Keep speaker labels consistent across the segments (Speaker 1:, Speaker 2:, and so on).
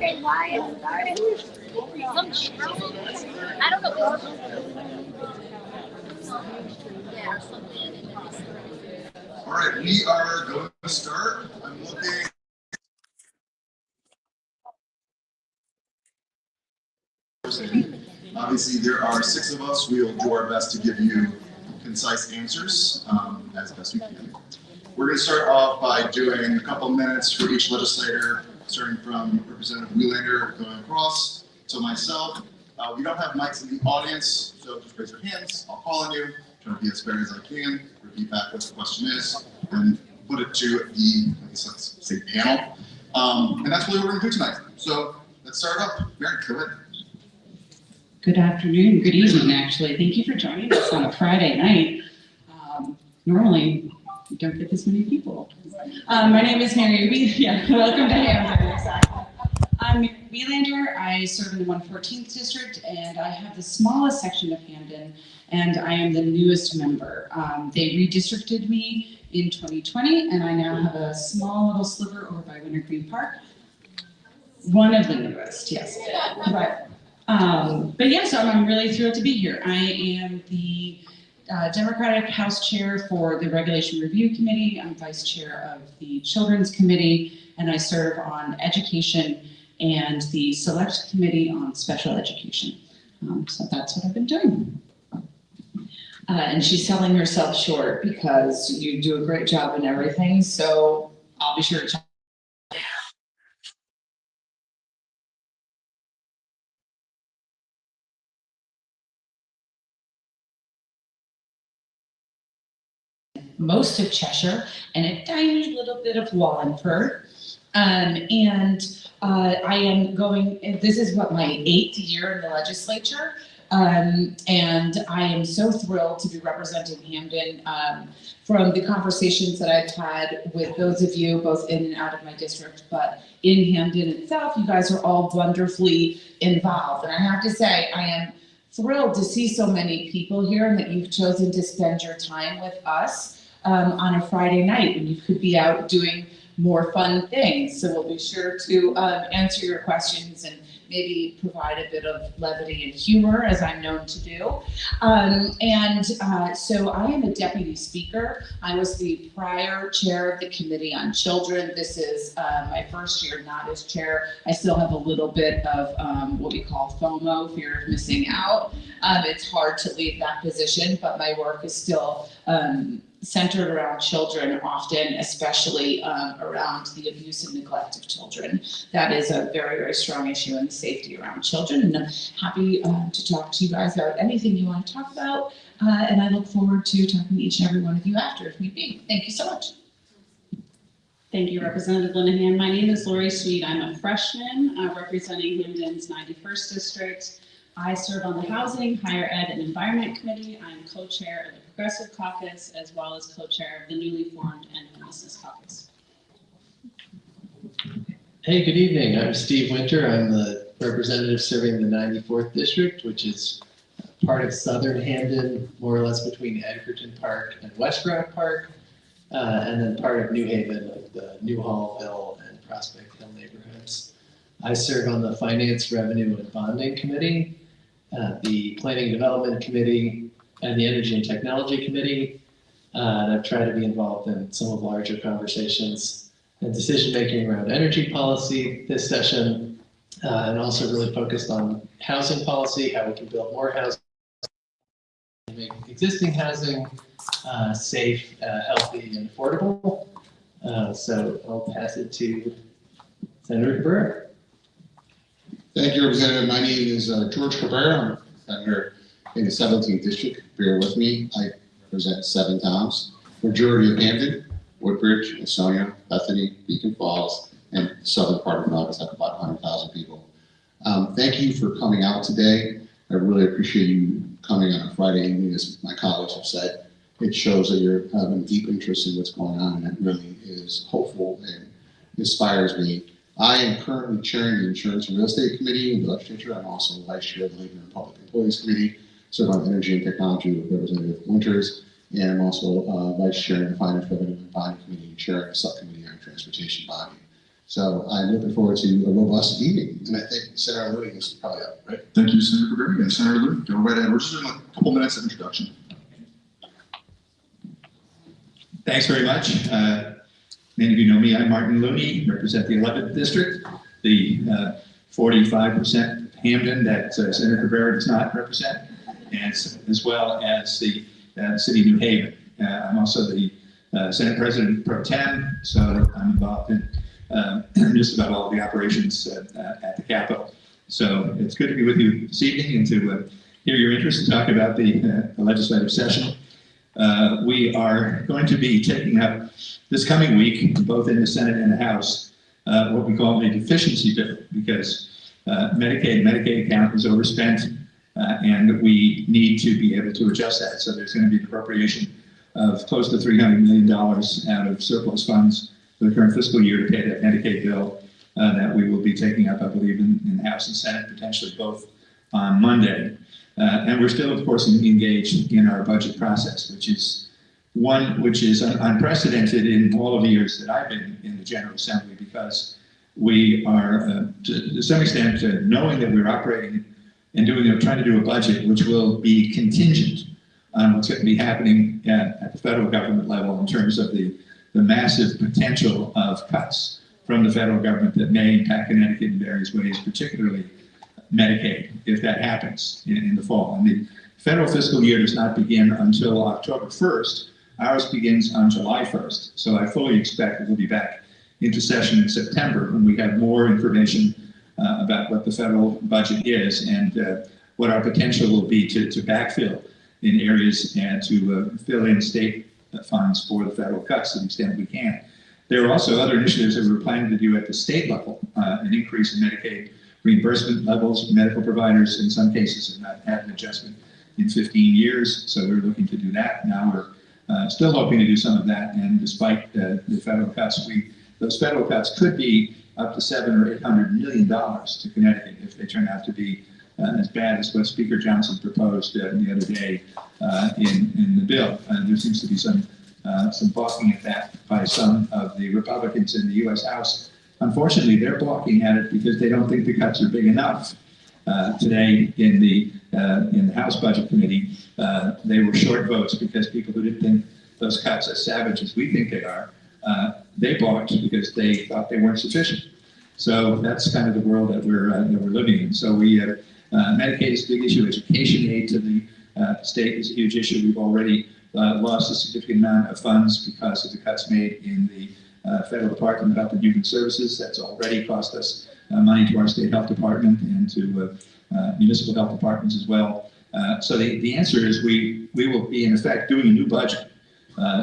Speaker 1: wondering why it started. Some challenge. I don't know. Yeah, something.
Speaker 2: All right, we are going to start. I'm looking. Obviously, there are 6 of us. We will do our best to give you concise answers as best we can. We're going to start off by doing a couple minutes for each legislator, starting from Representative Wielander going across to myself. We don't have mics in the audience, so just raise your hands. I'll call on you. Try to be as fair as I can. Repeat back what the question is, and put it to the, I guess let's say, panel. And that's really what we're going to do tonight. So let's start up. Mary, go ahead.
Speaker 3: Good afternoon, good evening, actually. Thank you for joining us on a Friday night. Normally, we don't get this many people. My name is Mary welcome to Hamden, exactly. I'm Mary Wielander. I serve in the 114th District, and I have the smallest section of Hamden, and I am the newest member. They redistricted me in 2020, and I now have a small little sliver over by Wintergreen Park. One of the newest, yes. But yes, I'm really thrilled to be here. I am the Democratic House Chair for the Regulation Review Committee. I'm Vice Chair of the Children's Committee, and I serve on Education and the Select Committee on Special Education. So that's what I've been doing.
Speaker 4: And she's selling herself short because you do a great job in everything, so I'll be sure to most of Cheshire and a tiny little bit of Wallingford. I am going, this is what, my 8th year in the legislature. And I am so thrilled to be representing Hamden from the conversations that I've had with those of you both in and out of my district, but in Hamden itself, you guys are all wonderfully involved. And I have to say, I am thrilled to see so many people here and that you've chosen to spend your time with us on a Friday night when you could be out doing more fun things. So we'll be sure to answer your questions and maybe provide a bit of levity and humor, as I'm known to do. So I am a deputy speaker. I was the prior chair of the Committee on Children. This is my first year not as chair. I still have a little bit of what we call FOMO, fear of missing out. It's hard to leave that position, but my work is still centered around children often, especially around the abuse and neglect of children. That is a very, very strong issue in safety around children. And I'm happy to talk to you guys about anything you want to talk about. And I look forward to talking to each and every one of you after, if need be. Thank you so much.
Speaker 3: Thank you, Representative Linehan. My name is Lori Sweet. I'm a freshman representing Hamden's 91st District. I serve on the Housing, Higher Ed, and Environment Committee. I'm co-chair of the Progressive Caucus, as well as co-chair of the newly formed End Homelessness Caucus.
Speaker 5: Hey, good evening. I'm Steve Winter. I'm the representative serving the 94th District, which is part of southern Hamden, more or less between Edgerton Park and West Grant Park, and then part of New Haven, like the Newhallville and Prospect Hill neighborhoods. I serve on the Finance, Revenue, and Bonding Committee, the Planning and Development Committee, and the Energy and Technology Committee. And I've tried to be involved in some of the larger conversations and decision-making around energy policy this session, and also really focused on housing policy, how we can build more housing, make existing housing safe, healthy, and affordable. So I'll pass it to Senator Cabrera.
Speaker 6: Thank you, Representative. My name is George Cabrera. I'm senator in the 17th District. Bear with me. I represent 7 towns. Majority of Hamden, Woodbridge, Ansonia, Bethany, Beacon Falls, and the southern part of Knox have about 100,000 people. Thank you for coming out today. I really appreciate you coming on a Friday evening, as my colleagues have said. It shows that you're having deep interest in what's going on, and it really is hopeful and inspires me. I am currently chairing the Insurance and Real Estate Committee in the legislature. I'm also vice chair of the Labor and Public Employees Committee, serve on Energy and Technology with Representative Winters, and I'm also vice chair of the Finance, Revenue, and Bonding Committee, and chair of the Subcommittee on Transportation Bonding. So I'm looking forward to a robust evening, and I think Senator Looney is probably up, right?
Speaker 2: Thank you, Senator Cabrera, and Senator Lewin, go right ahead. We're just doing a couple minutes of introduction.
Speaker 7: Thanks very much. Many of you know me. I'm Martin Looney, represent the 11th District, the 45% Hamden that Senator Cabrera does not represent, and as well as the City of New Haven. I'm also the Senate President Pro Tem, so I'm involved in just about all of the operations at the Capitol. So it's good to be with you this evening and to hear your interest and talk about the legislative session. We are going to be taking up this coming week, both in the Senate and the House, what we call a deficiency bill, because Medicaid account is overspent, and we need to be able to adjust that. So there's going to be an appropriation of close to $300 million out of surplus funds for the current fiscal year to pay that Medicaid bill that we will be taking up, I believe, in the House and Senate, potentially both on Monday. And we're still, of course, engaged in our budget process, which is one which is unprecedented in all of the years that I've been in the General Assembly, because we are, to some extent, knowing that we're operating and trying to do a budget which will be contingent on what's going to be happening at the federal government level in terms of the massive potential of cuts from the federal government that may impact Connecticut in various ways, particularly Medicaid, if that happens in the fall. And the federal fiscal year does not begin until October 1st. Ours begins on July 1st. So I fully expect that we'll be back into session in September when we have more information about what the federal budget is and what our potential will be to backfill in areas and to fill in state funds for the federal cuts to the extent we can. There are also other initiatives that we're planning to do at the state level, an increase in Medicaid reimbursement levels. Medical providers in some cases have not had an adjustment in 15 years, so we're looking to do that. Now we're still hoping to do some of that, and despite the federal cuts, those federal cuts could be up to $700 or $800 million to Connecticut if they turn out to be as bad as what Speaker Johnson proposed the other day in the bill. There seems to be some balking at that by some of the Republicans in the U.S. House. Unfortunately, they're balking at it because they don't think the cuts are big enough. Today in the House Budget Committee, they were short votes because people who didn't think those cuts as savage as we think they are, they balked because they thought they weren't sufficient. So that's kind of the world that we're living in. So Medicaid is a big issue. Education aid to the state is a huge issue. We've already lost a significant amount of funds because of the cuts made in the Federal Department of Health and Human Services. That's already cost us money to our state health department and to municipal health departments as well. So the answer is we will be, in effect, doing a new budget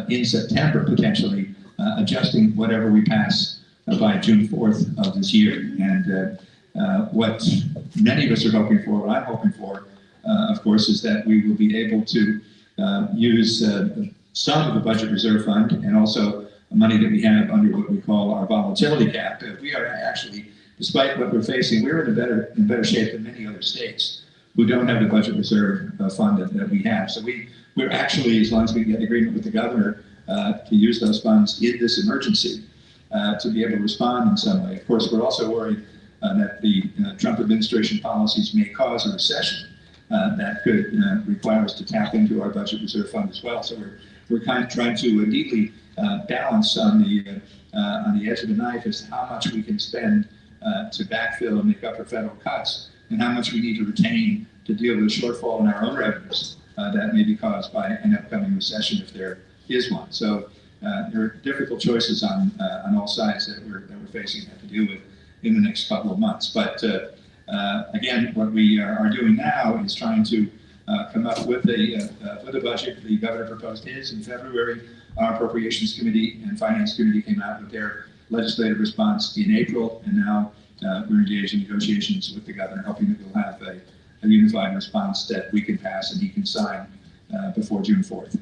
Speaker 7: in September, potentially, adjusting whatever we pass by June 4th of this year. And what many of us are hoping for, what I'm hoping for, of course, is that we will be able to use some of the budget reserve fund and also money that we have under what we call our volatility cap. We are actually, despite what we're facing, we're in better shape than many other states who don't have the budget reserve fund that we have. So we're actually, as long as we get agreement with the governor to use those funds in this emergency to be able to respond in some way. Of course, we're also worried that the Trump administration policies may cause a recession that could require us to tap into our budget reserve fund as well. So we're kind of trying to neatly balance on the edge of the knife as to how much we can spend to backfill and make up for federal cuts, and how much we need to retain to deal with a shortfall in our own revenues that may be caused by an upcoming recession if there is one. So there are difficult choices on all sides that we're facing and have to deal with in the next couple of months. But again, what we are doing now is trying to come up with a budget. The governor proposed his in February. Our Appropriations Committee and Finance Committee came out with their legislative response in April, and now we're engaged in negotiations with the governor, hoping that we'll have a unified response that we can pass and he can sign before June 4th.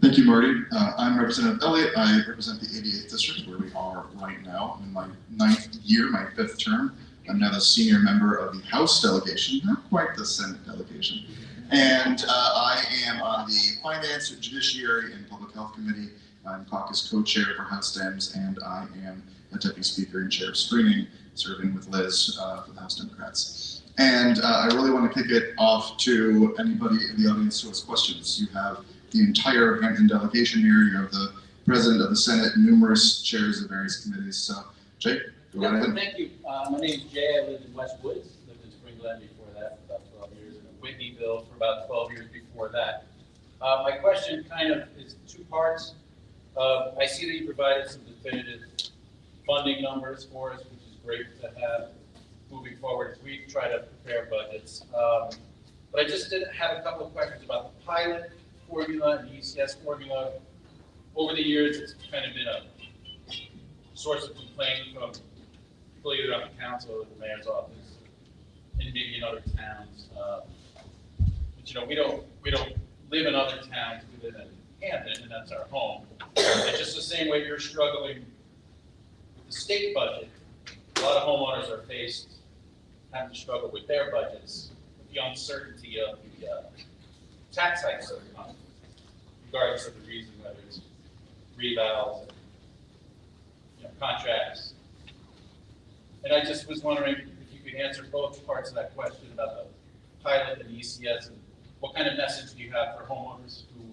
Speaker 2: Thank you, Marty. I'm Representative Elliott. I represent the 88th District, where we are right now. I'm in my 9th year, my 5th term. I'm now the senior member of the House delegation, not quite the Senate delegation. And I am on the Finance, Judiciary, and Public Health Committee. I'm caucus co-chair for House Dems, and I am a deputy speaker and chair of screening, serving with Liz for the House Democrats. And I really want to kick it off to anybody in the audience who has questions. You have the entire Hamden delegation here. You have the president of the Senate, numerous chairs of various committees. So, Jay, go right ahead.
Speaker 8: Thank you. My name is Jay. I lived in West Woods, lived in Spring Glen before that for about 12 years, and in Whitneyville for about 12 years before that. My question kind of is two parts. I see that you provided some definitive funding numbers for us, which is great to have moving forward as we try to prepare budgets. But I just did have a couple of questions about the pilot formula and the ECS formula. Over the years, it's kind of been a source of complaint from people either on the council or the mayor's office, and maybe in other towns. But you know, we don't live in other towns. We live in Hamden, and that's our home. And just the same way you're struggling with the state budget, a lot of homeowners are having to struggle with their budgets, with the uncertainty of the tax hikes that are coming, regardless of the reason, whether it's revals, contracts. And I just was wondering if you could answer both parts of that question about the pilot and the ECS, and what kind of message do you have for homeowners who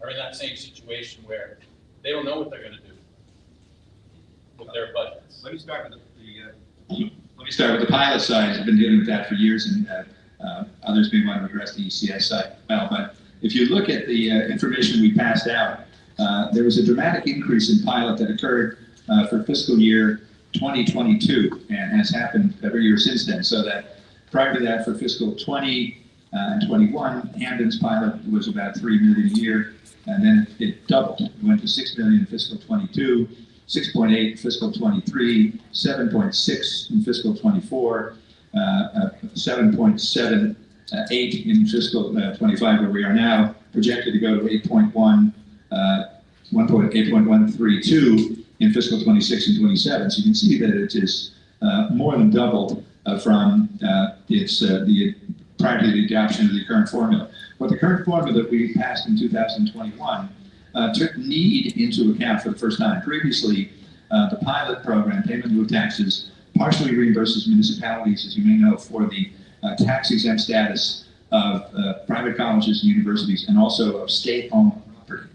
Speaker 8: are in that same situation where they don't know what they're going to do with their budgets?
Speaker 7: Let me start with the pilot side. I've been dealing with that for years, and others may want to address the ECS side. Well, but if you look at the information we passed out, there was a dramatic increase in pilot that occurred for fiscal year 2022, and has happened every year since then. So that prior to that, for fiscal 20 and 21, Hamden's pilot was about $3 million a year, and then it doubled. It went to $6 million in fiscal 22, 6.8 in fiscal 23, 7.6 in fiscal 24, 7.78 in fiscal 25, where we are now, projected to go to 8.132 in fiscal 26 and 27. So you can see that it is more than doubled from prior to the adoption of the current formula. But the current formula that we passed in 2021 took need into account for the first time. Previously, the pilot program, payment in lieu of taxes, partially reimburses municipalities, as you may know, for the tax-exempt status of private colleges and universities, and also of state-owned property.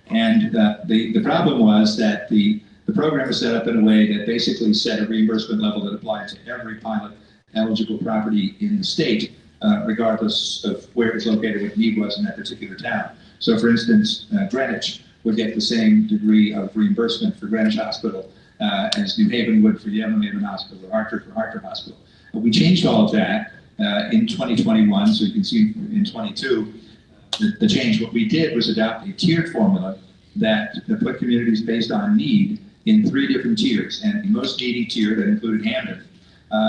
Speaker 7: And the problem was that the program was set up in a way that basically set a reimbursement level that applied to every pilot eligible property in the state, regardless of where it's located, what need was in that particular town. So for instance, Greenwich would get the same degree of reimbursement for Greenwich Hospital as New Haven would for Yale New Haven Hospital, or Hartford for Hartford Hospital. We changed all of that in 2021, so you can see in 22, the change. What we did was adopt a tiered formula that put communities based on need in 3 different tiers. And the most needy tier, that included Hamden,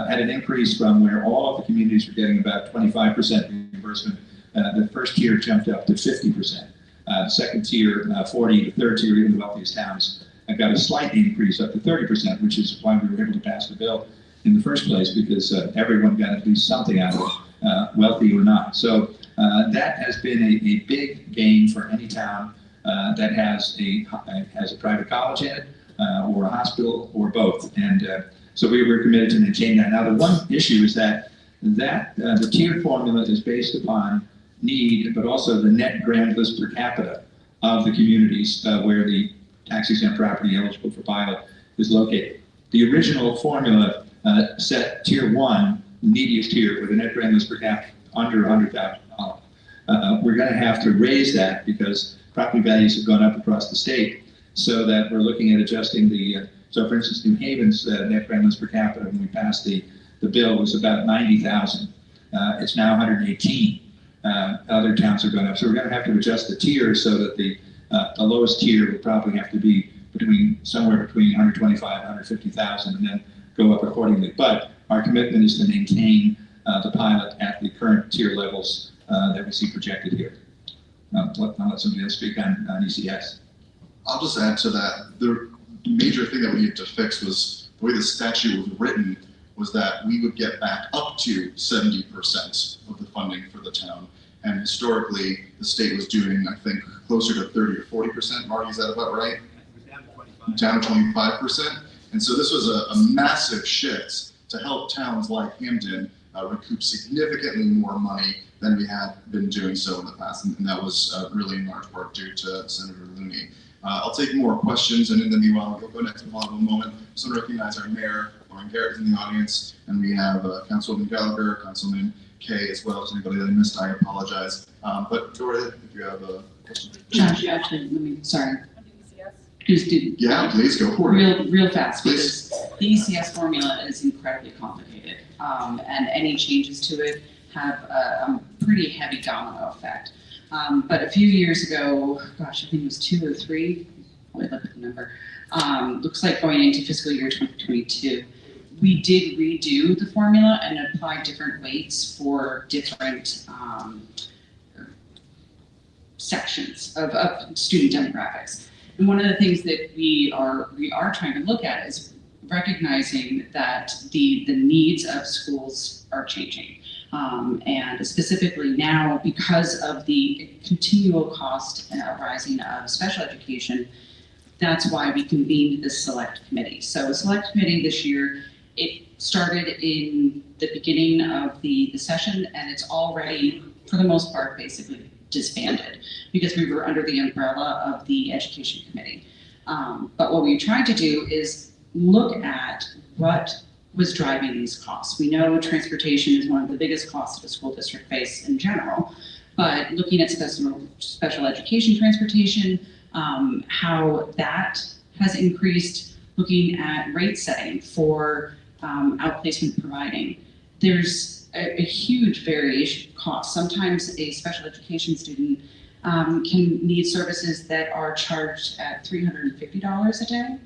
Speaker 7: had an increase from where all of the communities were getting about 25% reimbursement. The first tier jumped up to 50%. The second tier, 40. The third tier, even the wealthiest towns, got a slight increase up to 30%, which is why we were able to pass the bill in the first place, because everyone got at least something out of it, wealthy or not. So that has been a big gain for any town that has a private college in it, or a hospital, or both. And so we were committed to maintain that. Now, the one issue is that the tiered formula is based upon need, but also the net grand list per capita of the communities where the tax-exempt property eligible for pilot is located. The original formula set tier 1, the neediest tier, with a net grand list per capita under $100,000. We're going to have to raise that because property values have gone up across the state, so that we're looking at adjusting the, so for instance, New Haven's net grand list per capita when we passed the bill was about 90,000. It's now 118. Other towns have gone up. So we're going to have to adjust the tier so that the lowest tier will probably have to be somewhere between 125 and 150,000, and then go up accordingly. But our commitment is to maintain the pilot at the current tier levels that we see projected here. I'll let somebody else speak on ECS.
Speaker 2: I'll just add to that. The major thing that we needed to fix was the way the statute was written, was that we would get back up to 70% of the funding for the town. And historically, the state was doing, I think, closer to 30 or 40%. Marty, is that about right?
Speaker 7: It was down to 25.
Speaker 2: down to 25%. And so this was a massive shift to help towns like Hamden recoup significantly more money than we had been doing so in the past. And that was really in large part due to Senator Looney. I'll take more questions, and in the meanwhile, we'll go next to one moment. So to recognize our mayor, Lauren Garrett, is in the audience, and we have Councilwoman Gallagher, Councilman Kay as well. So anybody that I missed, I apologize. But go ahead if you have a question.
Speaker 3: Josh, actually, sorry. Please do.
Speaker 2: Yeah, please go for it.
Speaker 3: Real fast,
Speaker 2: Please.
Speaker 3: because the ECS formula is incredibly complicated, and any changes to it have a pretty heavy domino effect. But a few years ago, gosh, I think it was 2 or 3, let me look at the number, looks like going into fiscal year 2022, we did redo the formula and apply different weights for different sections of student demographics. And one of the things that we are trying to look at is recognizing that the needs of schools are changing. And specifically now, because of the continual cost rising of special education, that's why we convened this select committee. So a select committee this year, it started in the beginning of the session, and it's already, for the most part, basically disbanded because we were under the umbrella of the education committee. But what we tried to do is look at what was driving these costs. We know transportation is one of the biggest costs that a school district face in general, but looking at special education transportation, how that has increased, looking at rate setting for outplacement providing. There's a huge variation of cost. Sometimes a special education student can need services that are charged at $350 a day.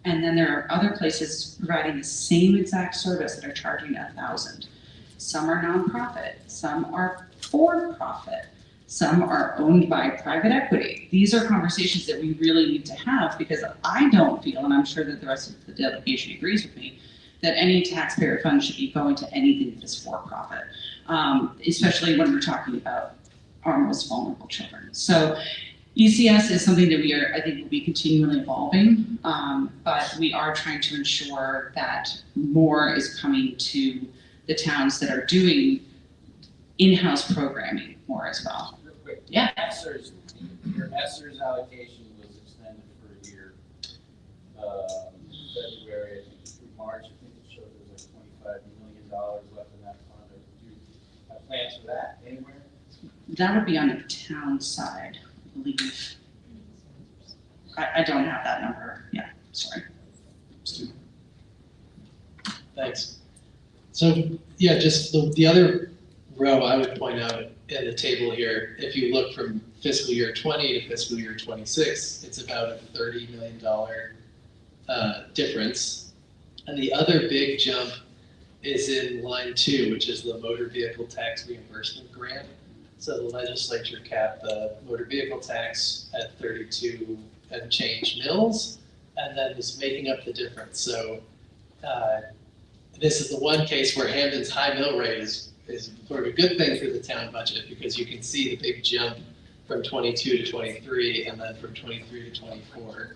Speaker 3: And then there are other places providing the same exact service that are charging $1,000. Some are nonprofit, some are for-profit, some are owned by private equity. These are conversations that we really need to have, because I don't feel, and I'm sure that the rest of the delegation agrees with me, that any taxpayer fund should be going to anything that is for-profit, especially when we're talking about our most vulnerable children. So ECS is something that I think will be continually evolving, but we are trying to ensure that more is coming to the towns that are doing in-house programming more as well.
Speaker 8: Real quick.
Speaker 3: Yeah.
Speaker 8: Your ESSER's allocation was extended for a year. February, I think through March, I think it showed there was like $25 million left in that fund. Do you have plans for that anywhere?
Speaker 3: That would be on the town side, I believe. I don't have that number. Yeah, sorry.
Speaker 5: Thanks. So, yeah, just the other row I would point out in the table here, if you look from fiscal year 20 to fiscal year 26, it's about a $30 million difference. And the other big jump is in line 2, which is the motor vehicle tax reimbursement grant. So the legislature capped the motor vehicle tax at 32 and change mils, and then is making up the difference. So this is the one case where Hamden's high mill rate is sort of a good thing for the town budget, because you can see the big jump from 22 to 23 and then from 23 to 24.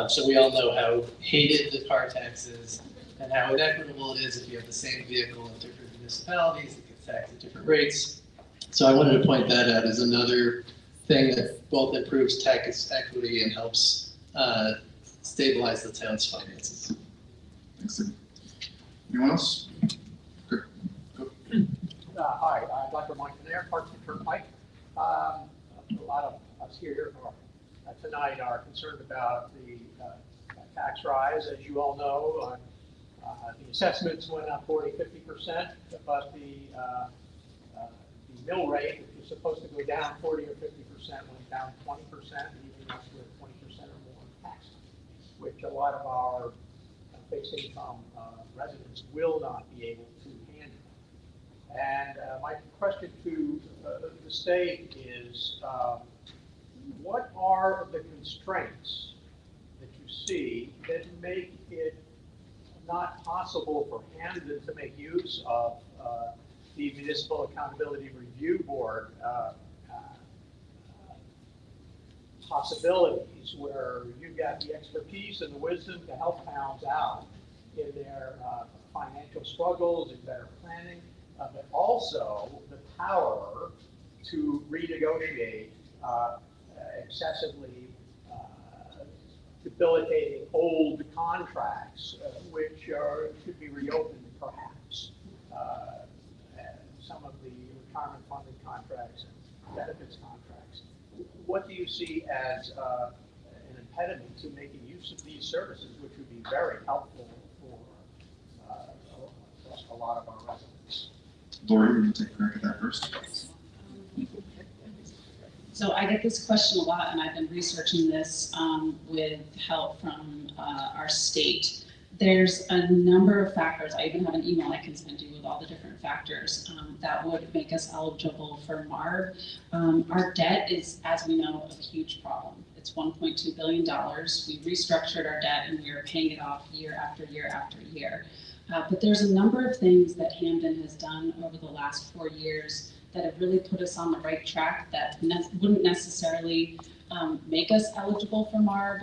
Speaker 5: So we all know how hated the car tax is and how inequitable it is if you have the same vehicle in different municipalities, it gets taxed at different rates. So I wanted to point that out as another thing that both improves tax equity and helps stabilize the town's finances.
Speaker 2: Thanks. Anyone else? Go.
Speaker 9: Hi, I'm Dr. Mike Nair, Parks and Turnpike. A lot of us here tonight are concerned about the tax rise. As you all know, the assessments went up 40–50%, but the mill rate, which was supposed to go down 40 or 50%, went down 20%, leaving us with 20% or more tax, which a lot of our fixed income residents will not be able to handle. And my question to the state is, what are the constraints that you see that make it not possible for Hamden to make use of the Municipal Accountability Review Board possibilities where you've got the expertise and the wisdom to help towns out in their financial struggles, in better planning, but also the power to renegotiate excessively debilitating old contracts, which should be reopened perhaps. Some of the retirement funding contracts and benefits contracts. What do you see as an impediment to making use of these services, which would be very helpful for a lot of our residents?
Speaker 2: Lori, will you take a crack at that first?
Speaker 3: So I get this question a lot, and I've been researching this with help from our state. There's a number of factors. I even have an email I can send you with all the different factors that would make us eligible for MARB. Our debt is, as we know, a huge problem. It's $1.2 billion. We restructured our debt and we are paying it off year after year after year. But there's a number of things that Hamden has done over the last 4 years that have really put us on the right track that wouldn't necessarily make us eligible for MARB.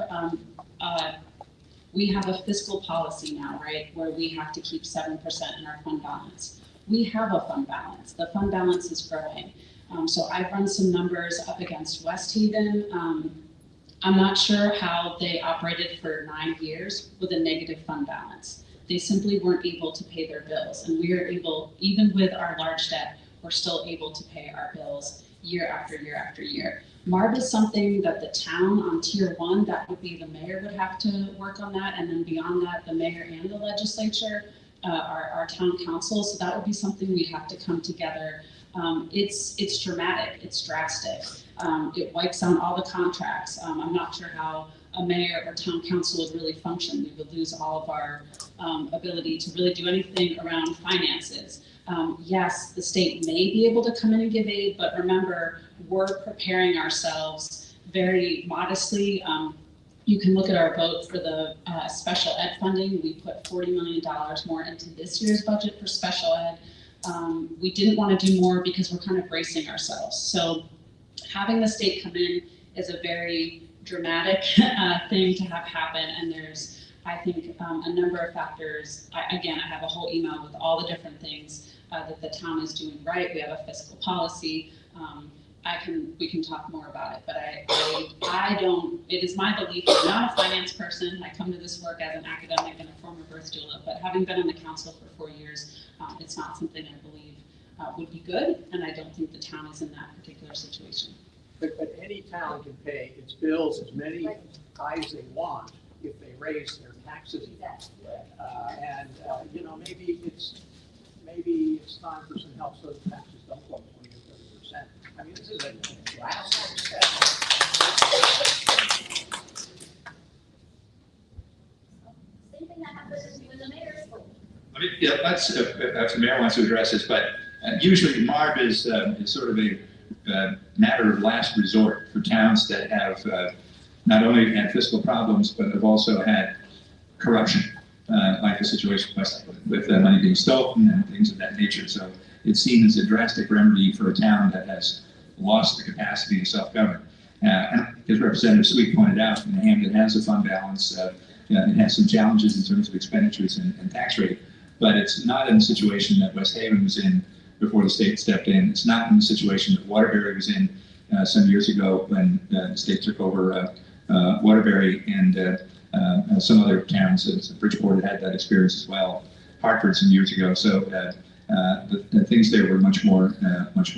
Speaker 3: We have a fiscal policy now, right, where we have to keep 7% in our fund balance. We have a fund balance. The fund balance is growing. So I've run some numbers up against West Haven. I'm not sure how they operated for 9 years with a negative fund balance. They simply weren't able to pay their bills. And we are able, even with our large debt, we're still able to pay our bills year after year after year. MARB is something that the town on tier 1, that would be the mayor would have to work on that. And then beyond that, the mayor and the legislature, our town council. So that would be something we'd have to come together. It's dramatic, it's drastic. It wipes out all the contracts. I'm not sure how a mayor or town council would really function. We would lose all of our ability to really do anything around finances. Yes, the state may be able to come in and give aid, but remember, we're preparing ourselves very modestly. You can look at our vote for the special ed funding. We put $40 million more into this year's budget for special ed. We didn't want to do more because we're kind of bracing ourselves. So having the state come in is a very dramatic thing to have happen, and there's, I think, a number of factors. Again, I have a whole email with all the different things that the town is doing right. We have a fiscal policy. We can talk more about it, but I don't, it is my belief, I'm not a finance person. I come to this work as an academic and a former birth doula, but having been on the council for 4 years, it's not something I believe would be good, and I don't think the town is in that particular situation.
Speaker 9: But any town can pay its bills as many times they want if they raise their taxes. You know, maybe it's time for some help so the taxes don't go 20 or 30%. I mean, this is a drastic step.
Speaker 1: Same thing that happens when the mayor's full.
Speaker 7: I mean, yeah, perhaps the mayor wants to address this, but usually MARB is sort of a matter of last resort for towns that have not only had fiscal problems, but have also had corruption, like the situation with money being stolen and things of that nature. So it's seen as a drastic remedy for a town that has lost the capacity to self-govern. And as Representative Sweet pointed out, Hamden has a fund balance. It has some challenges in terms of expenditures and tax rate, but it's not in the situation that West Haven was in before the state stepped in. It's not in the situation that Waterbury was in some years ago when the state took over Waterbury, and some other towns. Bridgeport had that experience as well. Hartford some years ago. So the things there were much more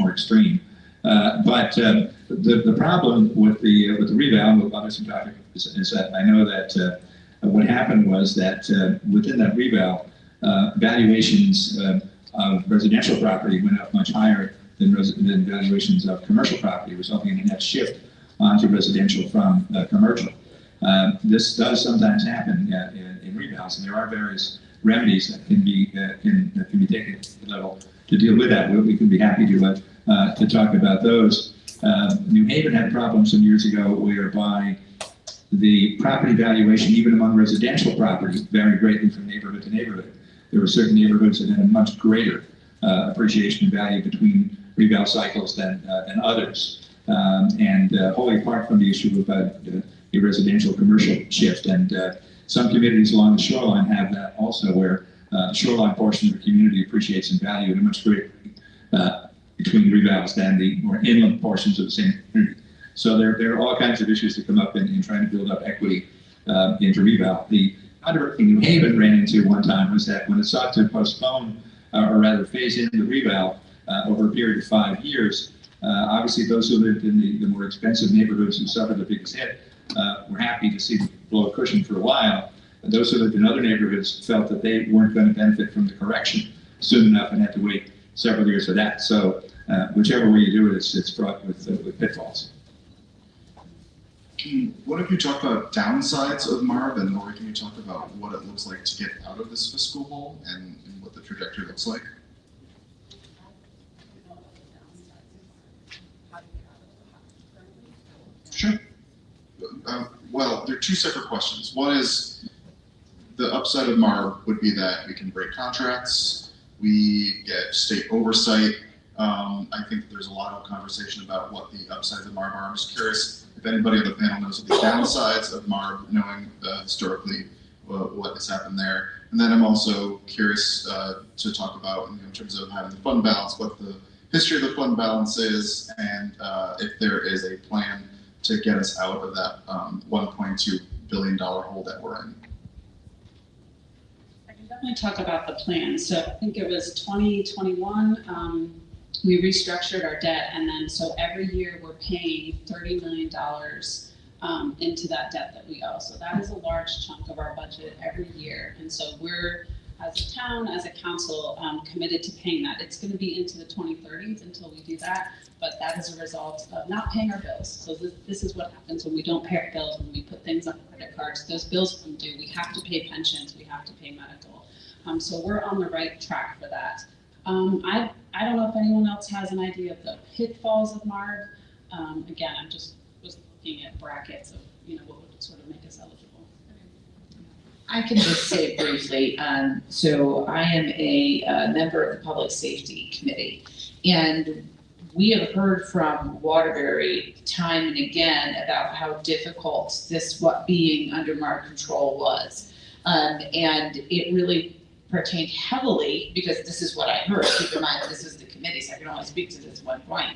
Speaker 7: extreme. But the problem with the reval, with others in traffic, is that I know that what happened was that within that reval, valuations of residential property went up much higher than valuations of commercial property, resulting in a net shift onto residential from commercial. This does sometimes happen in revals, and there are various remedies that can be taken to the level to deal with that. We can be happy to talk about those. New Haven had problems some years ago whereby the property valuation, even among residential property, varied greatly from neighborhood to neighborhood. There were certain neighborhoods that had a much greater appreciation in value between reval cycles than others. and wholly apart from the issue about a residential commercial shift. And some communities along the shoreline have that also, where the shoreline portion of the community appreciates and values it much greater between revals than the more inland portions of the same community. So there are all kinds of issues that come up in trying to build up equity into reval. The controversy New Haven ran into one time was that when it sought to postpone, or rather phase in the reval over a period of 5 years, obviously those who lived in the more expensive neighborhoods who suffered the biggest hit were happy to see blow a cushion for a while. And those who lived in other neighborhoods felt that they weren't going to benefit from the correction soon enough and had to wait several years for that. So whichever way you do it, it's fraught with pitfalls.
Speaker 2: What if you talk about downsides of MARB, and or can you talk about what it looks like to get out of this fiscal hole and what the trajectory looks like? Sure. Well, there are two separate questions. One is the upside of MARB would be that we can break contracts, we get state oversight. I think there's a lot of conversation about what the upsides of MARB are. I'm just curious if anybody on the panel knows what the downsides of MARB, knowing historically what has happened there. And then I'm also curious to talk about, in terms of having the fund balance, what the history of the fund balance is, and if there is a plan to get us out of that $1.2 billion hole that we're in.
Speaker 3: I can definitely talk about the plan. So I think it was 2021, we restructured our debt, and then so every year we're paying $30 million into that debt that we owe. So that is a large chunk of our budget every year. And so we're, as a town, as a council, committed to paying that. It's going to be into the 2030s until we do that, but that is a result of not paying our bills. So this is what happens when we don't pay our bills, when we put things on credit cards. Those bills come due. We have to pay pensions. We have to pay medical. So we're on the right track for that. I don't know if anyone else has an idea of the pitfalls of MARB. Again, I just was looking at brackets of, what would sort of make us eligible.
Speaker 4: I can just say briefly, so I am a member of the Public Safety Committee, and we have heard from Waterbury time and again about how difficult what being under MARB control was. And it really pertained heavily, because this is what I heard, keep in mind this is the committee, so I can only speak to this one point,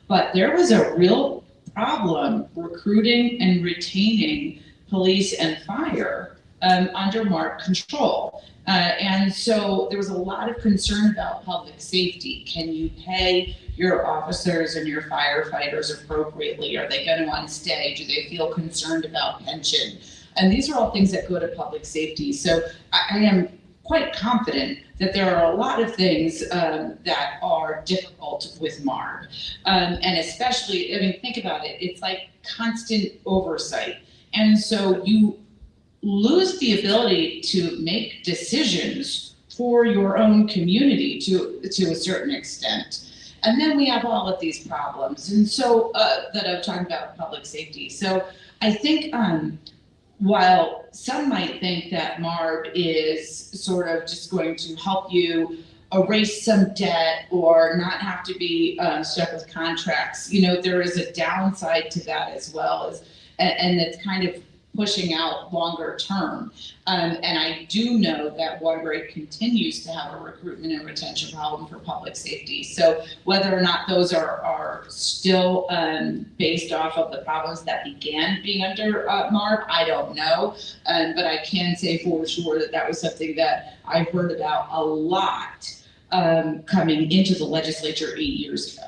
Speaker 4: but there was a real problem recruiting and retaining police and fire under MARB control. And so there was a lot of concern about public safety. Can you pay your officers and your firefighters appropriately? Are they going to want to stay? Do they feel concerned about pension? And these are all things that go to public safety. So I am quite confident that there are a lot of things that are difficult with MARB. And especially, think about it, it's like constant oversight. And so you lose the ability to make decisions for your own community to a certain extent. And then we have all of these problems. And so that I'm talking about public safety. So I think while some might think that MARB is sort of just going to help you erase some debt or not have to be stuck with contracts, there is a downside to that as well, and it's kind of pushing out longer term. And I do know that Waterbury continues to have a recruitment and retention problem for public safety. So whether or not those are still based off of the problems that began being under MARB, I don't know. But I can say for sure that was something that I heard about a lot coming into the legislature 8 years ago.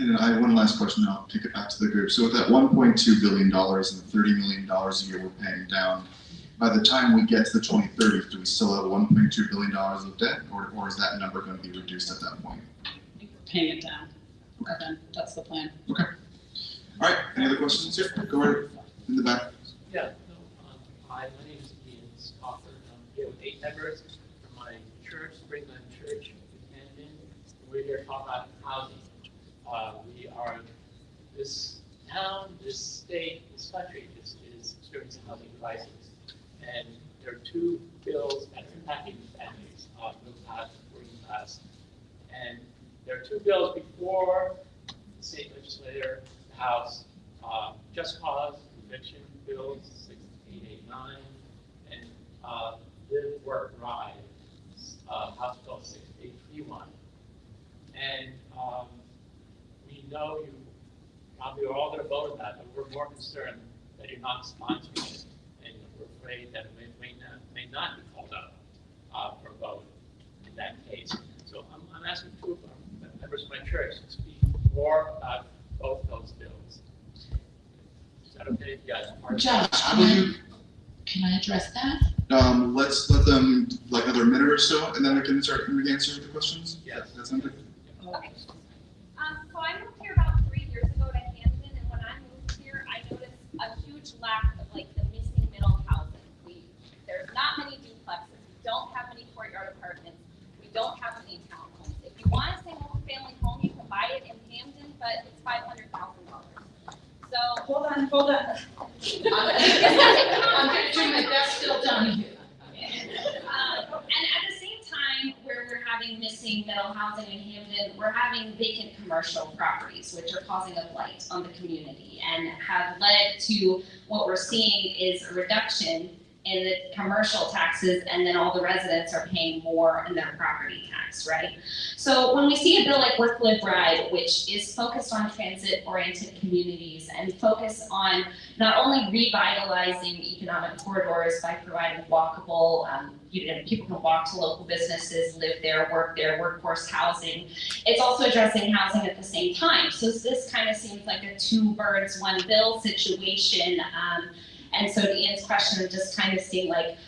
Speaker 2: And I have one last question, and I'll kick it back to the group. So with that $1.2 billion and the $30 million a year we're paying down, by the time we get to the 2030s, do we still have $1.2 billion of debt, or is that number going to be reduced at that point?
Speaker 3: I think we're paying it down. Okay. That's the plan.
Speaker 2: Okay. All right, any other questions here? Go right in the back.
Speaker 10: Yeah, hi, my name is Ian Spofford. I'm here with 8 members from my church, Springland Church in Hamden. We're here to talk about housing. We are, this town, this state, this country is experiencing housing crisis. And there are 2 bills that are impacting families, middle class and working class. And there are 2 bills before the state legislature House, Just Cause, Eviction Bills 6889, and Live, Work, Ride, House Bill 6831. And we know you probably are all going to vote on that, but we're more concerned that you're not sponsoring it, and we're afraid that it may not be called up for a vote in that case. So I'm asking two of our members of my church to speak more about both those bills. Is that okay if you guys are?
Speaker 4: Josh, can I address that?
Speaker 2: Let's let them like another minute or so, and then we can answer the questions.
Speaker 10: Yes.
Speaker 2: That sound good?
Speaker 1: Okay. So I moved here about 3 years ago to Hamden, and when I moved here, I noticed a huge lack of like the missing middle housing. There's not many duplexes. We don't have many courtyard apartments. We don't have any townhomes. If you want a single family home, you can buy it in Hamden, but it's $500,000. So
Speaker 4: Hold on. I'm gonna do my best still down here.
Speaker 1: and at the same time, where we're having missing middle housing in Hamden, we're having vacant commercial properties, which are causing a blight on the community and have led to what we're seeing is a reduction in the commercial taxes, and then all the residents are paying more in their property tax, right? So when we see a bill like Work, Live, Ride, which is focused on transit-oriented communities and focus on not only revitalizing economic corridors by providing walkable, people can walk to local businesses, live there, workforce housing. It's also addressing housing at the same time. So this kind of seems like a two birds, one bill situation. And so to Ian's question, I'm just kind of seeing like,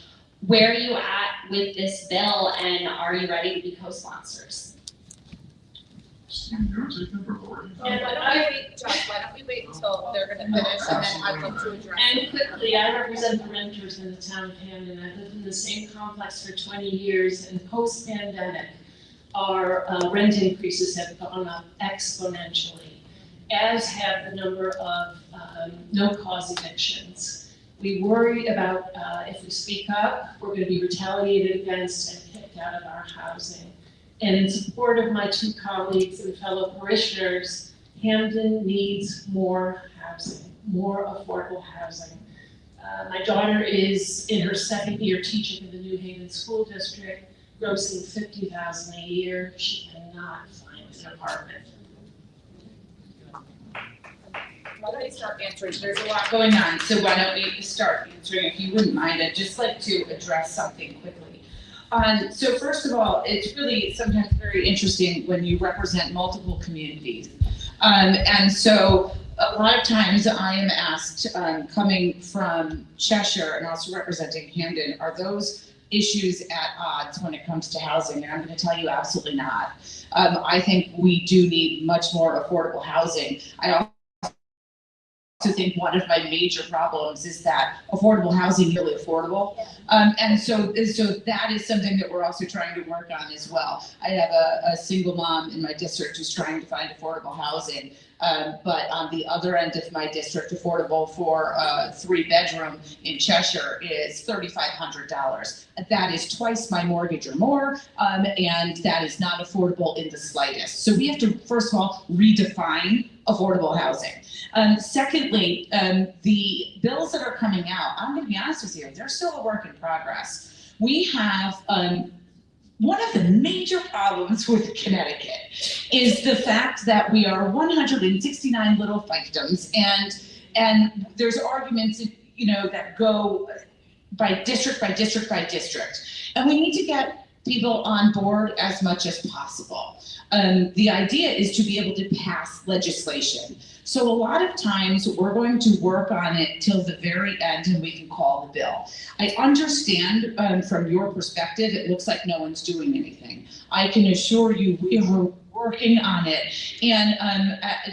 Speaker 1: where are you at with this bill, and are you ready to be co-sponsors?
Speaker 2: Steve, you want to take them or Lori?
Speaker 1: And why don't we wait until they're gonna finish, and then I'd like to address.
Speaker 11: And quickly, I represent the renters in the town of Hamden. I've lived in the same complex for 20 years, and post-pandemic, our rent increases have gone up exponentially, as have the number of no-cause evictions. We worry about if we speak up, we're going to be retaliated against and kicked out of our housing. And in support of my two colleagues and fellow parishioners, Hamden needs more housing, more affordable housing. My daughter is in her second year teaching in the New Haven School District, grossing $50,000 a year. She cannot find an apartment.
Speaker 3: Why don't you start answering? There's a lot going on, so why don't we start answering, if you wouldn't mind. I'd just like to address something quickly. So first of all, it's really sometimes very interesting when you represent multiple communities. And so a lot of times I am asked, coming from Cheshire and also representing Hamden, are those issues at odds when it comes to housing? And I'm going to tell you absolutely not. I think we do need much more affordable housing. I also think one of my major problems is that affordable housing is really affordable. And so that is something that we're also trying to work on as well. I have a single mom in my district who's trying to find affordable housing. But on the other end of my district, affordable for a 3-bedroom in Cheshire is $3,500. That is twice my mortgage or more, and that is not affordable in the slightest. So we have to, first of all, redefine affordable housing. Secondly, the bills that are coming out, I'm going to be honest with you, they're still a work in progress. We have one of the major problems with Connecticut is the fact that we are 169 little fiefdoms, and there's arguments, that go by district by district by district, and we need to get people on board as much as possible. The idea is to be able to pass legislation. So a lot of times we're going to work on it till the very end and we can call the bill. I understand from your perspective, it looks like no one's doing anything. I can assure you we are working on it. And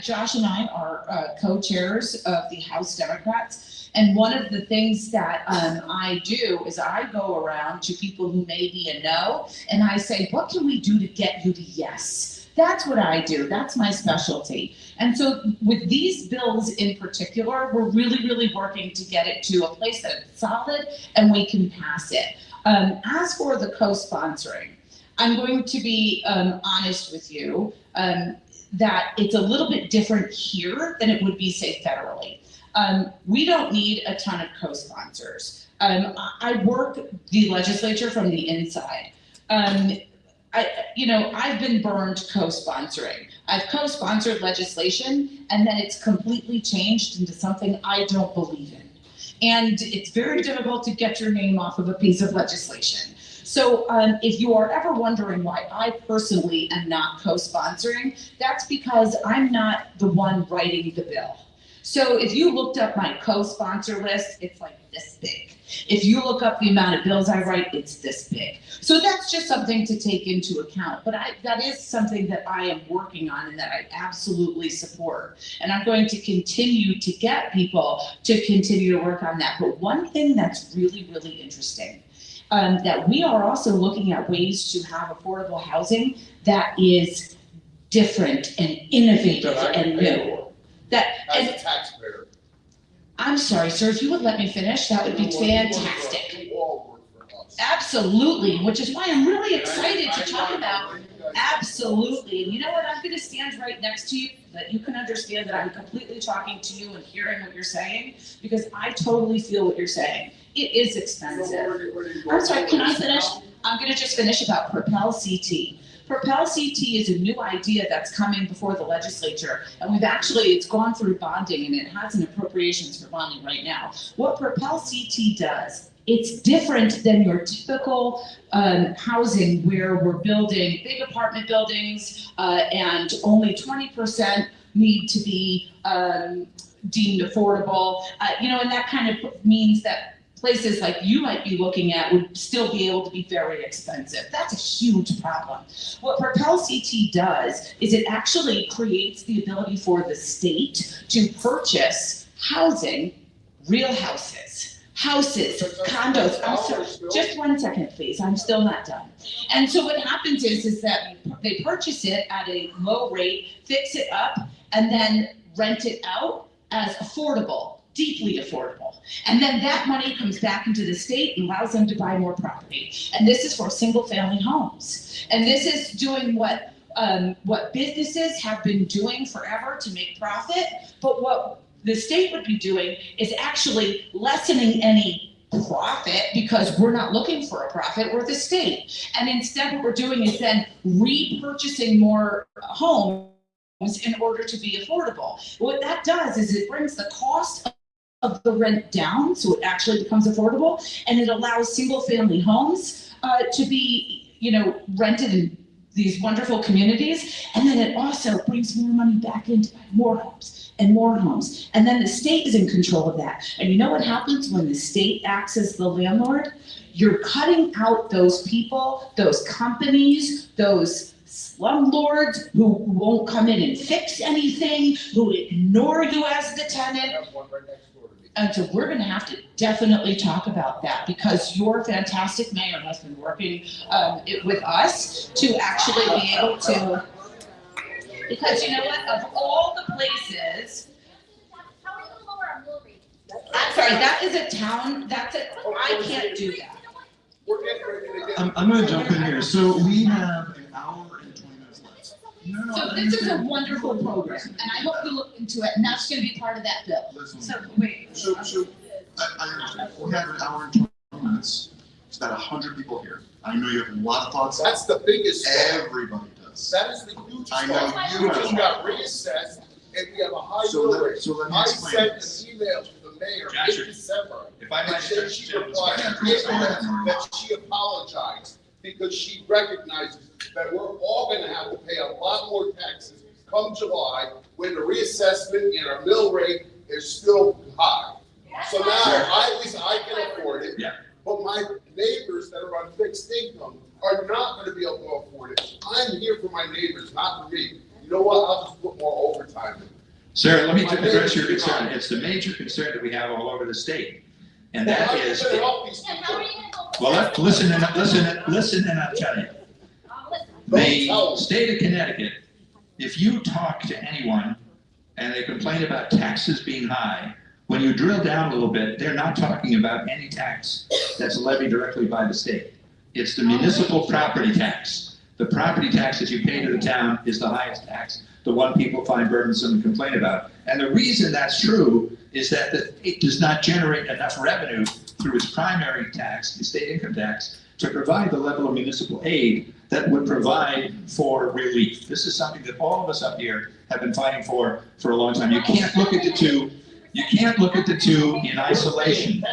Speaker 3: Josh and I are co-chairs of the House Democrats. And one of the things that I do is I go around to people who may be a no, and I say, what can we do to get you to yes? That's what I do. That's my specialty. And so with these bills in particular, we're really, really working to get it to a place that's solid and we can pass it. As for the co-sponsoring, I'm going to be honest with you.
Speaker 4: that it's a little bit different here than it would be, say, federally. We don't need a ton of co-sponsors. I work the legislature from the inside. I've been burned co-sponsoring. I've co-sponsored legislation and then it's completely changed into something I don't believe in. And it's very difficult to get your name off of a piece of legislation. So if you are ever wondering why I personally am not co-sponsoring, that's because I'm not the one writing the bill. So if you looked up my co-sponsor list, it's like this big. If you look up the amount of bills I write, it's this big. So that's just something to take into account. But that is something that I am working on and that I absolutely support. And I'm going to continue to get people to continue to work on that. But one thing that's really, really interesting, that we are also looking at ways to have affordable housing that is different and innovative and new.
Speaker 6: As a taxpayer.
Speaker 4: I'm sorry, sir, if you would let me finish, that would be fantastic.
Speaker 6: You all work for us.
Speaker 4: Absolutely, which is why I'm really excited to talk about. Absolutely, and you know what, I'm gonna stand right next to you, that you can understand that I'm completely talking to you and hearing what you're saying, because I totally feel what you're saying. It is expensive. I'm sorry, can I finish? I'm gonna just finish about Propel CT. Propel CT is a new idea that's coming before the legislature, and it's gone through bonding and it has an appropriations for bonding right now. What Propel CT does, it's different than your typical housing where we're building big apartment buildings and only 20% need to be deemed affordable, and that kind of means that places like you might be looking at would still be able to be very expensive. That's a huge problem. What Propel CT does is it actually creates the ability for the state to purchase housing, real houses, condos. I'm sorry, just 1 second, please. I'm still not done. And so what happens is that they purchase it at a low rate, fix it up, and then rent it out as affordable. Deeply affordable. And then that money comes back into the state and allows them to buy more property. And this is for single family homes. And this is doing what businesses have been doing forever to make profit. But what the state would be doing is actually lessening any profit, because we're not looking for a profit, we're the state. And instead what we're doing is then repurchasing more homes in order to be affordable. What that does is it brings the cost of the rent down, so it actually becomes affordable, and it allows single family homes to be, rented in these wonderful communities, and then it also brings more money back in to buy more homes and more homes. And then the state is in control of that. And you know what happens when the state acts as the landlord? You're cutting out those people, those companies, those slumlords who won't come in and fix anything, who ignore you as the tenant. And so we're going to have to definitely talk about that, because your fantastic mayor has been working with us to actually be able to, because you know what, of all the places, I'm sorry, that is a town, I can't do that.
Speaker 2: I'm going to jump in here. So we have an hour and 20 minutes left.
Speaker 4: So this is a wonderful program, and I hope you look into it, and that's going to be part of that bill.
Speaker 2: Listen,
Speaker 4: So wait.
Speaker 2: So I understand. We have an hour and 20 minutes. It's about 100 people here. I know you have a lot of thoughts.
Speaker 6: That's the biggest stuff.
Speaker 2: Everybody does.
Speaker 6: That is the huge
Speaker 2: I
Speaker 6: stuff.
Speaker 2: know you
Speaker 6: We just
Speaker 2: have.
Speaker 6: got reassessed, and we have a high
Speaker 2: So
Speaker 6: bill rate.
Speaker 2: let me
Speaker 6: I
Speaker 2: explain
Speaker 6: sent
Speaker 2: this.
Speaker 6: an email to the mayor
Speaker 7: Joshua,
Speaker 6: in December.
Speaker 7: If I might
Speaker 6: And said she replied that she apologized because she recognizes that we're all gonna have to pay a lot more taxes come July, when the reassessment and our mill rate is still high. So now, at least I can afford it.
Speaker 7: Yeah.
Speaker 6: But my neighbors that are on fixed income are not gonna be able to afford it. I'm here for my neighbors, not for me. You know what, I'll just put more overtime in.
Speaker 7: Sir, let me address your concern. It's the major concern that we have all over the state. And that is,
Speaker 6: How are you gonna help these people?
Speaker 7: well, listen and I'll tell you. The state of Connecticut, if you talk to anyone and they complain about taxes being high, when you drill down a little bit, they're not talking about any tax that's levied directly by the state. It's the municipal property tax. The property tax that you pay to the town is the highest tax, the one people find burdensome and complain about. And the reason that's true is that it does not generate enough revenue through its primary tax, the state income tax, to provide the level of municipal aid that would provide for relief. This is something that all of us up here have been fighting for a long time. You can't look at the two in isolation.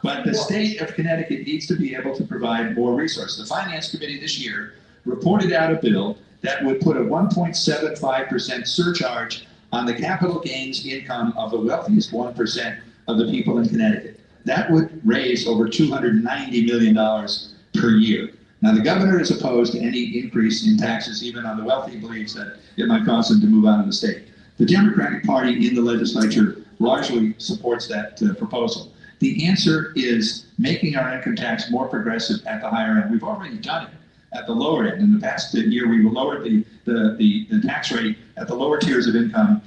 Speaker 7: But the state of Connecticut needs to be able to provide more resources. The Finance Committee this year reported out a bill that would put a 1.75% surcharge on the capital gains income of the wealthiest 1% of the people in Connecticut. That would raise over $290 million per year. Now, the governor is opposed to any increase in taxes, even on the wealthy, believes that it might cause them to move out of the state. The Democratic Party in the legislature largely supports that proposal. The answer is making our income tax more progressive at the higher end. We've already done it at the lower end. In the past year, we lowered the tax rate at the lower tiers of income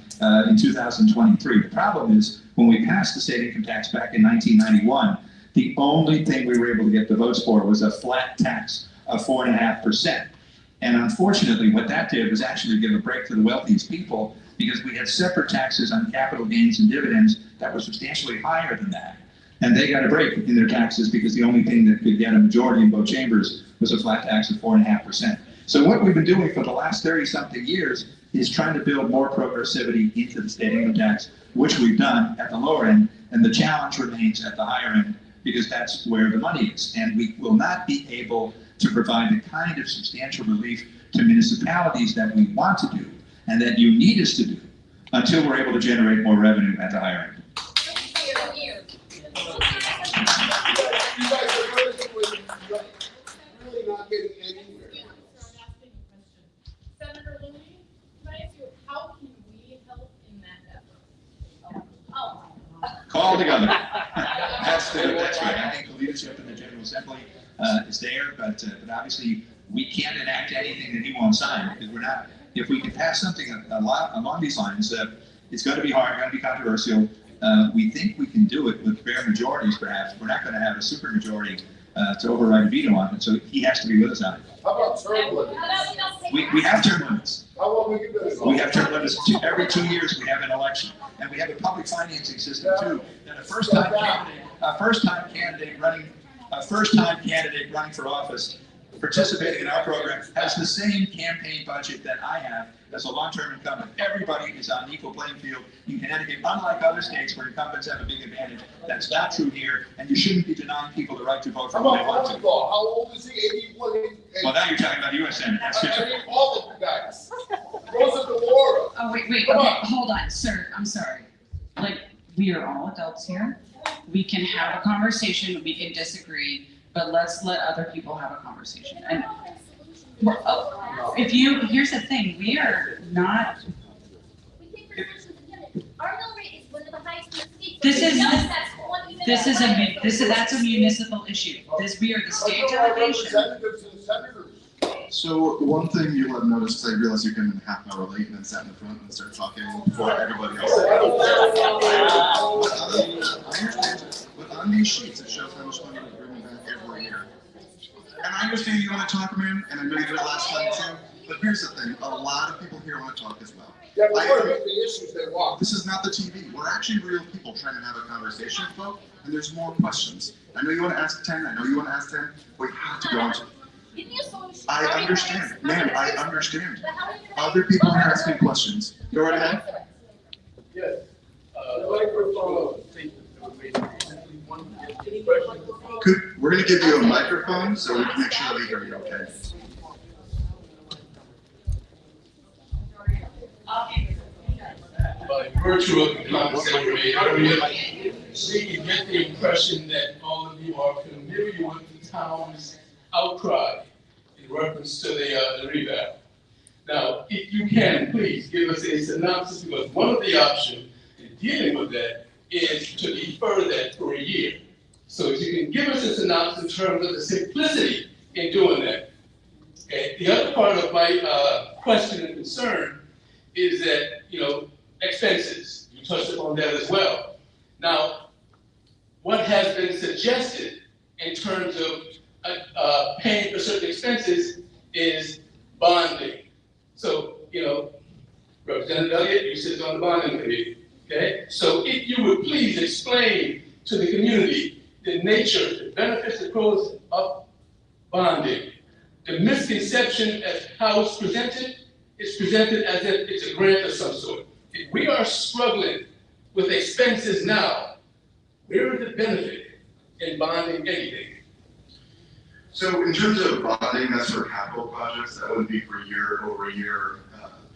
Speaker 7: in 2023. The problem is, when we passed the state income tax back in 1991, the only thing we were able to get the votes for was a flat tax of 4.5%. And unfortunately, what that did was actually give a break to the wealthiest people, because we had separate taxes on capital gains and dividends that were substantially higher than that. And they got a break in their taxes because the only thing that could get a majority in both chambers was a flat tax of 4.5%. So what we've been doing for the last 30-something years is trying to build more progressivity into the state income tax, which we've done at the lower end, and the challenge remains at the higher end, because that's where the money is. And we will not be able to provide the kind of substantial relief to municipalities that we want to do and that you need us to do until we're able to generate more revenue at the higher end.
Speaker 6: You guys are really not getting anywhere.
Speaker 12: Senator Looney, can I ask you, how can we help in that effort?
Speaker 7: Call together. That's right. I think the leadership in the General Assembly is there, but obviously we can't enact anything that he won't sign, because we're not. If we can pass something along these lines, it's going to be hard, going to be controversial. We think we can do it with bare majorities, perhaps. We're not going to have a supermajority to override a veto on it, so he has to be with us on it.
Speaker 6: How about term limits?
Speaker 7: We have term limits.
Speaker 6: How long we give this?
Speaker 7: We have term limits. Every 2 years we have an election, and we have a public financing system too. That a first-time candidate running for office, participating in our program, has the same campaign budget that I have as a long-term incumbent. Everybody is on an equal playing field in Connecticut, unlike other states where incumbents have a big advantage. That's not true here, and you shouldn't be denying people the right to vote for what they want to.
Speaker 6: How old is he? 81?
Speaker 7: Well, now you're talking about the U.S. Senate. That's different.
Speaker 6: I mean, all of you guys. Rosa DeLauro.
Speaker 3: Oh, wait, okay, hold on, sir, I'm sorry. Like, we are all adults here. We can have a conversation, we can disagree, but let's let other people have a conversation. And here's the thing, we are not.
Speaker 12: Our mill rate is one of the highest in the state.
Speaker 3: That's a municipal issue. We are the state delegation.
Speaker 6: Representatives and senators.
Speaker 2: So one thing you'll have noticed, I realized you came in a half hour late and then sat in the front and started talking before everybody else. I understand, but on these sheets, it shows how much money we're bringing back every year. And I understand you want to talk, man, and I know you did it last time too, but here's the thing, a lot of people here want to talk as well.
Speaker 6: Yeah, but we're hitting the issues they want.
Speaker 2: This is not the TV. We're actually real people trying to have a conversation, folks, and there's more questions. I know you want to ask 10, I know you want to ask 10, but we have to go on to.
Speaker 12: Give me a solution.
Speaker 2: I understand, ma'am, I understand. Other people are asking questions. Go right ahead.
Speaker 6: Yes. Microphone.
Speaker 2: We're gonna give you a microphone so we can make sure that we hear you okay.
Speaker 13: By virtue of the comments that were made earlier, you get the impression that all of you are familiar with the town's outcry in reference to the revamp. Now, if you can, please give us a synopsis, because one of the options in dealing with that is to defer that for a year. So if you can give us a synopsis in terms of the simplicity in doing that. Okay. The other part of my question and concern is that, expenses. You touched upon that as well. Now, what has been suggested in terms of paying for certain expenses is bonding. So, Representative Elliott, you sit on the bonding committee, okay? So if you would please explain to the community the nature, the benefits, the pros of bonding. The misconception as how it's presented is presented as if it's a grant of some sort. If we are struggling with expenses now, where is the benefit in bonding anything?
Speaker 2: So in terms of bonding, that's for capital projects. That would be for year-over-year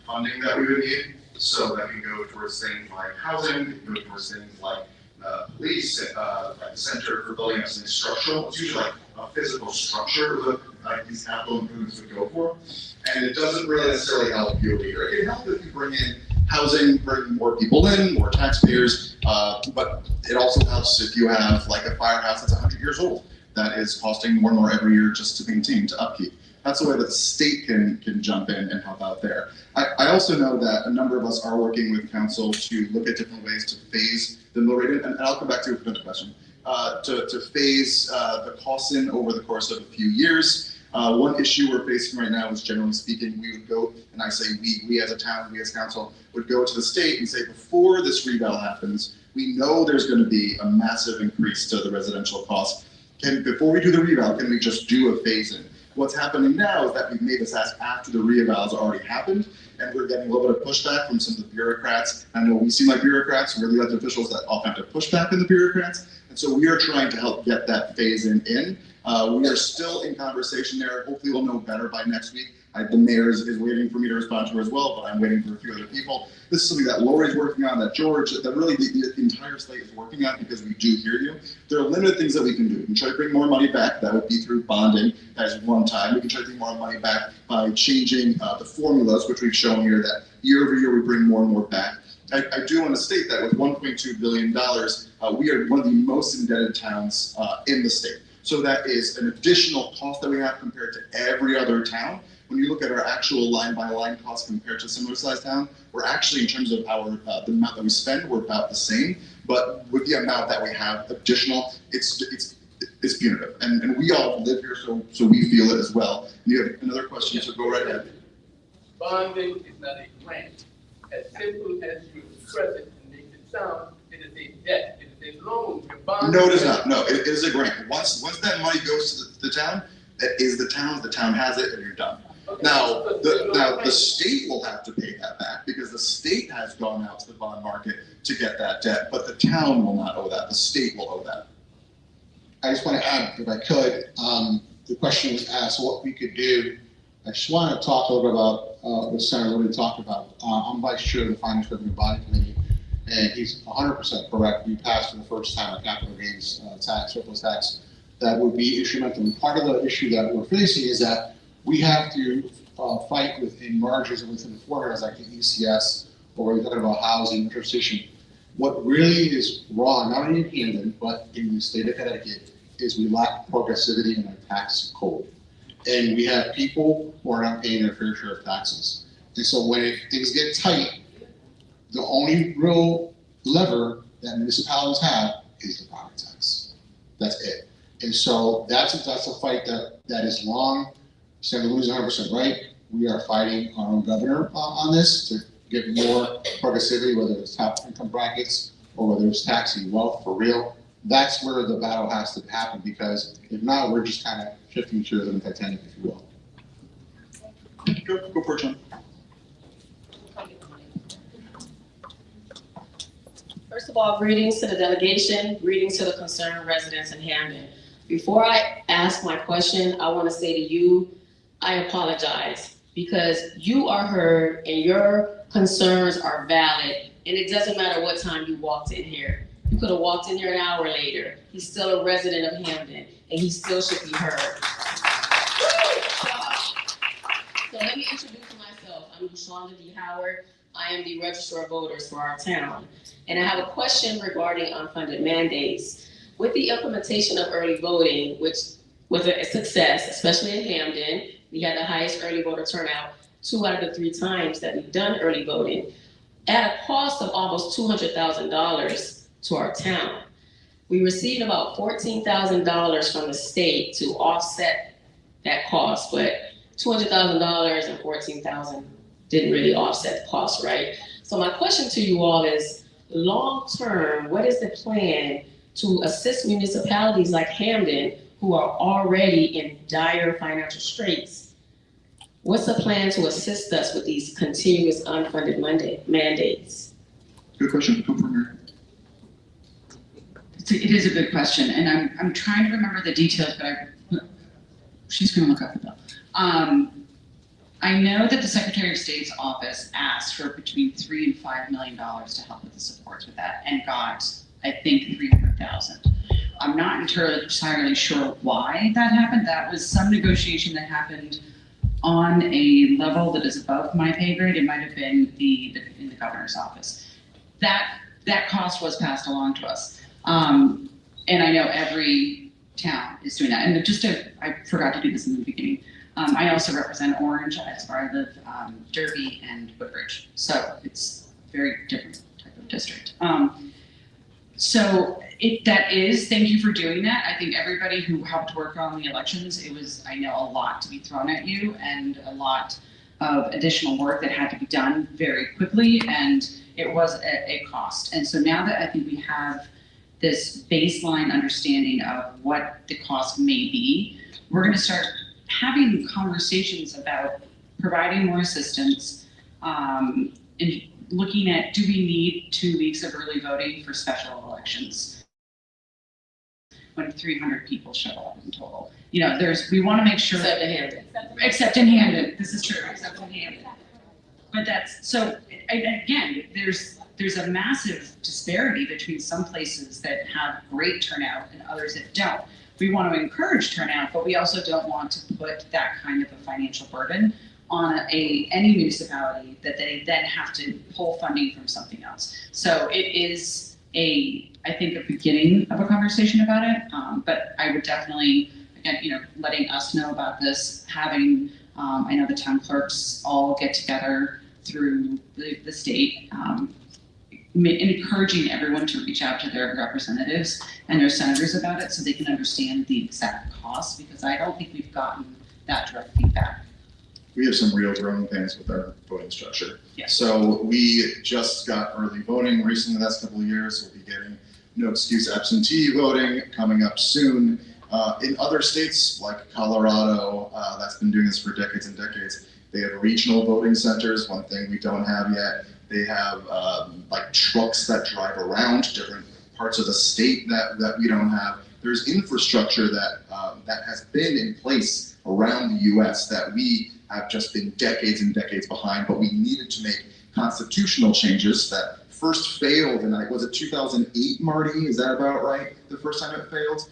Speaker 2: funding that we would need. So that can go towards things like housing, it can go towards things like police, like the Center for Building and Structural. It's usually like a physical structure that like these capital improvements would go for. And it doesn't really necessarily help you over here. It can help if you bring in housing, bring more people in, more taxpayers, but it also helps if you have like a firehouse that's 100 years old that is costing more and more every year just to maintain, to upkeep. That's the way that the state can jump in and help out there. I also know that a number of us are working with council to look at different ways to phase the mill rate, and I'll come back to another question, to phase the costs in over the course of a few years. One issue we're facing right now is, generally speaking, we would go, and I say we as a town, we as council, would go to the state and say, before this revale happens, we know there's going to be a massive increase to the residential costs. Before we do the revale, can we just do a phase-in? What's happening now is that we've made this ask after the re-eval has already happened, and we're getting a little bit of pushback from some of the bureaucrats. I know we seem like bureaucrats, we're the elected officials that often have to push back in the bureaucrats, and so we are trying to help get that phase-in in. We are still in conversation there. Hopefully we'll know better by next week. The mayor is waiting for me to respond to her as well, but I'm waiting for a few other people. This is something that Lori's working on, that George, that really the entire slate is working on, because we do hear you. There are limited things that we can do. We can try to bring more money back. That would be through bonding. That is one time. We can try to bring more money back by changing the formulas, which we've shown here, that year over year we bring more and more back. I do want to state that with $1.2 billion, we are one of the most indebted towns in the state. So that is an additional cost that we have compared to every other town. When you look at our actual line-by-line costs compared to a similar-sized town, we're actually, in terms of our the amount that we spend, we're about the same. But with the amount that we have additional, it's punitive. And we all live here, so we feel it as well. And you have another question, so go right ahead.
Speaker 13: Bonding is not a grant. As simple as you express it and make it sound, it is a debt. It is a loan.
Speaker 2: No, it is not. No, it is a grant. Once that money goes to the town, that is the town has it, and you're done.
Speaker 13: Okay.
Speaker 2: Now the state will have to pay that back, because the state has gone out to the bond market to get that debt, but the town will not owe that. The state will owe that.
Speaker 6: I just want to add, if I could, the question was asked what we could do. I just want to talk a little bit about what Senator Lilly talked about. I'm vice chair of the Finance Revenue Body Committee, and he's 100% correct. We passed for the first time a capital gains tax, surplus tax, that would be instrumental. And part of the issue that we're facing is that we have to fight within mergers and within the formulas like the ECS, or we're talking about housing, transportation. What really is wrong, not only in Hamden, but in the state of Connecticut, is we lack progressivity in our tax code. And we have people who are not paying their fair share of taxes. And so when things get tight, the only real lever that municipalities have is the property tax. That's it. And so that's a fight that is long. Senator Lewis is 100% right. We are fighting our own governor on this to get more progressivity, whether it's top income brackets or whether it's taxing wealth for real. That's where the battle has to happen, because if not, we're just kind of shifting chairs in the Titanic, if you will.
Speaker 2: Go for it, John.
Speaker 14: First of all, greetings to the delegation, greetings to the concerned residents in Hamden. Before I ask my question, I want to say to you, I apologize, because you are heard and your concerns are valid, and it doesn't matter what time you walked in here. You could have walked in here an hour later. He's still a resident of Hamden, and he still should be heard. So let me introduce myself. I'm Shonda D. Howard. I am the Registrar of Voters for our town. And I have a question regarding unfunded mandates. With the implementation of early voting, which was a success, especially in Hamden, we had the highest early voter turnout 2 out of the 3 times that we've done early voting, at a cost of almost $200,000 to our town. We received about $14,000 from the state to offset that cost, but $200,000 and $14,000 didn't really offset the cost, right? So my question to you all is, long-term, what is the plan to assist municipalities like Hamden who are already in dire financial straits? What's the plan to assist us with these continuous unfunded mandates?
Speaker 2: Good question. Come from here.
Speaker 3: It is a good question, and I'm trying to remember the details, but she's going to look up the bill. I know that the Secretary of State's office asked for between $3 and $5 million to help with the supports with that, and got, I think, 300,000. I'm not entirely sure why that happened. That was some negotiation that happened on a level that is above my pay grade. It might have been in the governor's office. That cost was passed along to us. And I know every town is doing that. And I forgot to do this in the beginning. I also represent Orange, that's where I live, Derby and Woodbridge. So it's a very different type of district. Thank you for doing that. I think everybody who helped work on the elections, it was, I know, a lot to be thrown at you and a lot of additional work that had to be done very quickly, and it was a cost. And so now that I think we have this baseline understanding of what the cost may be, we're going to start having conversations about providing more assistance, and looking at, do we need 2 weeks of early voting for special elections when 300 people show up in total? You know, we want to make sure
Speaker 14: Except in Hamden.
Speaker 3: Except in Hamden, this is true, except in Hamden. But again, there's a massive disparity between some places that have great turnout and others that don't. We want to encourage turnout, but we also don't want to put that kind of a financial burden on any municipality that they then have to pull funding from something else. So it is I think, a beginning of a conversation about it. But I would definitely, again, letting us know about this, having, I know the town clerks all get together through the state, encouraging everyone to reach out to their representatives and their senators about it so they can understand the exact cost, because I don't think we've gotten that direct feedback.
Speaker 2: We have some real growing pains with our voting structure.
Speaker 3: Yes.
Speaker 2: So we just got early voting recently the last couple of years. We'll be getting no excuse absentee voting coming up soon. In other states like Colorado, that's been doing this for decades and decades. They have regional voting centers, one thing we don't have yet. They have like trucks that drive around different parts of the state that we don't have. There's infrastructure that has been in place around the US that we have just been decades and decades behind, but we needed to make constitutional changes that first failed in, was it 2008, Marty? Is that about right? The first time it failed?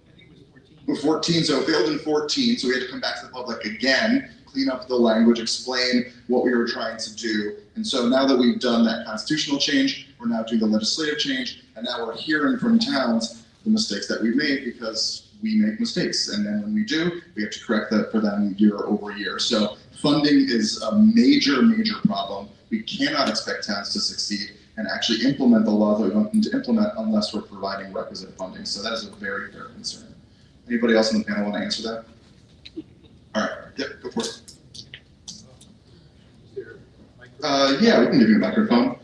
Speaker 13: I think it was 14.
Speaker 2: 14, so it failed in 14, so we had to come back to the public again, clean up the language, explain what we were trying to do. And so now that we've done that constitutional change, we're now doing the legislative change, and now we're hearing from towns the mistakes that we've made, because we make mistakes. And then when we do, we have to correct that for them year over year. So funding is a major, major problem. We cannot expect towns to succeed and actually implement the laws that we want them to implement unless we're providing requisite funding. So that is a very fair concern. Anybody else on the panel want to answer that? All right, yeah, go for it. Yeah, we can give you a microphone.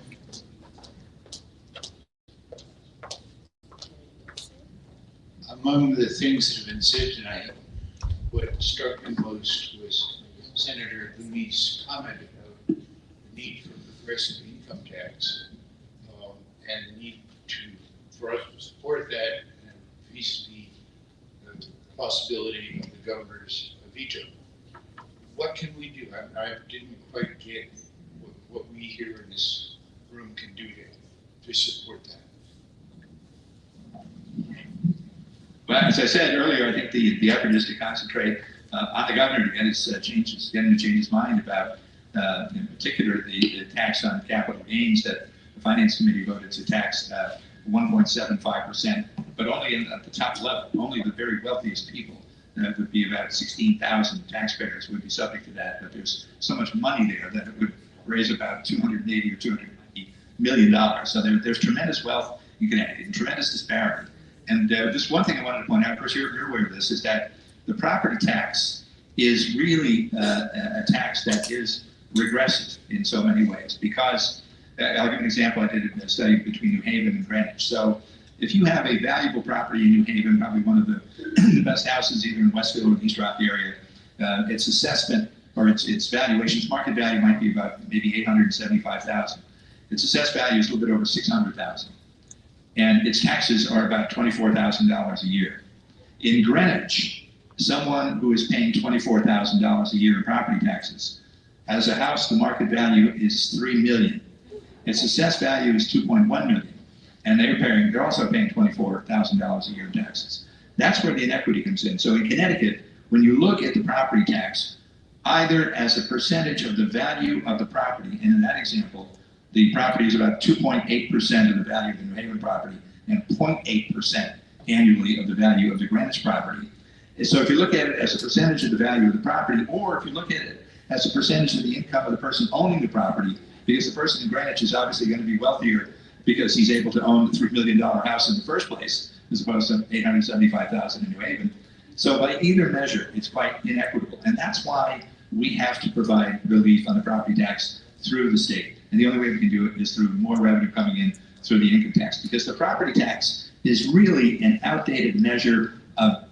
Speaker 15: Among the things that have been said tonight, what struck me most was Senator Looney's comment about the need for progressive income tax, and the need for us to support that, and vis-a-vis the possibility of the governor's veto. What can we do? I didn't quite get what we here in this room can do to support that.
Speaker 7: Well, as I said earlier, I think the effort is to concentrate on the governor to get getting to change his mind about, in particular, the tax on capital gains that the Finance Committee voted to tax 1.75%, but only at the top level. Only the very wealthiest people, would be about 16,000 taxpayers would be subject to that. But there's so much money there that it would raise about $280 or $290 million. So there's tremendous wealth, tremendous disparity. And just one thing I wanted to point out, of course, you're aware of this, is that the property tax is really a tax that is regressive in so many ways. Because, I'll give you an example, I did a study between New Haven and Greenwich. So if you have a valuable property in New Haven, probably one of the best houses either in Westville or East Rock area, its assessment or its valuation, its market value might be about maybe $875,000. Its assessed value is a little bit over $600,000. And its taxes are about $24,000 a year. In Greenwich, someone who is paying $24,000 a year in property taxes has a house, the market value is $3 million. Its assessed value is $2.1 million. And they're also paying $24,000 a year in taxes. That's where the inequity comes in. So in Connecticut, when you look at the property tax, either as a percentage of the value of the property, and in that example, the property is about 2.8% of the value of the New Haven property and 0.8% annually of the value of the Greenwich property. And so if you look at it as a percentage of the value of the property, or if you look at it as a percentage of the income of the person owning the property, because the person in Greenwich is obviously going to be wealthier because he's able to own the $3 million house in the first place, as opposed to $875,000 in New Haven. So by either measure, it's quite inequitable. And that's why we have to provide relief on the property tax through the state. And the only way we can do it is through more revenue coming in through the income tax, because the property tax is really an outdated measure of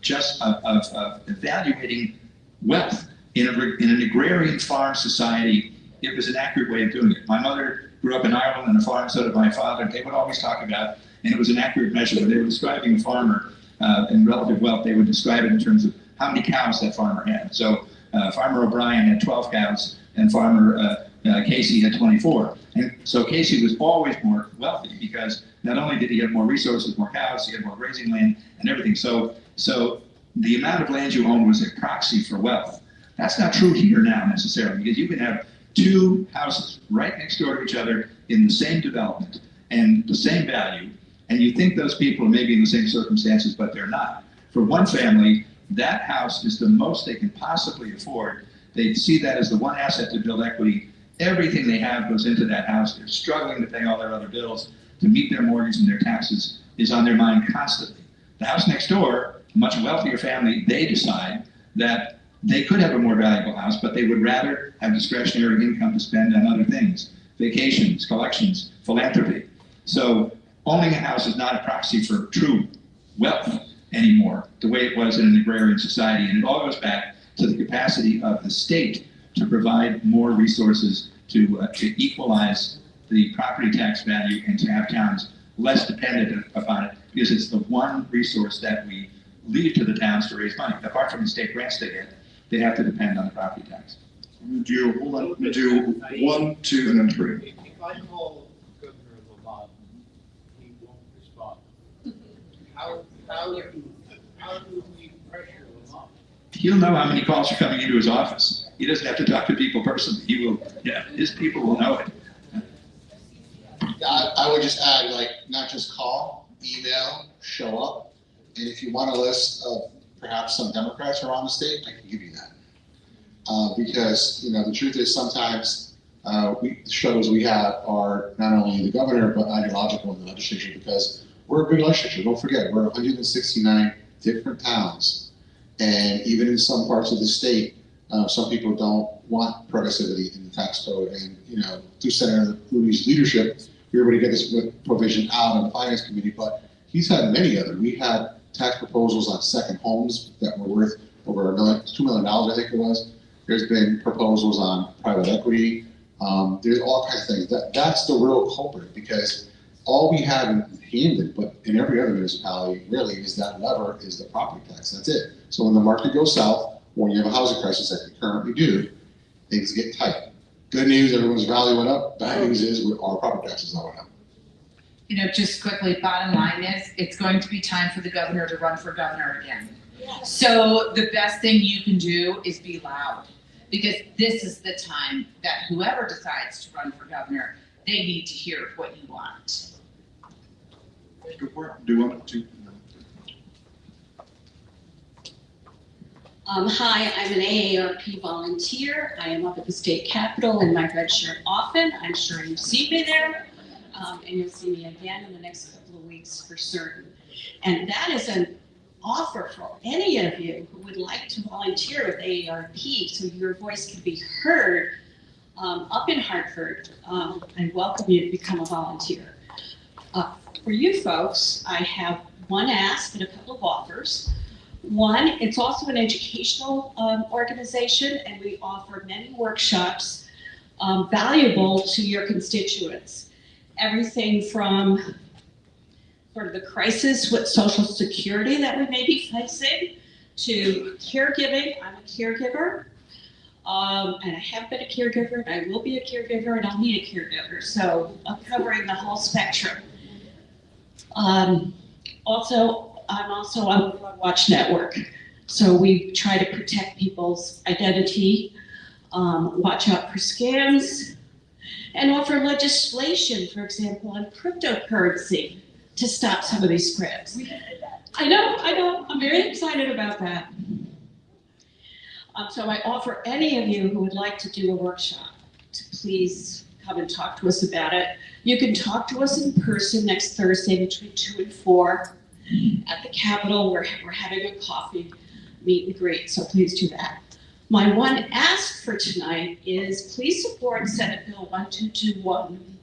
Speaker 7: evaluating wealth. In an agrarian farm society, it was an accurate way of doing it. My mother grew up in Ireland on a farm, so did my father. They would always talk about, and it was an accurate measure. When they were describing a farmer in relative wealth, they would describe it in terms of how many cows that farmer had. So Farmer O'Brien had 12 cows, and Farmer Casey had 24. And so Casey was always more wealthy because not only did he have more resources, more cows, he had more grazing land and everything. So the amount of land you owned was a proxy for wealth. That's not true here now necessarily, because you can have two houses right next door to each other in the same development and the same value, and you think those people are maybe in the same circumstances, but they're not. For one family, that house is the most they can possibly afford. They see that as the one asset to build equity. Everything they have goes into that house. They're struggling to pay all their other bills, to meet their mortgage and their taxes is on their mind constantly. The house next door, a much wealthier family, they decide that they could have a more valuable house, but they would rather have discretionary income to spend on other things, vacations, collections, philanthropy. So owning a house is not a proxy for true wealth anymore, the way it was in an agrarian society. And it all goes back to the capacity of the state to provide more resources to equalize the property tax value and to have towns less dependent upon it, because it's the one resource that we leave to the towns to raise money. Apart from the state grants they get, they have to depend on the property tax.
Speaker 2: I'm gonna do 1, 2, and then 3.
Speaker 10: If I call Governor Lamont, he won't respond. How do we pressure Lamont?
Speaker 7: He'll know how many calls are coming into his office. He doesn't have to talk to people personally. He will, his people will know it.
Speaker 6: Yeah, I would just add, like, not just call, email, show up. And if you want a list of perhaps some Democrats around the state, I can give you that. Because, the truth is sometimes the struggles we have are not only the governor, but ideological in the legislature, because we're a big legislature. Don't forget, we're 169 different towns. And even in some parts of the state, some people don't want progressivity in the tax code. And, through Senator Looney's leadership, we were able to get this provision out on the Finance Committee, but he's had many other. We had tax proposals on second homes that were worth over $2 million, I think it was. There's been proposals on private equity. There's all kinds of things. That's the real culprit, because all we have in Hamden, but in every other municipality, really, is that lever is the property tax. That's it. So when the market goes south, when you have a housing crisis like we currently do, things get tight. Good news, everyone's value went up. Bad news is our property taxes not went up.
Speaker 4: Just quickly, bottom line is, it's going to be time for the governor to run for governor again. So the best thing you can do is be loud, because this is the time that whoever decides to run for governor, they need to hear what you want.
Speaker 2: Go for it. Do 1, 2.
Speaker 16: Hi, I'm an AARP volunteer. I am up at the state capitol in my red shirt often. I'm sure you've seen me there, and you'll see me again in the next couple of weeks for certain. And that is an offer for any of you who would like to volunteer with AARP so your voice can be heard up in Hartford. I welcome you to become a volunteer. For you folks, I have one ask and a couple of offers. One, it's also an educational organization, and we offer many workshops valuable to your constituents. Everything from sort of the crisis with Social Security that we may be facing to caregiving. I'm a caregiver, and I have been a caregiver, and I will be a caregiver, and I'll need a caregiver. So I'm covering the whole spectrum. I'm also on the Flood Watch Network. So we try to protect people's identity, watch out for scams, and offer legislation, for example, on cryptocurrency to stop some of these scams. I know, I'm very excited about that. So I offer any of you who would like to do a workshop to please come and talk to us about it. You can talk to us in person next Thursday between 2 and 4 at the Capitol. We're having a coffee meet and greet, so please do that. My one ask for tonight is please support Senate Bill 1221.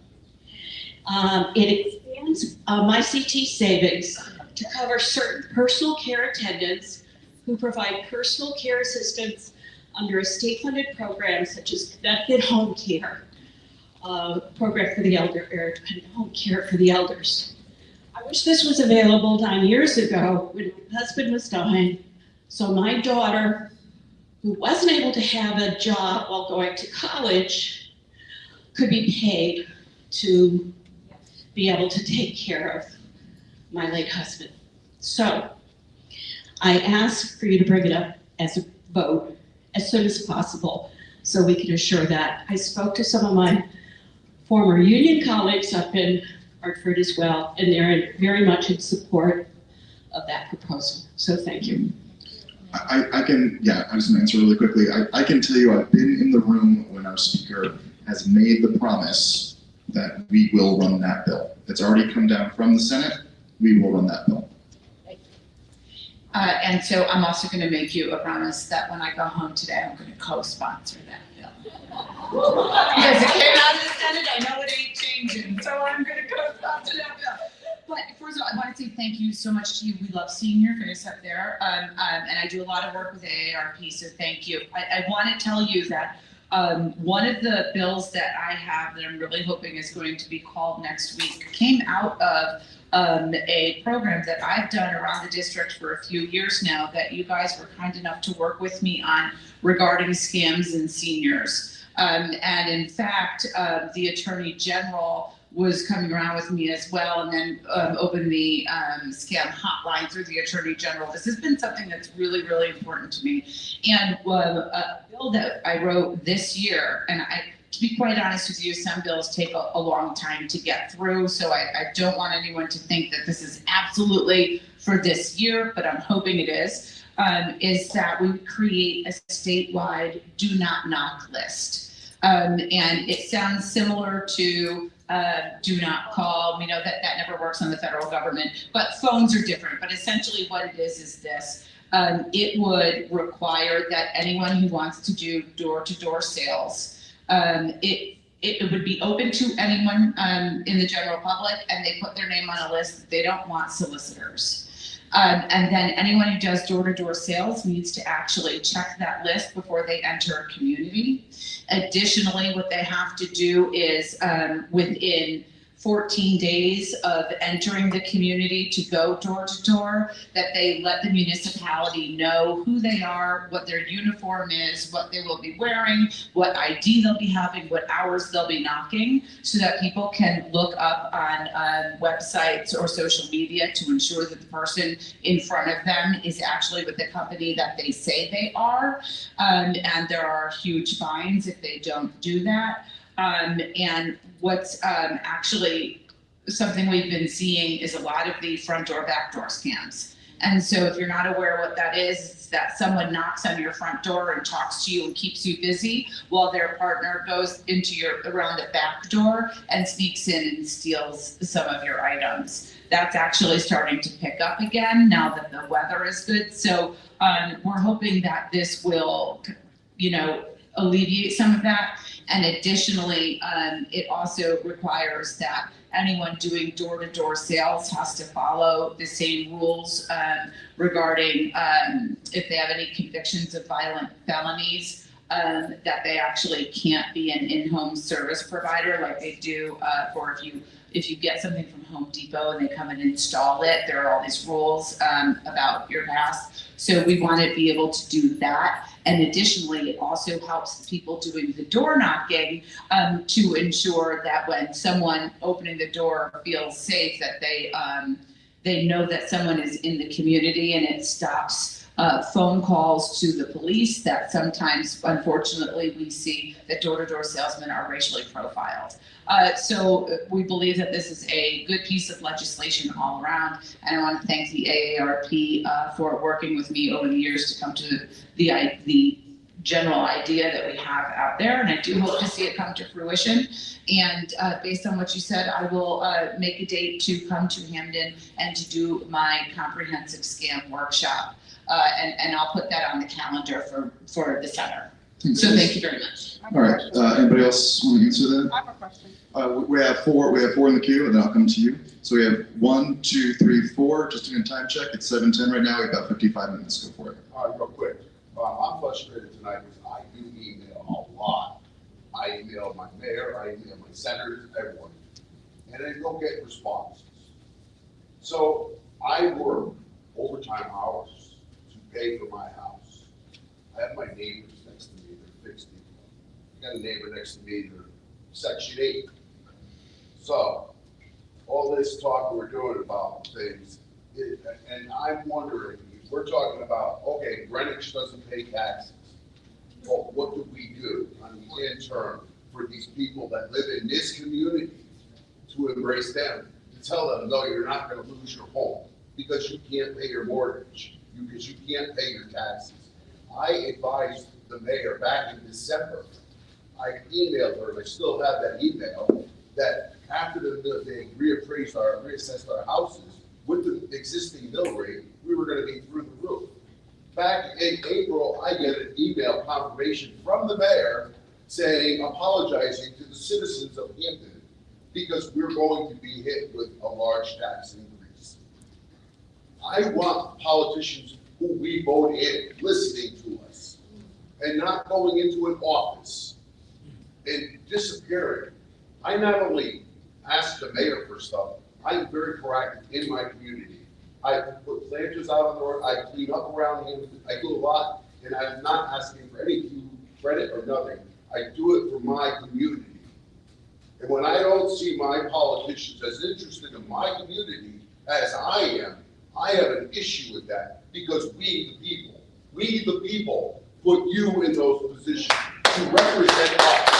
Speaker 16: It expands my CT savings to cover certain personal care attendants who provide personal care assistance under a state-funded program such as Connected Home Care, program for the elder, home care for the elders. I wish this was available 9 years ago when my husband was dying, so my daughter, who wasn't able to have a job while going to college, could be paid to be able to take care of my late husband. So I ask for you to bring it up as a vote as soon as possible so we can assure that. I spoke to some of my former union colleagues up in Hartford as well, and they're very much in support of that proposal. So thank you.
Speaker 2: I was gonna answer really quickly. I can tell you I've been in the room when our speaker has made the promise that we will run that bill. It's already come down from the Senate. We will run that bill.
Speaker 4: And so I'm also going to make you a promise that when I go home today, I'm going to co-sponsor that bill. Because it came out of the Senate, I know it ain't changing, so I'm going to co-sponsor that bill. But first of all, I want to say thank you so much to you. We love seeing your face up there. And I do a lot of work with AARP, so thank you. I want to tell you that one of the bills that I have that I'm really hoping is going to be called next week came out of a program that I've done around the district for a few years now that you guys were kind enough to work with me on regarding scams and seniors. And in fact, the Attorney General was coming around with me as well, and then opened the scam hotline through the Attorney General. This has been something that's really, really important to me. And a bill that I wrote this year, and to be quite honest with you, some bills take a long time to get through, so I don't want anyone to think that this is absolutely for this year, but I'm hoping it is that we create a statewide do not knock list. And it sounds similar to do not call. We know that never works on the federal government, but phones are different. But essentially what it is this. It would require that anyone who wants to do door-to-door sales, it would be open to anyone in the general public, and they put their name on a list that they don't want solicitors. And then anyone who does door-to-door sales needs to actually check that list before they enter a community. Additionally, what they have to do is within 14 days of entering the community to go door to door, that they let the municipality know who they are, what their uniform is, what they will be wearing, what ID they'll be having, what hours they'll be knocking, so that people can look up on websites or social media to ensure that the person in front of them is actually with the company that they say they are. And there are huge fines if they don't do that. And what's actually something we've been seeing is a lot of the front door, back door scams. And so if you're not aware what that is, it's that someone knocks on your front door and talks to you and keeps you busy while their partner goes into around the back door and sneaks in and steals some of your items. that's actually starting to pick up again now that the weather is good. So we're hoping that this will, alleviate some of that. And additionally, it also requires that anyone doing door-to-door sales has to follow the same rules regarding if they have any convictions of violent felonies, that they actually can't be an in-home service provider like they do for if you get something from Home Depot and they come and install it. There are all these rules about your past. So we want to be able to do that. And additionally, it also helps people doing the door knocking to ensure that when someone opening the door feels safe, that they know that someone is in the community, and it stops phone calls to the police that sometimes, unfortunately, we see that door-to-door salesmen are racially profiled. So we believe that this is a good piece of legislation all around, and I want to thank the AARP for working with me over the years to come to the general idea that we have out there, and I do hope to see it come to fruition. And based on what you said, I will make a date to come to Hamden and to do my comprehensive scam workshop, and I'll put that on the calendar for the summer. So thank you very much.
Speaker 2: All right, anybody else want to answer that?
Speaker 12: I have a question.
Speaker 2: We have four in the queue, and then I'll come to you. So we have 1, 2, 3, 4, just doing a time check. It's 7:10 right now. We've got 55 minutes. Go for it.
Speaker 17: All right, real quick. I'm frustrated tonight because I do email a lot. I email my mayor, I email my senators, everyone, and I don't get responses. So I work overtime hours to pay for my house. I have my neighbors next to me, they're fixed people. I got a neighbor next to me, they're Section 8. So all this talk we're doing about things, and I'm wondering, we're talking about, okay, Greenwich doesn't pay taxes. Well, what do we do on the intern for these people that live in this community to embrace them, to tell them, no, you're not going to lose your home because you can't pay your mortgage, because you can't pay your taxes. I advised the mayor back in December, I emailed her, and I still have that email, that after they reassessed our houses with the existing mill rate, we were going to be through the roof. Back in April, I get an email confirmation from the mayor saying, apologizing to the citizens of Hamden because we're going to be hit with a large tax increase. I want politicians who we vote in listening to us and not going into an office and disappearing. I not only ask the mayor for stuff, I'm very proactive in my community. I put planters out on the road, I clean up around him, I do a lot, and I'm not asking for any credit or nothing. I do it for my community. And when I don't see my politicians as interested in my community as I am, I have an issue with that, because we the people, put you in those positions to represent us.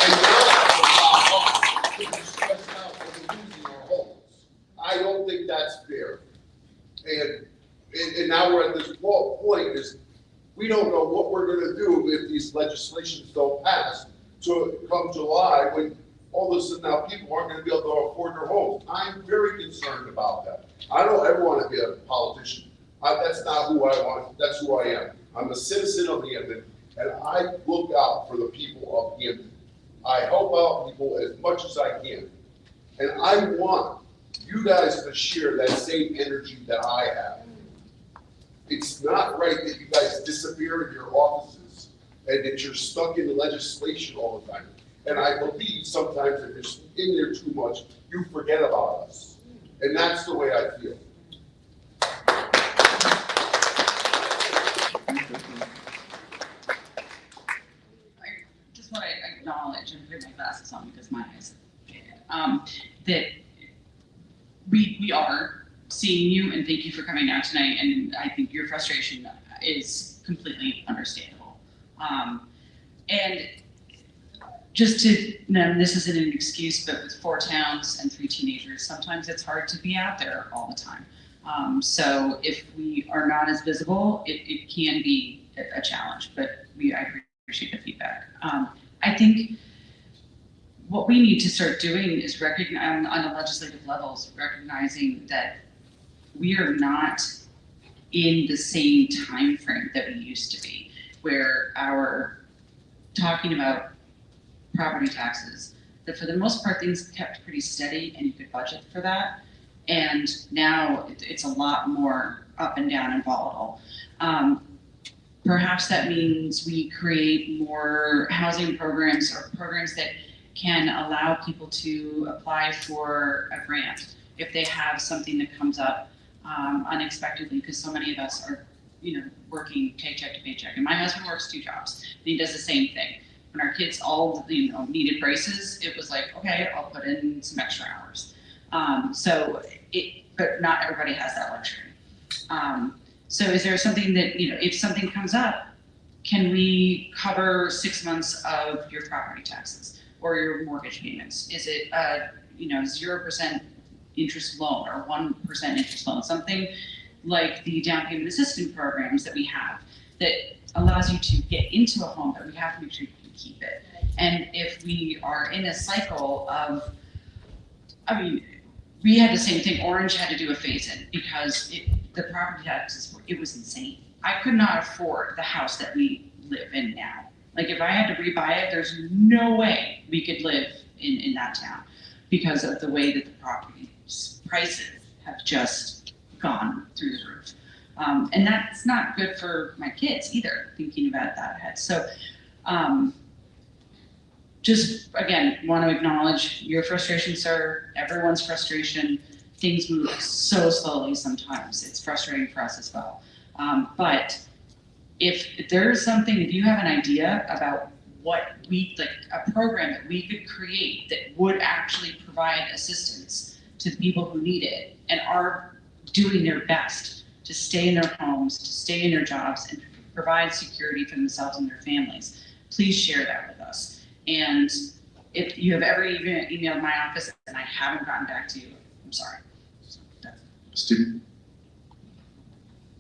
Speaker 17: And not to be stressed out over losing our homes. I don't think that's fair. And now we're at this point is we don't know what we're going to do if these legislations don't pass to come July, when all of a sudden now people aren't going to be able to afford their homes. I'm very concerned about that. I don't ever want to be a politician. That's not who I want. That's who I am. I'm a citizen of Hamden, and I look out for the people of Hamden. I help out people as much as I can. And I want you guys to share that same energy that I have. It's not right that you guys disappear in your offices and that you're stuck in the legislation all the time. And I believe sometimes if you're in there too much, you forget about us. And that's the way I feel.
Speaker 3: I just want to acknowledge, and put my glasses on because my eyes are faded, that we are seeing you, and thank you for coming out tonight. And I think your frustration is completely understandable. And just to, this isn't an excuse, but with 4 towns and 3 teenagers, sometimes it's hard to be out there all the time. So if we are not as visible, it can be a challenge, but I appreciate the feedback. I think what we need to start doing is recognize on a legislative levels, recognizing that we are not in the same time frame that we used to be, where our talking about property taxes, that for the most part, things kept pretty steady and you could budget for that. And now it's a lot more up and down and volatile. Perhaps that means we create more housing programs or programs that can allow people to apply for a grant if they have something that comes up unexpectedly, because so many of us are, working paycheck to paycheck. And my husband works 2 jobs, and he does the same thing. When our kids all, needed braces, it was like, okay, I'll put in some extra hours. But not everybody has that luxury. So is there something that, if something comes up, can we cover 6 months of your property taxes or your mortgage payments? Is it, 0% interest loan or 1% interest loan? Something like the down payment assistance programs that we have that allows you to get into a home, but we have to make sure you can keep it. And if we are in a cycle of, we had the same thing. Orange had to do a phase-in because the property taxes, it was insane. I could not afford the house that we live in now. Like if I had to rebuy it, there's no way we could live in that town because of the way that the property prices have just gone through the roof. And that's not good for my kids either, thinking about that ahead. So just again, want to acknowledge your frustration, sir, everyone's frustration. Things move so slowly sometimes. It's frustrating for us as well. But if there's something, if you have an idea about what a program that we could create that would actually provide assistance to the people who need it and are doing their best to stay in their homes, to stay in their jobs, and provide security for themselves and their families, please share that with us. And if you have ever emailed my office and I haven't gotten back to you, I'm sorry.
Speaker 2: Student.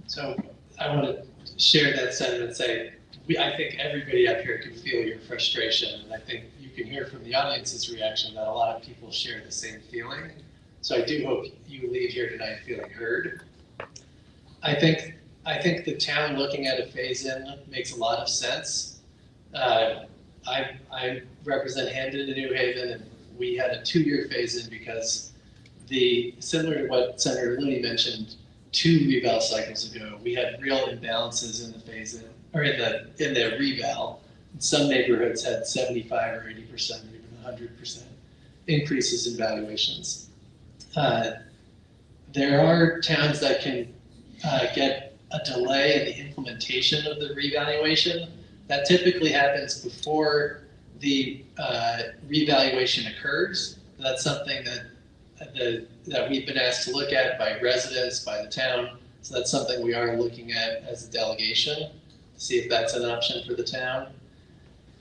Speaker 5: So I want to share that sentiment and say, I think everybody up here can feel your frustration. And I think you can hear from the audience's reaction that a lot of people share the same feeling. So I do hope you leave here tonight feeling heard. I think the town looking at a phase-in makes a lot of sense. I represent Hamden and New Haven, and we had a 2-year phase-in because similar to what Senator Looney mentioned, 2 reval cycles ago, we had real imbalances in the phase-in, or in the reval. Some neighborhoods had 75 or 80% or even 100% increases in valuations. There are towns that can get a delay in the implementation of the revaluation. That typically happens before the revaluation occurs. That's something that we've been asked to look at by residents, by the town. So that's something we are looking at as a delegation to see if that's an option for the town.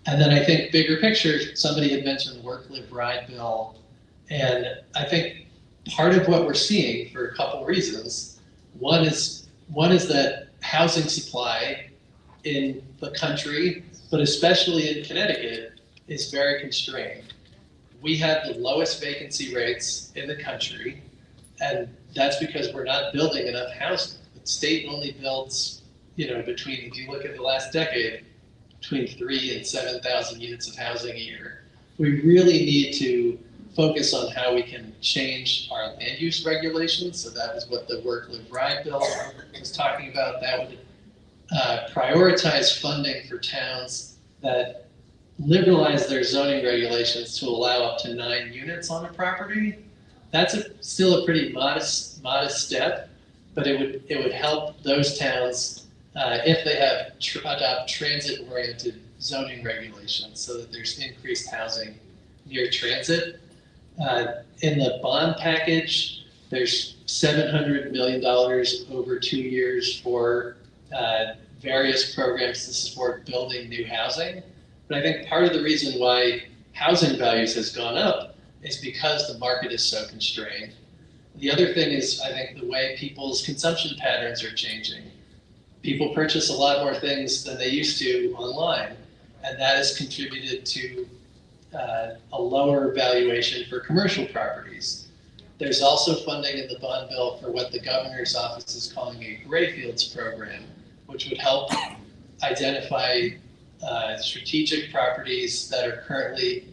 Speaker 5: And then I think bigger picture, somebody had mentioned work, live, ride bill. And I think part of what we're seeing for a couple reasons, one is that housing supply in the country, but especially in Connecticut, is very constrained. We have the lowest vacancy rates in the country, and that's because we're not building enough housing. The state only builds, if you look at the last decade, between 3,000 and 7,000 units of housing a year. We really need to focus on how we can change our land use regulations. So that is what the work, live, ride bill was talking about. That would prioritize funding for towns that liberalize their zoning regulations to allow up to 9 units on a property. That's still a pretty modest step, but it would help those towns if they have adopt transit-oriented zoning regulations so that there's increased housing near transit. In the bond package, there's $700 million over 2 years for various programs to support building new housing. But I think part of the reason why housing values has gone up is because the market is so constrained. The other thing is, I think, the way people's consumption patterns are changing. People purchase a lot more things than they used to online, and that has contributed to a lower valuation for commercial properties. There's also funding in the bond bill for what the governor's office is calling a Grayfields program, which would help identify strategic properties that are currently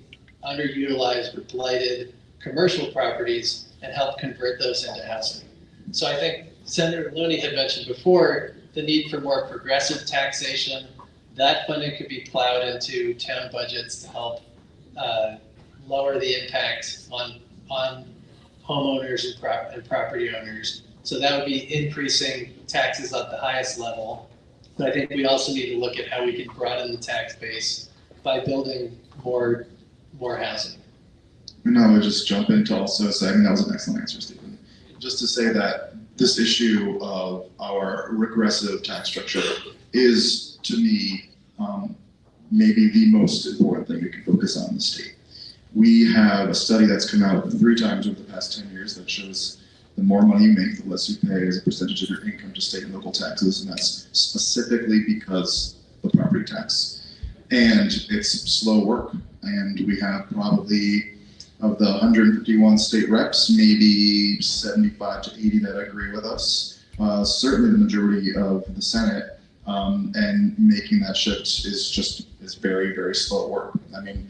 Speaker 5: underutilized or blighted commercial properties and help convert those into housing. So I think Senator Looney had mentioned before the need for more progressive taxation. That funding could be plowed into town budgets to help lower the impact on homeowners and property owners. So that would be increasing taxes at the highest level. But I think we also need to look at how we can broaden the tax base by building more housing.
Speaker 2: And I would just jump in to also say, I mean, that was an excellent answer, Stephen. Just to say that this issue of our regressive tax structure is, to me, maybe the most important thing we can focus on in the state. We have a study that's come out 3 times over the past 10 years that shows the more money you make, the less you pay as a percentage of your income to state and local taxes, and that's specifically because of the property tax. And it's slow work, and we have probably, of the 151 state reps, maybe 75 to 80 that agree with us. Certainly the majority of the Senate, and making that shift is very, very slow work. I mean,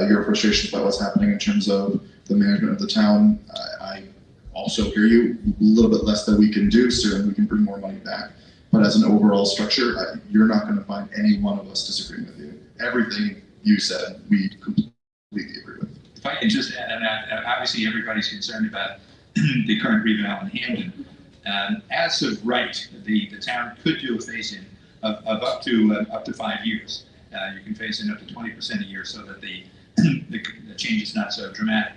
Speaker 2: your frustration about what's happening in terms of the management of the town, I also hear you. A little bit less that we can do, certainly we can bring more money back. But as an overall structure, you're not going to find any one of us disagreeing with you. Everything you said, we completely agree with.
Speaker 7: If I can just add on that, obviously everybody's concerned about the current reval in Hamden. As of right, the town could do a phase-in of up to 5 years. You can phase in up to 20% a year so that the change is not so dramatic.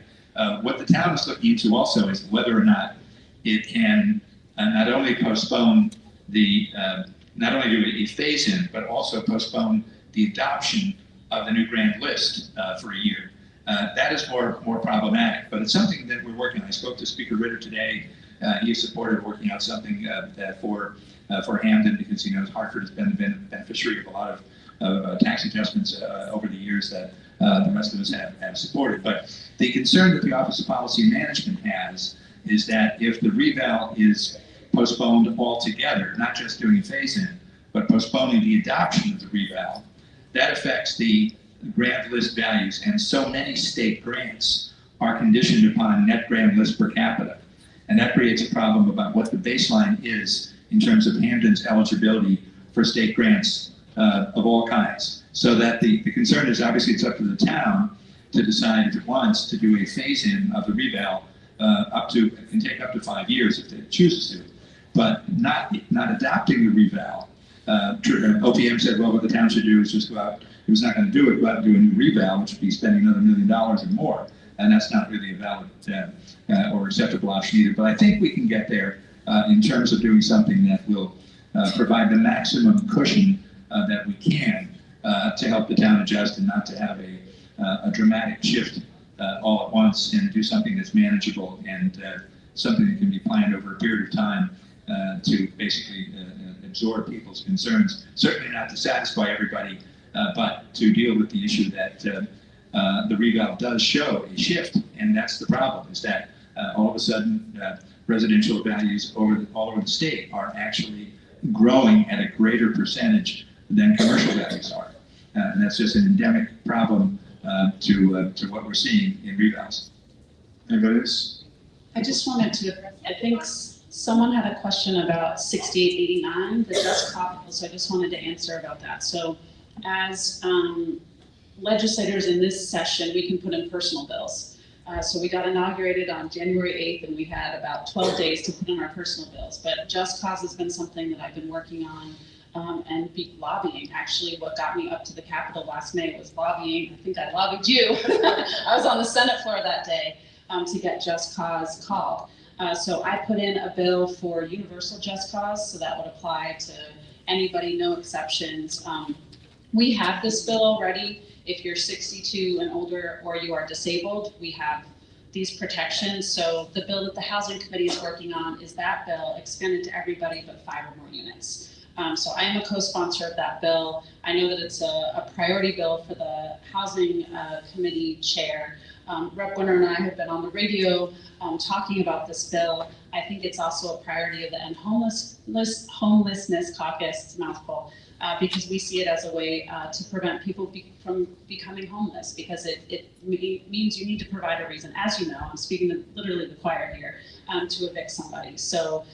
Speaker 7: What the town is looking into also is whether or not it can not only postpone not only do a phase-in, but also postpone the adoption of the new grand list for a year. That is more problematic, but it's something that we're working on. I spoke to Speaker Ritter today. He has supported working out something for Hamden because he knows Hartford has been the beneficiary of a lot of tax adjustments over the years that the rest of us have supported. But the concern that the Office of Policy Management has is that if the reval is postponed altogether, not just doing a phase-in, but postponing the adoption of the reval, that affects the grant list values, and so many state grants are conditioned upon net grant list per capita. And that creates a problem about what the baseline is in terms of Hamden's eligibility for state grants of all kinds. So that the concern is obviously it's up to the town to decide if it wants to do a phase-in of the reval it can take up to 5 years if it chooses to. But not adopting the reval. OPM said, well, what the town should do is just go out. It was not going to do it, go out and do a new reval, which would be spending another $1 million or more. And that's not really a valid or acceptable option either. But I think we can get there in terms of doing something that will provide the maximum cushion that we can to help the town adjust and not to have a dramatic shift all at once, and do something that's manageable and something that can be planned over a period of time to basically absorb people's concerns. Certainly not to satisfy everybody, but to deal with the issue that the reval does show a shift, and that's the problem, is that all of a sudden residential values all over the state are actually growing at a greater percentage than commercial values are. And that's just an endemic problem to what we're seeing in revals.
Speaker 2: Anybody else?
Speaker 3: I just wanted to, I think someone had a question about 6889, the just cause, so I just wanted to answer about that. So as legislators in this session, we can put in personal bills. So we got inaugurated on January 8th, and we had about 12 days to put in our personal bills. But just cause has been something that I've been working on and be lobbying. Actually, what got me up to the Capitol last May was lobbying. I think I lobbied you. I was on the Senate floor that day to get just cause called. So I put in a bill for universal just cause, so that would apply to anybody, no exceptions. We have this bill already. If you're 62 and older or you are disabled, we have these protections. So the bill that the Housing Committee is working on is that bill expanded to everybody but 5 or more units. So I am a co-sponsor of that bill. I know that it's a priority bill for the Housing Committee Chair. Rep. Winter and I have been on the radio talking about this bill. I think it's also a priority of the End Homelessness Caucus, it's a mouthful, because we see it as a way to prevent people from becoming homeless, because it means you need to provide a reason. As you know, I'm speaking to literally the choir here, to evict somebody. So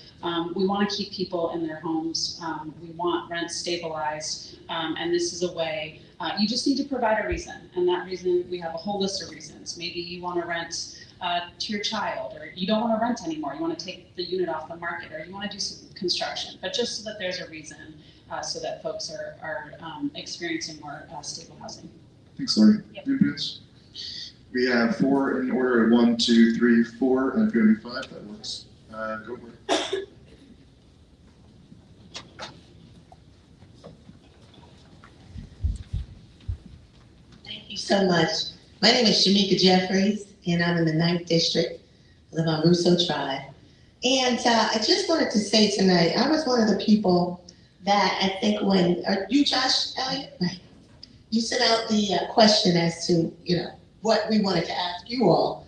Speaker 3: we want to keep people in their homes. We want rent stabilized, and this is a way. You just need to provide a reason, and that reason, we have a whole list of reasons. Maybe you want to rent to your child, or you don't want to rent anymore. You want to take the unit off the market, or you want to do some construction, but just so that there's a reason, so that folks are experiencing more stable housing.
Speaker 2: Thanks, Lori.
Speaker 3: Yep.
Speaker 2: We have 4 in order of 1, 2, 3, 4, and if you want to do 5, that works. Go for it.
Speaker 18: Thank you so much. My name is Shamika Jeffries, and I'm in the 9th District. I live on Russo Drive. And I just wanted to say tonight, I was one of the people that I think when, are you Josh Elliott? Right. You sent out the question as to, what we wanted to ask you all.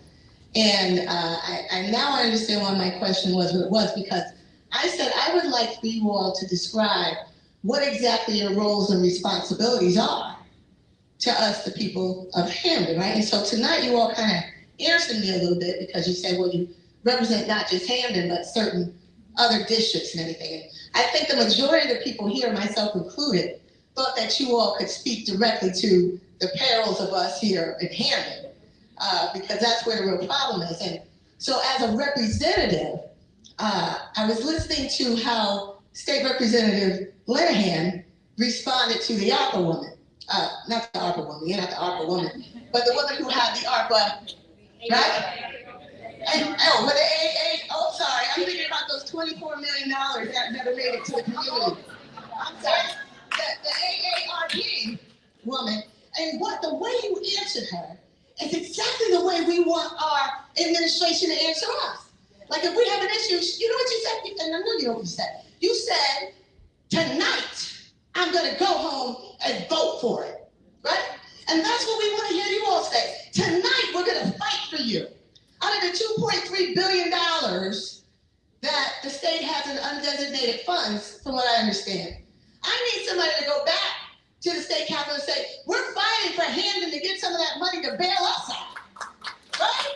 Speaker 18: And I now understand why my question was what it was, because I said I would like for you all to describe what exactly your roles and responsibilities are to us, the people of Hamden, right? And so tonight you all kind of answered me a little bit, because you said, well, you represent not just Hamden, but certain other districts and everything. And I think the majority of the people here, myself included, thought that you all could speak directly to the perils of us here in Hamden, because that's where the real problem is. And so as a representative, I was listening to how State Representative Linehan responded to the ARPA woman. Not the ARPA woman, you're not the ARPA woman, but the woman who had the ARPA, right? And, with the AA, sorry, I'm thinking about those $24 million that never made it to the community. I'm sorry, the AARP woman, and the way you answered her is exactly the way we want our administration to answer us. Like if we have an issue, you know what you said, and I know you know what you said. You said, tonight, I'm gonna go home and vote for it, right? And that's what we want to hear you all say. Tonight, we're gonna fight for you. Out of the $2.3 billion that the state has in undesignated funds, from what I understand, I need somebody to go back to the state capitol and say, we're fighting for Hamden to get some of that money to bail us out, right?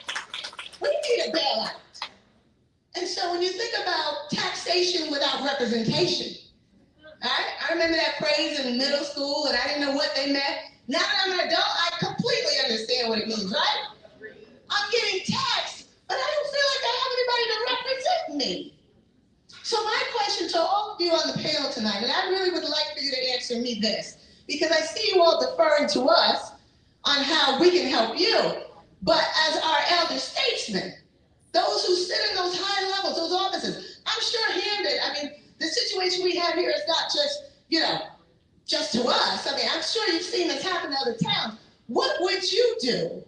Speaker 18: We need a bailout. And so when you think about taxation without representation, right? I remember that phrase in middle school, and I didn't know what they meant. Now that I'm an adult, I completely understand what it means, right? I'm getting taxed, but I don't feel like I have anybody to represent me. So my question to all of you on the panel tonight, and I really would like for you to answer me this, because I see you all deferring to us on how we can help you, but as our elder statesmen, those who sit in those high levels, those offices, I'm sure Hamden, the situation we have here is not just, just to us. I'm sure you've seen this happen to other towns. What would you do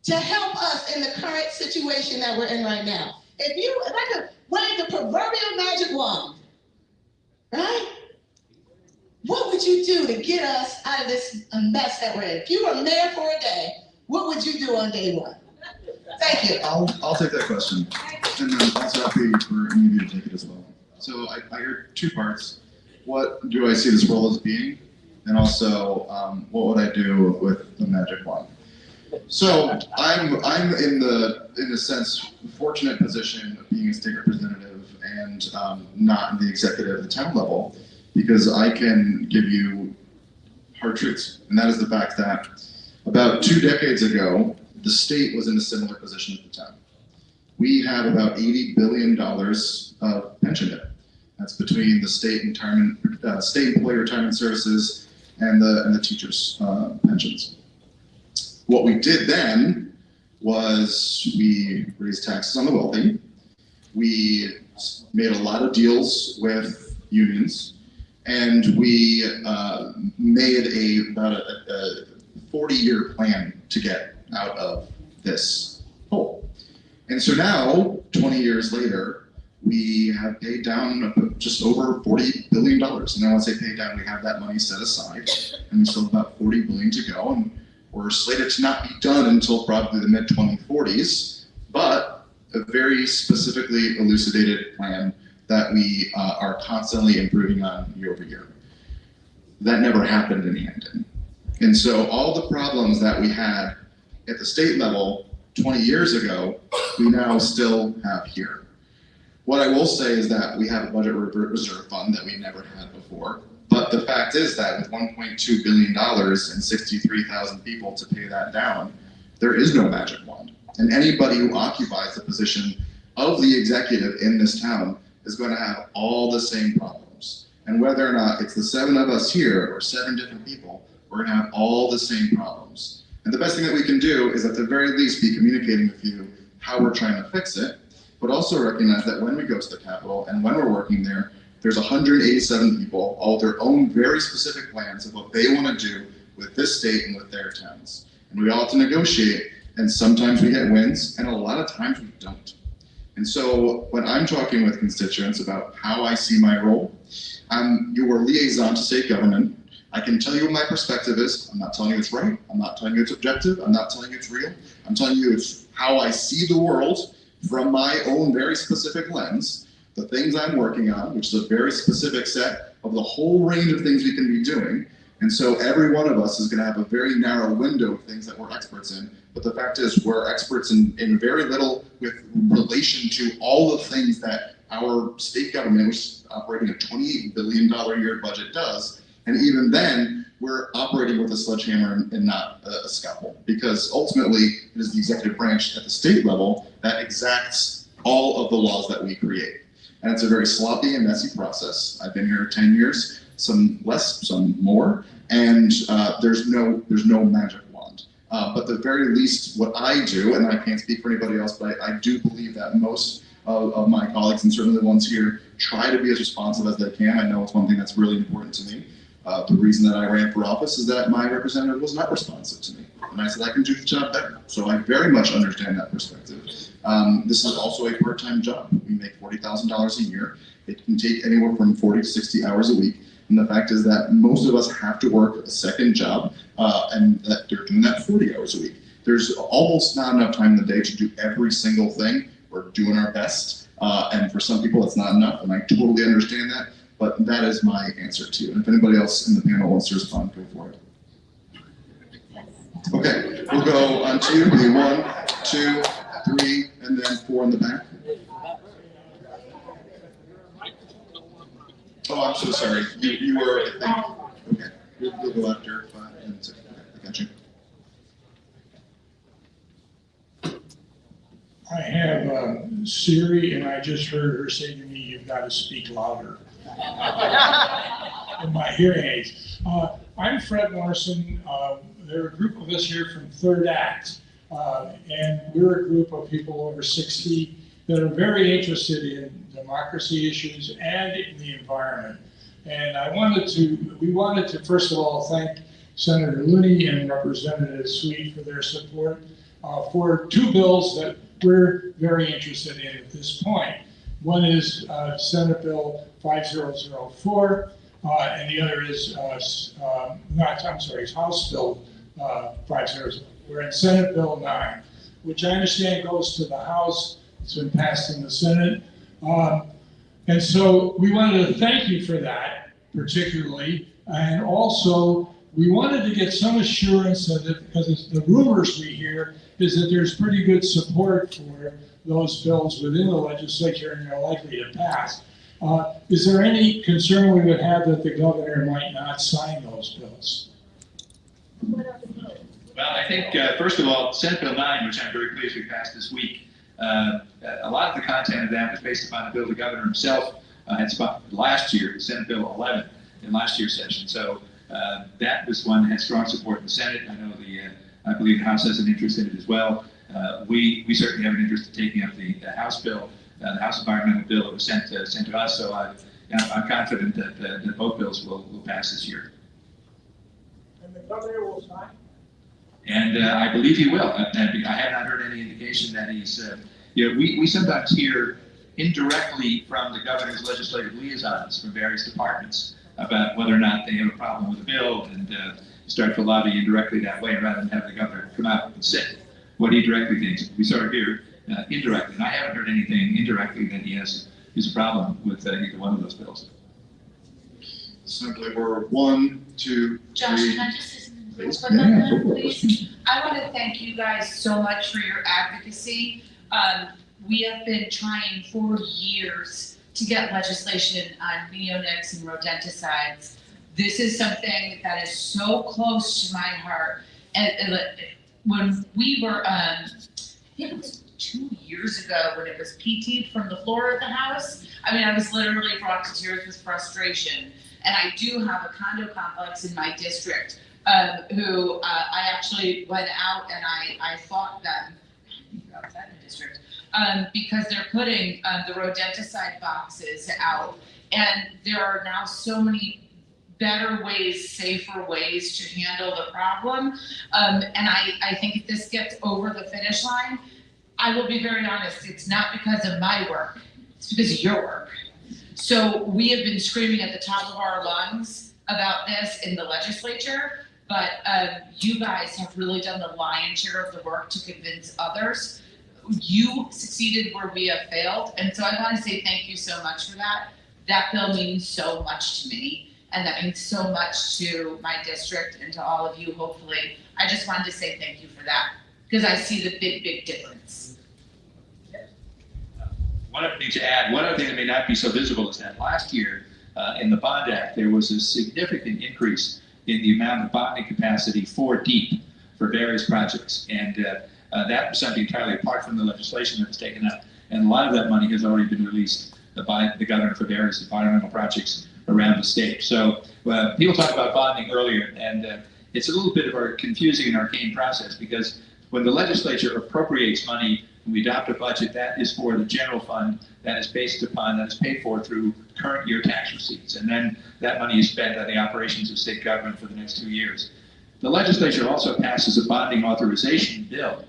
Speaker 18: to help us in the current situation that we're in right now? If I could wave the proverbial magic wand, right? What would you do to get us out of this mess that we're in? If you were mayor for a day, what would you do on day one? Thank you.
Speaker 2: I'll take that question, and I'm also happy for any of you to take it as well. So I heard 2 parts. What do I see this role as being? And also, what would I do with the magic wand? So I'm in a sense, fortunate position of being a state representative and not in the executive at the town level, because I can give you hard truths. And that is the fact that about 2 decades ago, the state was in a similar position at the time. We have about $80 billion of pension debt. That's between the state employee retirement services and the teachers' pensions. What we did then was we raised taxes on the wealthy. We made a lot of deals with unions, and we made about a 40-year plan to get out of this hole. And so now, 20 years later, we have paid down just over $40 billion. And I want to say paid down, we have that money set aside, and we still have about $40 billion to go. And we're slated to not be done until probably the mid-2040s, but a very specifically elucidated plan that we are constantly improving on year over year. That never happened in Hamden. And so all the problems that we had at the state level 20 years ago, we now still have here. What I will say is that we have a budget reserve fund that we never had before. But the fact is that with $1.2 billion and 63,000 people to pay that down, there is no magic wand. And anybody who occupies the position of the executive in this town is going to have all the same problems. And whether or not it's the 7 of us here or 7 different people, we're going to have all the same problems. And the best thing that we can do is at the very least be communicating with you how we're trying to fix it, but also recognize that when we go to the Capitol and when we're working there, there's 187 people, all with their own very specific plans of what they want to do with this state and with their towns. And we all have to negotiate, and sometimes we get wins, and a lot of times we don't. And so when I'm talking with constituents about how I see my role, I'm your liaison to state government. I can tell you what my perspective is. I'm not telling you it's right. I'm not telling you it's objective. I'm not telling you it's real. I'm telling you it's how I see the world from my own very specific lens, the things I'm working on, which is a very specific set of the whole range of things we can be doing. And so every one of us is going to have a very narrow window of things that we're experts in. But the fact is we're experts in very little with relation to all the things that our state government, which is operating a $28 billion a year budget, does. And even then, we're operating with a sledgehammer and not a scalpel, because ultimately it is the executive branch at the state level that exacts all of the laws that we create. And it's a very sloppy and messy process. I've been here 10 years, some less, some more, and there's no magic wand. But the very least, what I do, and I can't speak for anybody else, but I do believe that most of my colleagues, and certainly the ones here, try to be as responsive as they can. I know it's one thing that's really important to me. The reason that I ran for office is that my representative was not responsive to me. And I said, I can do the job better. So I very much understand that perspective. This is also a part-time job. We make $40,000 a year. It can take anywhere from 40 to 60 hours a week. And the fact is that most of us have to work a second job, and that they're doing that 40 hours a week. There's almost not enough time in the day to do every single thing. We're doing our best. And for some people, it's not enough. And I totally understand that. But that is my answer to you. And if anybody else in the panel wants to respond, go for it. Okay, we'll go on to you. 1, 2, 3, and then 4 in the back. Oh, I'm so sorry. You were, I think, okay. We'll go after 5 and 6. Okay, I got you.
Speaker 19: I have Siri, and I just heard her say to me, "You've got to speak louder." In my hearing aids. I'm Fred Morrison. There are a group of us here from Third Act, and we're a group of people over 60 that are very interested in democracy issues and in the environment. And we wanted to first of all thank Senator Looney and Representative Sweet for their support for 2 bills that we're very interested in at this point. One is Senate Bill 5004, and the other is House Bill 500. We're in Senate Bill 9, which I understand goes to the House. It's been passed in the Senate. And so we wanted to thank you for that, particularly. And also, we wanted to get some assurance that, because the rumors we hear is that there's pretty good support for those bills within the legislature and they're likely to pass. Is there any concern we would have that the governor might not sign those bills?
Speaker 7: Well, I think, first of all, Senate Bill 9, which I'm very pleased we passed this week, a lot of the content of that was based upon a bill the governor himself had sponsored last year, Senate Bill 11, in last year's session. So that was one that had strong support in the Senate. I believe the House has an interest in it as well. We certainly have an interest in taking up the House bill, the House environmental bill that was sent to us. So I'm confident that both bills will pass this year.
Speaker 9: And the governor will sign?
Speaker 7: And I believe he will. I have not heard any indication that he's, we sometimes hear indirectly from the governor's legislative liaisons from various departments about whether or not they have a problem with the bill, and start to lobby indirectly that way rather than have the governor come out and say what he directly thinks. We sort of hear indirectly, and I haven't heard anything indirectly that he has a problem with either one of those bills.
Speaker 2: Simply we're 1, 2, 3.
Speaker 20: Josh, can I just say something real quick
Speaker 2: Yeah,
Speaker 20: on
Speaker 2: go
Speaker 20: that,
Speaker 2: for it.
Speaker 20: please? I want to thank you guys so much for your advocacy. We have been trying for years to get legislation on neonics and rodenticides. This is something that is so close to my heart. And when we were, I think it was 2 years ago when it was PT'd from the floor of the House. I mean, I was literally brought to tears with frustration. And I do have a condo complex in my district who I actually went out and I fought them outside the district because they're putting the rodenticide boxes out. And there are now so many better ways, safer ways to handle the problem. And I think if this gets over the finish line, I will be very honest, it's not because of my work, it's because of your work. So we have been screaming at the top of our lungs about this in the legislature, but you guys have really done the lion's share of the work to convince others. You succeeded where we have failed, and so I want to say thank you so much for that. That bill means so much to me, and that means so much to my district and to all of you, hopefully. I just wanted to say thank you for that, because I see the big, big difference.
Speaker 7: One other thing to add, one other thing that may not be so visible is that last year in the Bond Act, there was a significant increase in the amount of bonding capacity for DEEP for various projects. And that was something entirely apart from the legislation that was taken up. And a lot of that money has already been released by the governor for various environmental projects around the state. So people talked about bonding earlier, and it's a little bit of a confusing and arcane process, because when the legislature appropriates money, we adopt a budget that is for the general fund, that is based upon, that is paid for through current year tax receipts. And then that money is spent on the operations of state government for the next 2 years. The legislature also passes a bonding authorization bill,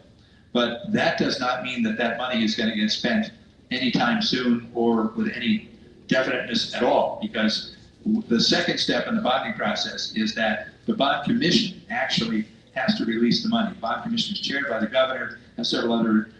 Speaker 7: but that does not mean that that money is going to get spent anytime soon or with any definiteness at all, because the second step in the bonding process is that the bond commission actually has to release the money. Bond commission is chaired by the governor and several other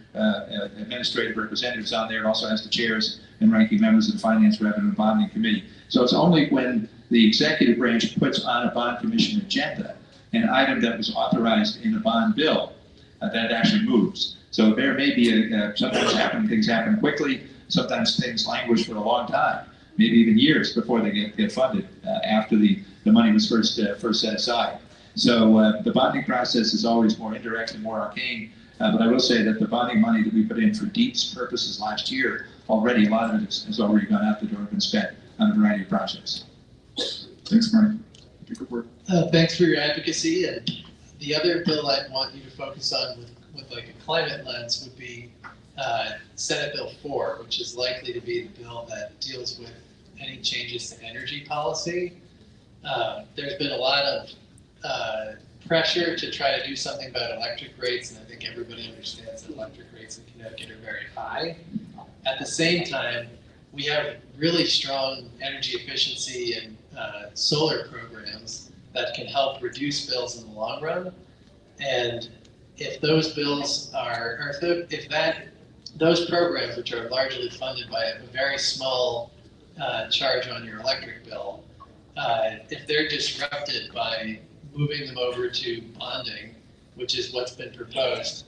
Speaker 7: administrative representatives on there. It also has the chairs and ranking members of the Finance, Revenue, and Bonding Committee. So it's only when the executive branch puts on a bond commission agenda an item that was authorized in a bond bill that it actually moves. So there may be sometimes things happen quickly, sometimes things languish for a long time, maybe even years before they get funded after the money was first set aside. So the bonding process is always more indirect and more arcane. But I will say that the bonding money that we put in for DEEP's purposes last year, already a lot of it has already gone out the door and been spent on a variety of projects.
Speaker 2: Thanks, Mark. Good work.
Speaker 5: Thanks for your advocacy. And the other bill I'd want you to focus on with like a climate lens would be Senate Bill 4, which is likely to be the bill that deals with any changes to energy policy. There's been a lot of pressure to try to do something about electric rates, and I think everybody understands that electric rates in Connecticut are very high. At the same time, we have really strong energy efficiency and solar programs that can help reduce bills in the long run. And if those bills are, or if those programs, which are largely funded by a very small charge on your electric bill, if they're disrupted by moving them over to bonding, which is what's been proposed,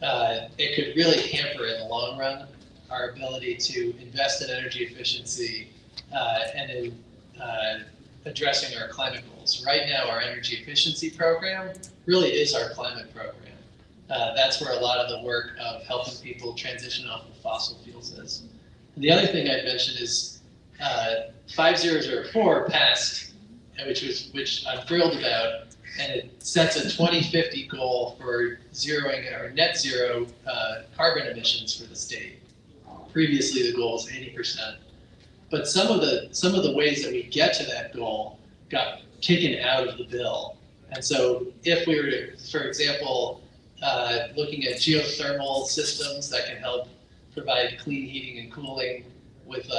Speaker 5: it could really hamper in the long run our ability to invest in energy efficiency and in addressing our climate goals. Right now, our energy efficiency program really is our climate program. That's where a lot of the work of helping people transition off of fossil fuels is. And the other thing I'd mention is 5004 passed, which I'm thrilled about, and it sets a 2050 goal for zeroing or net zero carbon emissions for the state. Previously, the goal was 80%. But some of the ways that we get to that goal got taken out of the bill. And so if we were to, for example, looking at geothermal systems that can help provide clean heating and cooling with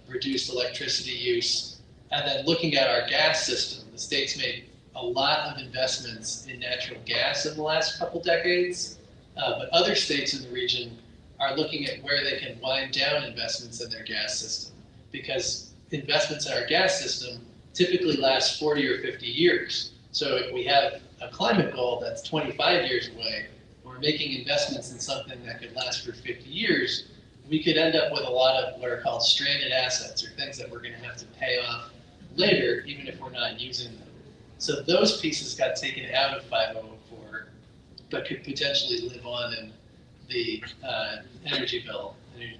Speaker 5: reduced electricity use. And then looking at our gas system, the state's made a lot of investments in natural gas in the last couple decades, but other states in the region are looking at where they can wind down investments in their gas system, because investments in our gas system typically last 40 or 50 years. So if we have a climate goal that's 25 years away, we're making investments in something that could last for 50 years, we could end up with a lot of what are called stranded assets, or things that we're going to have to pay off later, even if we're not using them. So those pieces got taken out of 5004, but could potentially live on in the energy bill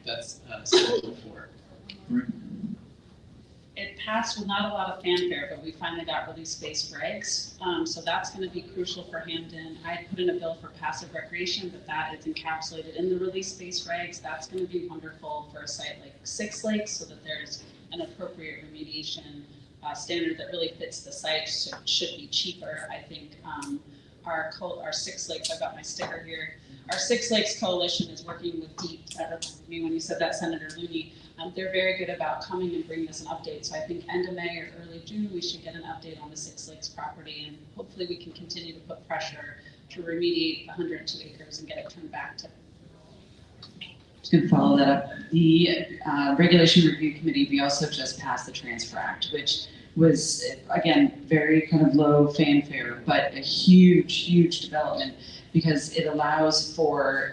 Speaker 5: that's 704.
Speaker 3: It passed with not a lot of fanfare, but we finally got release-based regs. So that's going to be crucial for Hamden. I put in a bill for passive recreation, but that is encapsulated in the release-based regs. That's going to be wonderful for a site like Six Lakes, so that there's an appropriate remediation standard that really fits the site. So it should be cheaper. I think our Six Lakes, I've got my sticker here. Our Six Lakes Coalition is working with DEEP. That reminded me when you said that, Senator Looney. They're very good about coming and bringing us an update. So I think end of May or early June, we should get an update on the Six Lakes property, and hopefully we can continue to put pressure to remediate 102 acres and get it turned back to. Just going to follow that up. The Regulation Review Committee, we also just passed the Transfer Act, which was, again, very kind of low fanfare, but a huge, huge development, because it allows for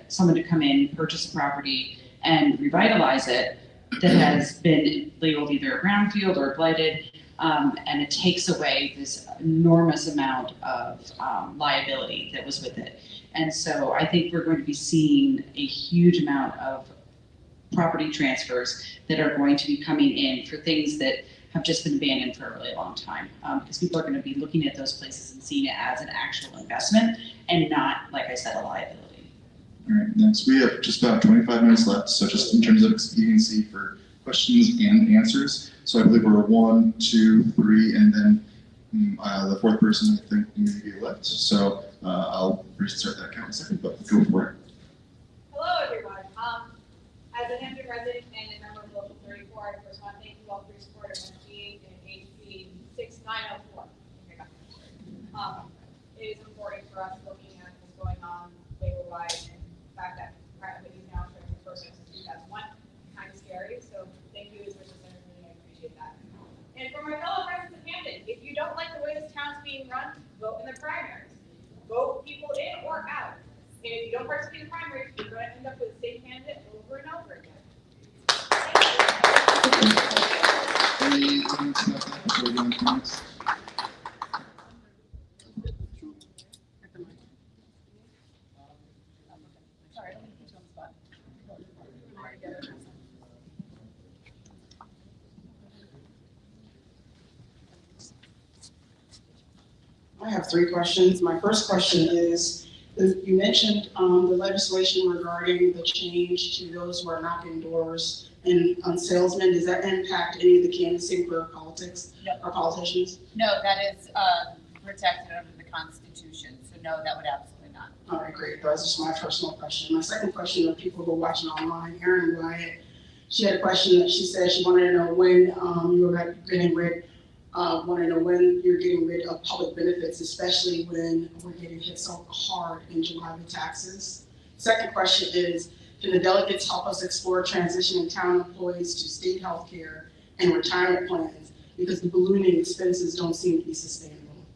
Speaker 3: someone to come in, purchase a property, and revitalize it that has been labeled either a brownfield or blighted, and it takes away this enormous amount of liability that was with it. And so I think we're going to be seeing a huge amount of property transfers that are going to be coming in for things that have just been abandoned for a really long time, because people are going to be looking at those places and seeing it as an actual investment and not, like I said, a liability.
Speaker 2: All right, next we have just about 25 minutes left. So just in terms of expediency for questions and answers. So I believe we're 1, 2, 3, and then the fourth person I think may be left. So I'll restart that count in a second, but go for it.
Speaker 12: Hello, everyone. As a Hamden resident and a member of Local 34, I first want to thank you all for your support of MG and HB 6904. It is important for us looking at what's going on labor-wide, and the fact that Pratt & Whitney is now showing the first since 2001, kind of scary. So thank you as much as anything. I appreciate that. And for my fellow residents of Hamden, if you don't like the way this town's being run, vote in the primaries. Vote people in or out. And if you don't participate in the primaries, you're going to end up with the same candidate over and over again.
Speaker 2: Any comments about that before we go into the next?
Speaker 21: I have 3 questions. My first question is, you mentioned the legislation regarding the change to those who are knocking doors and on salesmen. Does that impact any of the canvassing for politics or politicians?
Speaker 22: No, that is protected under the Constitution. So no, that would absolutely not.
Speaker 21: All right, great. That was just my personal question. My second question of people who are watching online, Erin Wyatt, she had a question that she said she wanted to know when you were getting rid when you're getting rid of public benefits, especially when we're getting hit so hard in July with taxes. Second question is, can the delegates help us explore transitioning town employees to state health care and retirement plans, because the ballooning expenses don't seem to be sustainable?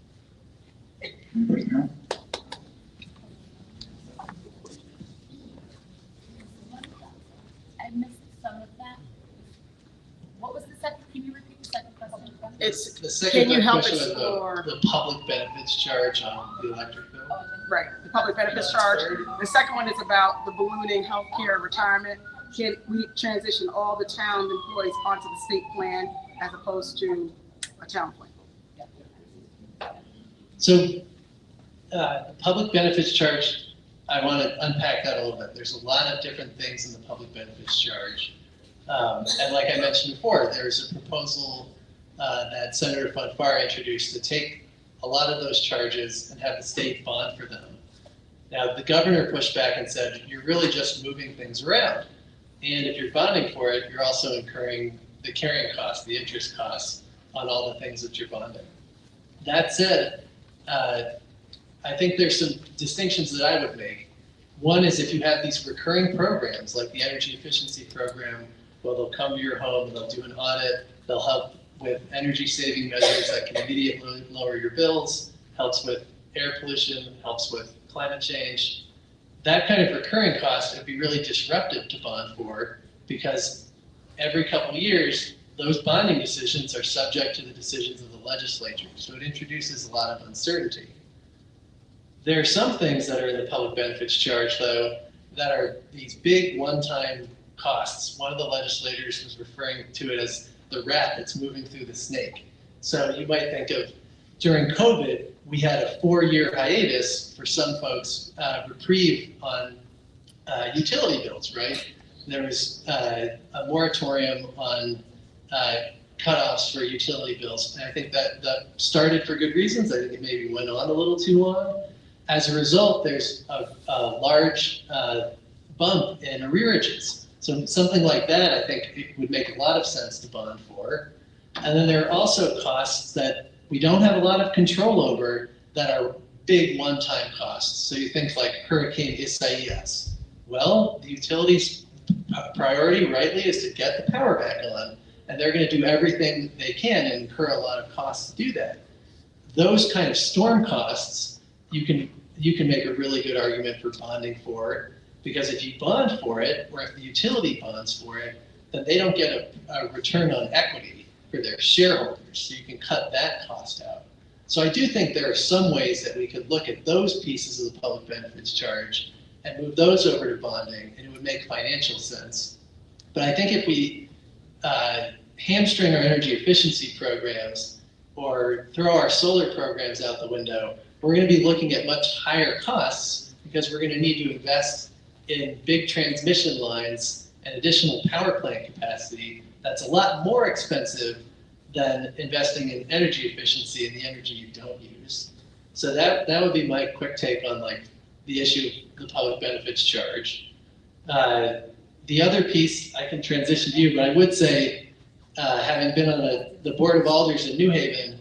Speaker 22: I missed some of that. What was the second? Can you repeat the second question?
Speaker 21: It's,
Speaker 5: The second
Speaker 21: can you help
Speaker 5: question was
Speaker 21: explore
Speaker 5: the public benefits charge on the electric bill.
Speaker 21: right, the public benefits charge? The second one is about the ballooning healthcare and retirement. Can we transition all the town employees onto the state plan as opposed to a town plan?
Speaker 5: So the public benefits charge, I want to unpack that a little bit. There's a lot of different things in the public benefits charge. And like I mentioned before, there's a proposal that Senator Fonfara introduced to take a lot of those charges and have the state bond for them. Now, the governor pushed back and said, you're really just moving things around. And if you're bonding for it, you're also incurring the carrying costs, the interest costs on all the things that you're bonding. That said, I think there's some distinctions that I would make. One is if you have these recurring programs like the energy efficiency program, well, they'll come to your home, they'll do an audit, they'll help with energy saving measures that can immediately lower your bills, helps with air pollution, helps with climate change. That kind of recurring cost would be really disruptive to bond for, because every couple of years, those bonding decisions are subject to the decisions of the legislature. So it introduces a lot of uncertainty. There are some things that are in the public benefits charge, though, that are these big one-time costs. One of the legislators was referring to it as the rat that's moving through the snake. So you might think of, during COVID, we had a 4-year hiatus for some folks, reprieve on utility bills, right? There was a moratorium on cutoffs for utility bills. And I think that started for good reasons. I think it maybe went on a little too long. As a result, there's a large bump in arrearages. So something like that, I think it would make a lot of sense to bond for. And then there are also costs that we don't have a lot of control over that are big one-time costs. So you think like Hurricane Isaias. Well, the utilities' priority, rightly, is to get the power back on, and they're going to do everything they can and incur a lot of costs to do that. Those kind of storm costs, you can make a really good argument for bonding for, because if you bond for it, or if the utility bonds for it, then they don't get a return on equity for their shareholders, so you can cut that cost out. So I do think there are some ways that we could look at those pieces of the public benefits charge and move those over to bonding, and it would make financial sense. But I think if we hamstring our energy efficiency programs or throw our solar programs out the window, we're going to be looking at much higher costs, because we're going to need to invest in big transmission lines and additional power plant capacity. That's a lot more expensive than investing in energy efficiency and the energy you don't use. So that would be my quick take on like the issue of the public benefits charge. The other piece, I can transition to you, but I would say, having been on the board of alders in New Haven,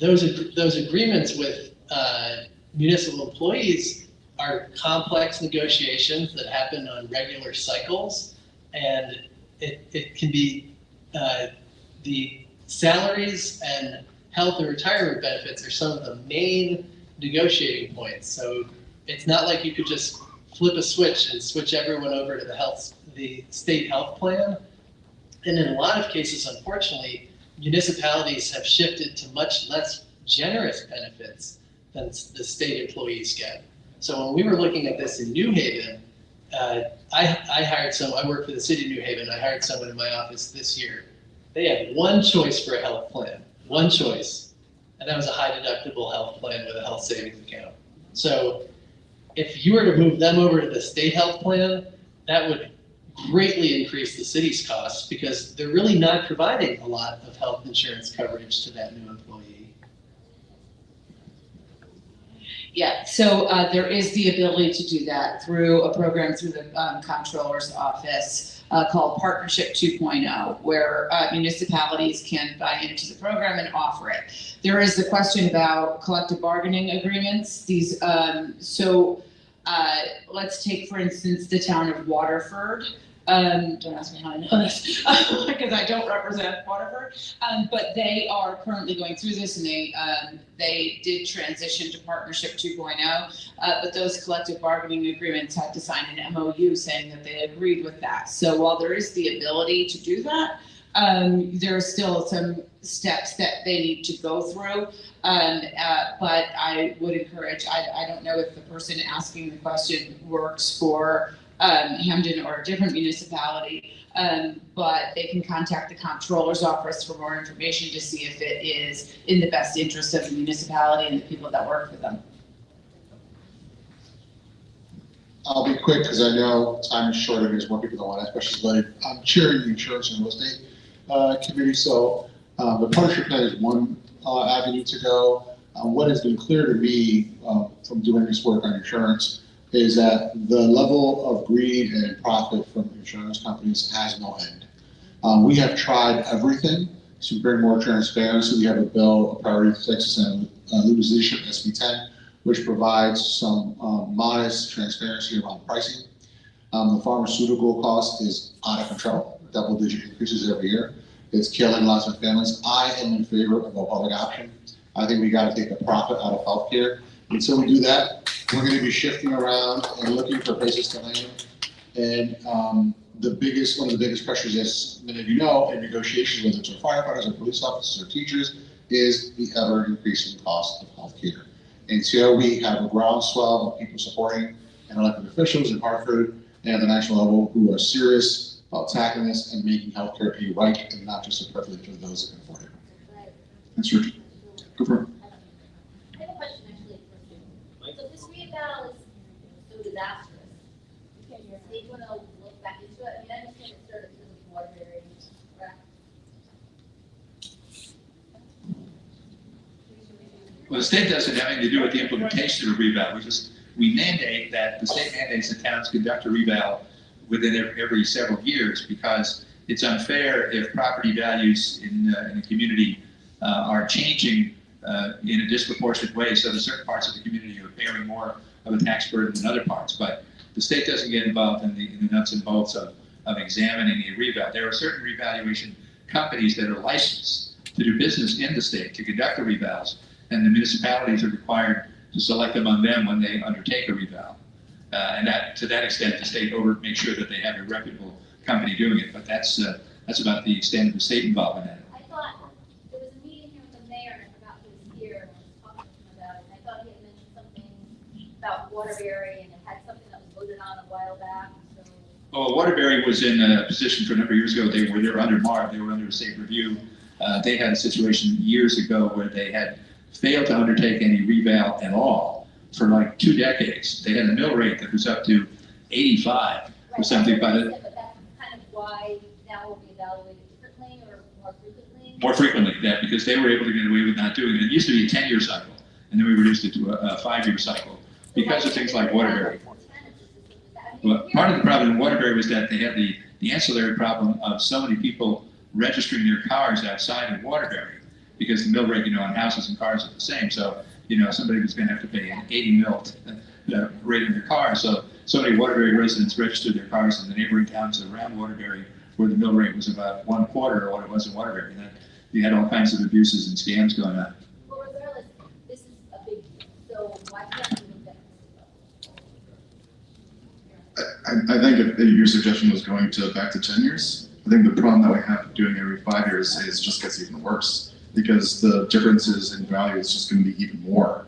Speaker 5: those agreements with municipal employees are complex negotiations that happen on regular cycles, and it can be the salaries and health and retirement benefits are some of the main negotiating points. So it's not like you could just flip a switch and switch everyone over to the state health plan. And in a lot of cases, unfortunately, municipalities have shifted to much less generous benefits than the state employees get. So when we were looking at this in New Haven, I work for the city of New Haven. I hired someone in my office this year. They had one choice for a health plan, one choice. And that was a high deductible health plan with a health savings account. So if you were to move them over to the state health plan, that would greatly increase the city's costs, because they're really not providing a lot of health insurance coverage to that new employee.
Speaker 3: Yeah, so there is the ability to do that through a program through the Comptroller's office called Partnership 2.0, where municipalities can buy into the program and offer it. There is the question about collective bargaining agreements. These, let's take, for instance, the town of Waterford. Don't ask me how I know this, because I don't represent Waterford, but they are currently going through this, and they did transition to Partnership 2.0, but those collective bargaining agreements had to sign an MOU saying that they agreed with that. So while there is the ability to do that, there are still some steps that they need to go through, but I would encourage, I don't know if the person asking the question works for Hamden or a different municipality, but they can contact the Comptroller's office for more information to see if it is in the best interest of the municipality and the people that work for them.
Speaker 6: I'll be quick because I know time is short and there's more people that want to ask questions, but I'm chairing the Insurance and Real Estate Committee, so the partnership plan is one avenue to go. What has been clear to me from doing this work on insurance is that the level of greed and profit from insurance companies has no end. We have tried everything to bring more transparency. We have a bill, a priority fix, and legislation SB 10, which provides some modest transparency around pricing. The pharmaceutical cost is out of control, double-digit increases every year. It's killing lots of families. I am in favor of a public option. I think we got to take the profit out of healthcare. Until we do that, we're going to be shifting around and looking for places to land. And one of the biggest pressures, as many of you know, in negotiations, whether it's our firefighters or police officers or teachers, is the ever increasing cost of healthcare. Until we have a groundswell of people supporting and elected officials in Hartford and at the national level who are serious about tackling this and making healthcare a right and not just a privilege of those that can afford it.
Speaker 2: That's Richard. Go for it.
Speaker 1: I have a question actually for you. So this reeval is so disastrous. They want to look back into it. I mean, I understand it started because of Waterbury, correct?
Speaker 7: Well, the state doesn't have anything to do with the implementation of a reval. We mandate that the state mandates that towns conduct a reval within every several years because it's unfair if property values in the community are changing in a disproportionate way, so that certain parts of the community are bearing more of a tax burden than other parts. But the state doesn't get involved in the nuts and bolts of examining a reval. There are certain revaluation companies that are licensed to do business in the state to conduct the revals, and the municipalities are required to select among them when they undertake a reval. And that, to that extent, the state makes sure that they have a reputable company doing it. But that's about the extent of the state involvement in it.
Speaker 1: I thought there was a meeting here with the mayor, and I forgot who was here, and I was talking to him about it. And I thought he had mentioned something about Waterbury, and it had something that was voted on a while back. So.
Speaker 7: Well, Waterbury was in a position for a number of years ago. They were under MARB. They were under a state review. They had a situation years ago where they had failed to undertake any reval at all for like 2 decades. They had a mill rate that was up to 85 or something. But
Speaker 1: But that's kind of why now we'll be evaluated differently or more frequently?
Speaker 7: more frequently, because they were able to get away with not doing it. It used to be a 10-year cycle, and then we reduced it to a 5-year cycle because of things like Waterbury. Well, part of the problem in Waterbury was that they had the ancillary problem of so many people registering their cars outside of Waterbury because the mill rate, on houses and cars are the same. So, somebody was going to have to pay an 80 mil rate on their car. So many Waterbury residents registered their cars in the neighboring towns around Waterbury where the mill rate was about 1/4 of what it was in Waterbury. And then you had all kinds of abuses and scams going on.
Speaker 1: Well, regardless, this is a big deal. So why can't we look at this?
Speaker 2: I think if your suggestion was going back to 10 years, I think the problem that we have doing every 5 years is just gets even worse because the differences in value is just going to be even more.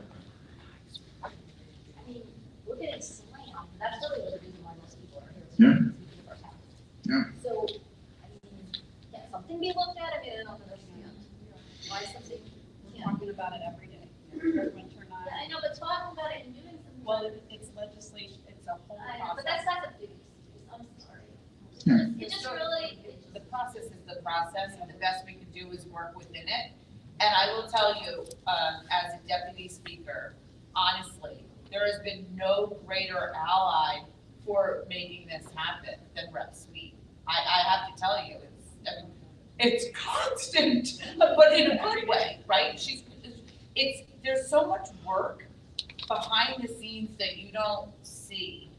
Speaker 1: I mean, we're getting slammed. That's really the reason why most people are here.
Speaker 2: Yeah.
Speaker 1: So, I mean, can something be looked at? I mean, I don't understand. Why something
Speaker 22: Talking about it every day. Winter not.
Speaker 1: Yeah, I know, but talking about it and doing something.
Speaker 22: Well, it's legislation, it's a whole
Speaker 1: I know, but
Speaker 22: process.
Speaker 1: that's not the big excuse. I'm sorry.
Speaker 2: Yeah.
Speaker 1: It just really.
Speaker 22: The process is the process, and the best we can do is work within it. And I will tell you, as a deputy speaker, honestly, there has been no greater ally for making this happen than Rep. Sweet. I have to tell you, it's constant, but in a good way, right? There's so much work behind the scenes that you don't see.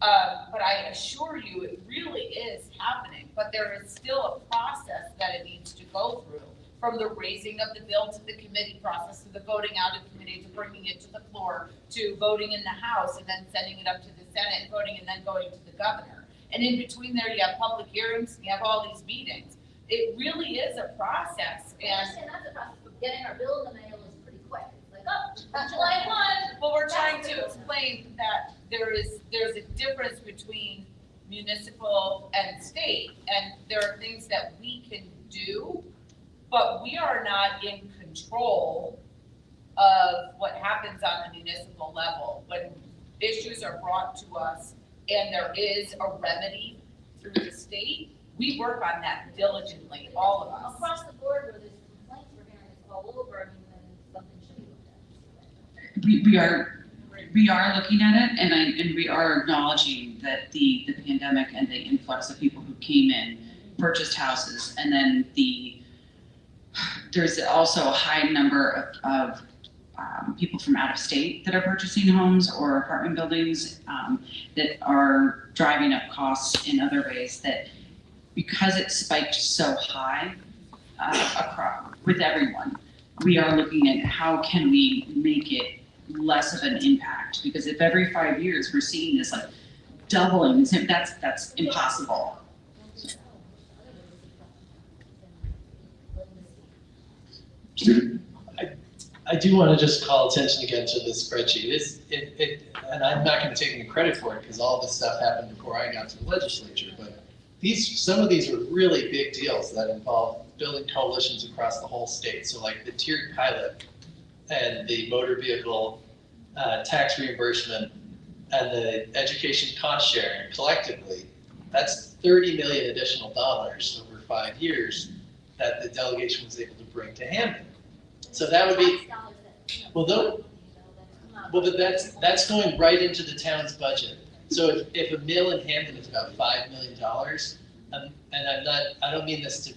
Speaker 22: But I assure you, it really is happening, but there is still a process that it needs to go through, from the raising of the bill to the committee process, to the voting out of committee, to bringing it to the floor, to voting in the House, and then sending it up to the Senate, voting, and then going to the governor. And in between there, you have public hearings, you have all these meetings. It really is a process.
Speaker 1: I understand that's a process, but getting our bill in the mail is pretty quick. It's like, oh, July 1.
Speaker 22: Well, we're trying to explain that there's a difference between municipal and state, and there are things that we can do, but we are not in control of what happens on the municipal level. When issues are brought to us and there is a remedy through the state, we work on that diligently, all of us.
Speaker 1: Across the board, where there's complaints, we're hearing this all over. I mean, then something should be looked
Speaker 3: we are looking at it, and we are acknowledging that the pandemic and the influx of people who came in, purchased houses, and then there's also a high number of people from out of state that are purchasing homes or apartment buildings that are driving up costs in other ways, that because it spiked so high across with everyone, we are looking at how can we make it less of an impact, because if every 5 years we're seeing this like doubling, that's impossible.
Speaker 5: I do want to just call attention again to this spreadsheet. And I'm not going to take any credit for it because all this stuff happened before I got to the legislature, but some of these are really big deals that involve building coalitions across the whole state. So like the tiered pilot and the motor vehicle tax reimbursement and the education cost sharing collectively, that's $30 million additional dollars over 5 years that the delegation was able to bring to Hamden. So that would be, but that's going right into the town's budget. So if a mill in Hamden is about $5 million, and I don't mean this to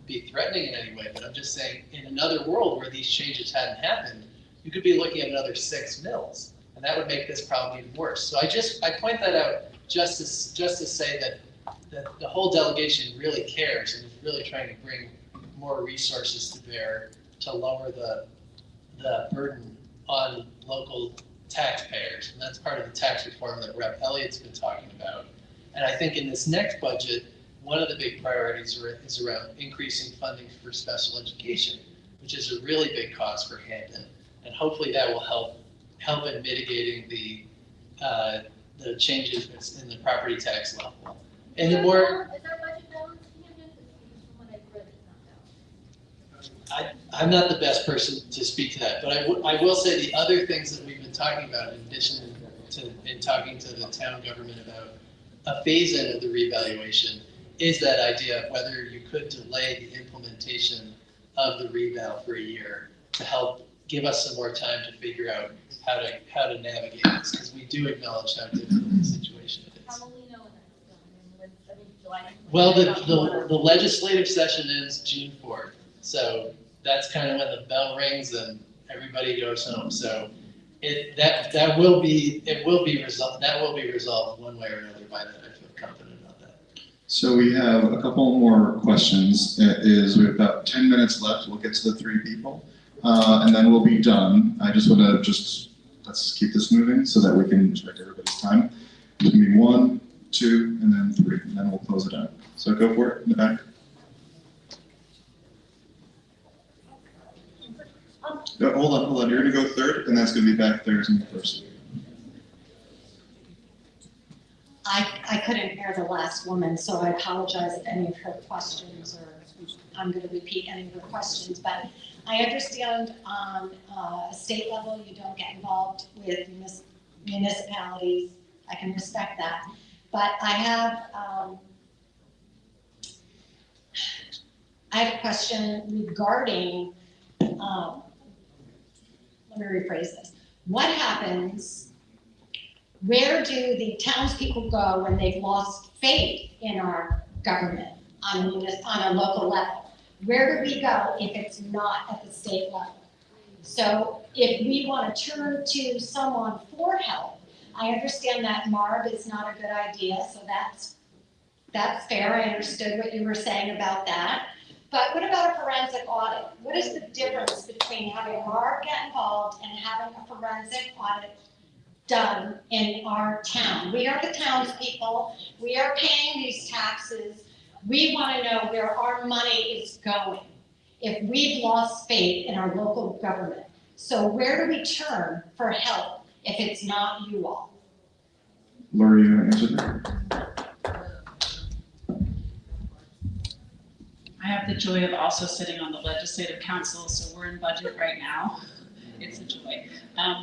Speaker 5: be threatening in any way, but I'm just saying in another world where these changes hadn't happened, you could be looking at another 6 mills, and that would make this problem even worse. So I point that out just to say that the whole delegation really cares and is really trying to bring more resources to bear to lower the burden on local taxpayers. And that's part of the tax reform that Rep. Elliott's been talking about. And I think in this next budget, one of the big priorities is around increasing funding for special education, which is a really big cost for Hamden. And hopefully that will help in mitigating the changes in the property tax level. And the more I'm not the best person to speak to that, but I will say the other things that we've been talking about in addition to talking to the town government about a phase-in of the revaluation is that idea of whether you could delay the implementation of the reval for a year to help give us some more time to figure out how to navigate this, because we do acknowledge how difficult the situation is. Well, the legislative session ends June 4th, so that's kind of when the bell rings and everybody goes home. So that will be resolved one way or another by then. I feel confident about that.
Speaker 2: So we have a couple more questions. We have about 10 minutes left. We'll get to the 3 people, and then we'll be done. I just want to let's keep this moving so that we can respect everybody's time. There's gonna be 1, 2, and then 3, and then we'll close it out. So go for it in the back. No, hold on. You're gonna go third, and that's gonna be back there as me first.
Speaker 8: I couldn't hear the last woman, so I apologize if any of her questions, or I'm going to repeat any of her questions, but I understand on a state level you don't get involved with municipalities. I can respect that, but I have a question regarding, let me rephrase this. What happens, where do the townspeople go when they've lost faith in our government on a local level? Where do we go if it's not at the state level? So if we want to turn to someone for help, I understand that MARB is not a good idea, so that's fair. I understood what you were saying about that. But what about a forensic audit? What is the difference between having MARB get involved and having a forensic audit done in our town? We are the townspeople. We are paying these taxes. We want to know where our money is going if we've lost faith in our local government. So where do we turn for help if it's not you all?
Speaker 2: Lori, you want to answer that?
Speaker 3: I have the joy of also sitting on the legislative council, so we're in budget right now. It's a joy.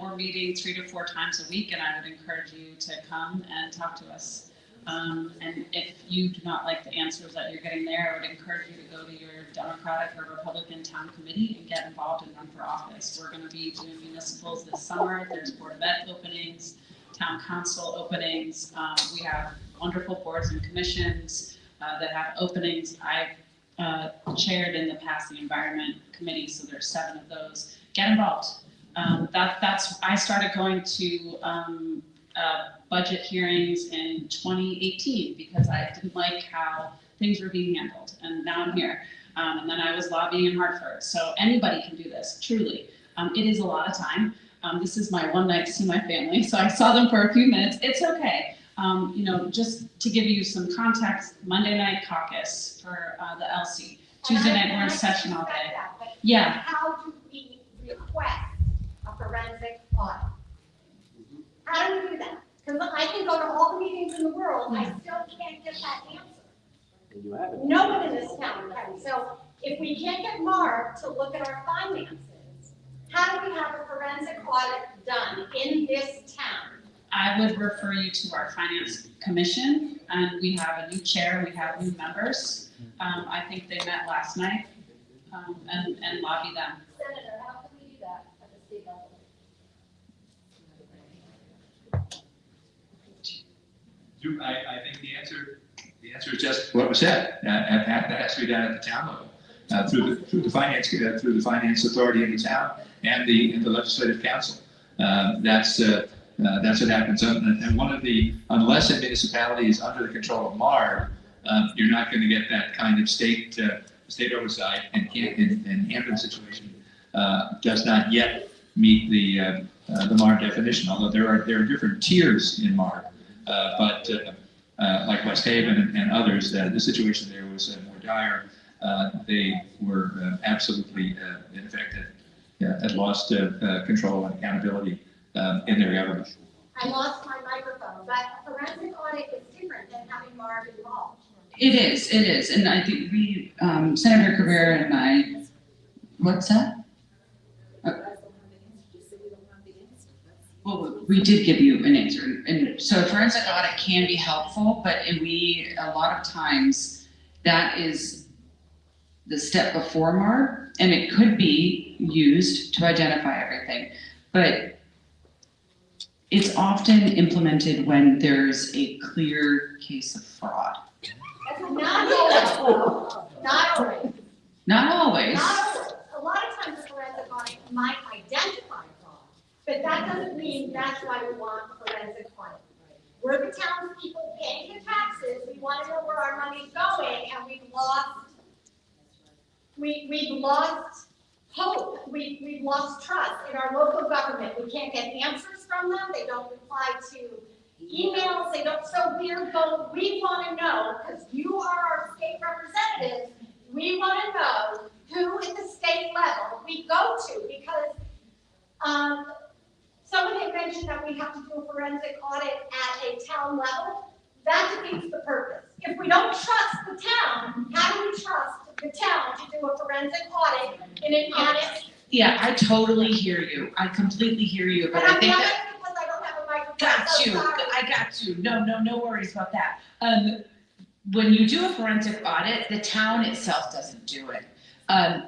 Speaker 3: We're meeting 3 to 4 times a week, and I would encourage you to come and talk to us. And if you do not like the answers that you're getting there, I would encourage you to go to your Democratic or Republican town committee and get involved and run for office. We're gonna be doing municipals this summer. There's Board of Ed openings, town council openings. We have wonderful boards and commissions that have openings. I've chaired in the past the environment committee, so there's 7 of those. Get involved. I started going to budget hearings in 2018 because I didn't like how things were being handled, and now I'm here. And then I was lobbying in Hartford. So anybody can do this, truly. It is a lot of time. This is my one night to see my family, so I saw them for a few minutes. It's okay. You know, just to give you some context, Monday night caucus for the LC. Tuesday night we're in session all day. Yeah.
Speaker 8: How do we request a forensic audit? How do we do that? Because I can go to all the meetings in the world, I still can't get that answer. No one in this town can. So if we can't get Mark to look at our finances, how do we have a forensic audit done in this town?
Speaker 3: I would refer you to our finance commission, and we have a new chair, we have new members. I think they met last night, and lobby them.
Speaker 1: Senator, how can we do that at the state level?
Speaker 7: I think the answer is just what was said. That has to be done at the town level, through the finance authority in the town and the legislative council. That's what happens. And one of the, unless a municipality is under the control of MARD, you're not going to get that kind of state oversight. And Hamden situation does not yet meet the MARD definition. Although there are different tiers in MARD, but like West Haven and others, the situation there was more dire. They were absolutely in effect had lost control and accountability in their government.
Speaker 8: I lost my microphone, but a forensic audit is different than having Mark involved.
Speaker 3: It is, and I think we, Senator Cabrera and I, what's that? Well, we did give you an answer, and so a forensic audit can be helpful, but a lot of times, that is the step before MARC, and it could be used to identify everything, but it's often implemented when there's a clear case of fraud.
Speaker 8: Not always. Not always.
Speaker 3: Not always.
Speaker 8: Not always. A lot of times a forensic audit might identify fraud, but that doesn't mean that's why we want a forensic audit. We're the townspeople paying the taxes, we want to know where our money's going, and we've lost hope, we've lost trust in our local government. We can't get answers from them, they don't reply to emails, they don't, so we want to know, because you are our state representatives, we want to know who at the state level we go to, because someone had mentioned that we have to do a forensic audit at a town level. That defeats the purpose. If we don't trust the town, how do we trust the town to do a forensic audit in an honest?
Speaker 4: Yeah, I totally hear you. I completely hear you, but I think that.
Speaker 8: Because I don't have a microphone.
Speaker 4: Got you. I got you. No worries about that. When you do a forensic audit, the town itself doesn't do it.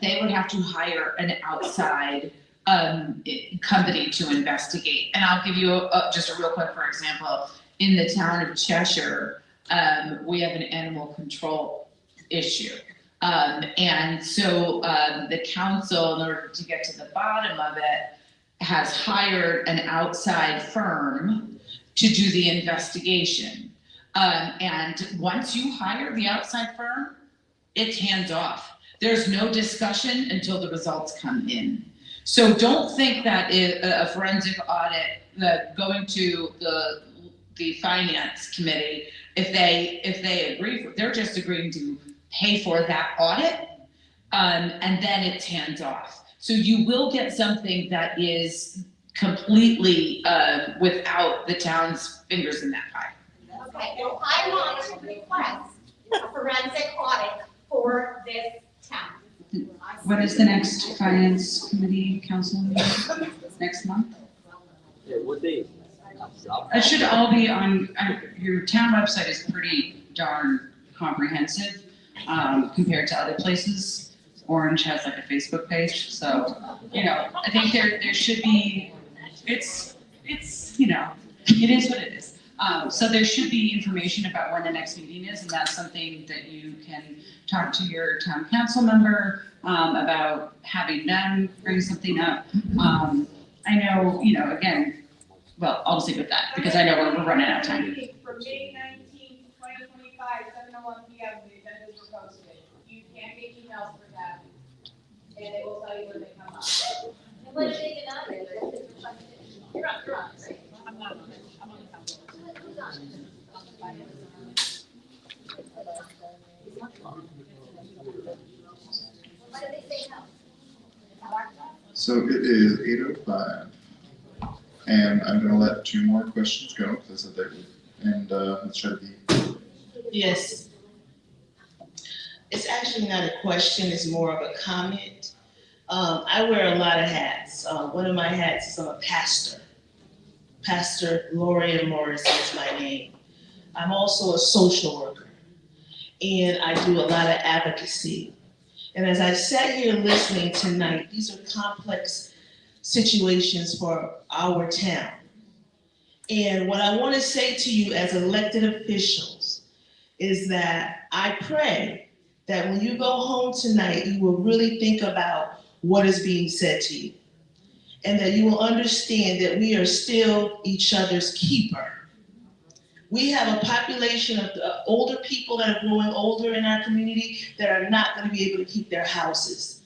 Speaker 4: They would have to hire an outside company to investigate. And I'll give you just a real quick, for example, in the town of Cheshire, we have an animal control issue. And so the council, in order to get to the bottom of it, has hired an outside firm to do the investigation. And once you hire the outside firm, it's hands off. There's no discussion until the results come in. So don't think that a forensic audit, going to the finance committee, if they agree, they're just agreeing to pay for that audit, and then it's hands off. So you will get something that is completely without the town's fingers in that pie.
Speaker 8: Okay, well, I want to request a forensic audit for this town.
Speaker 3: What is the next finance committee council meeting? Next month?
Speaker 11: Yeah, what day?
Speaker 3: It should all be on, your town website is pretty darn comprehensive, compared to other places. Orange has like a Facebook page, so, I think there should be, it's, it is what it is. So there should be information about when the next meeting is, and that's something that you can talk to your town council member, about having them bring something up. I know, again, well, I'll just leave it at that, because I know we're running out of time.
Speaker 12: For May 19th, 2025, 7:01 PM, the agendas were posted. You can get emails for them, and they will tell you when they come up.
Speaker 1: And what if they get out of it? You're on, right?
Speaker 12: I'm not on it, I'm on the council.
Speaker 1: Who's on? Why do they say no?
Speaker 2: So it is 8:05, and I'm gonna let 2 more questions go, because I said they would, and let's try to be.
Speaker 18: Yes. It's actually not a question, it's more of a comment. I wear a lot of hats. One of my hats is I'm a pastor. Pastor Gloria Morris is my name. I'm also a social worker, and I do a lot of advocacy. And as I sat here listening tonight, these are complex situations for our town. And what I want to say to you as elected officials is that I pray that when you go home tonight, you will really think about what is being said to you. And that you will understand that we are still each other's keeper. We have a population of older people that are growing older in our community that are not going to be able to keep their houses.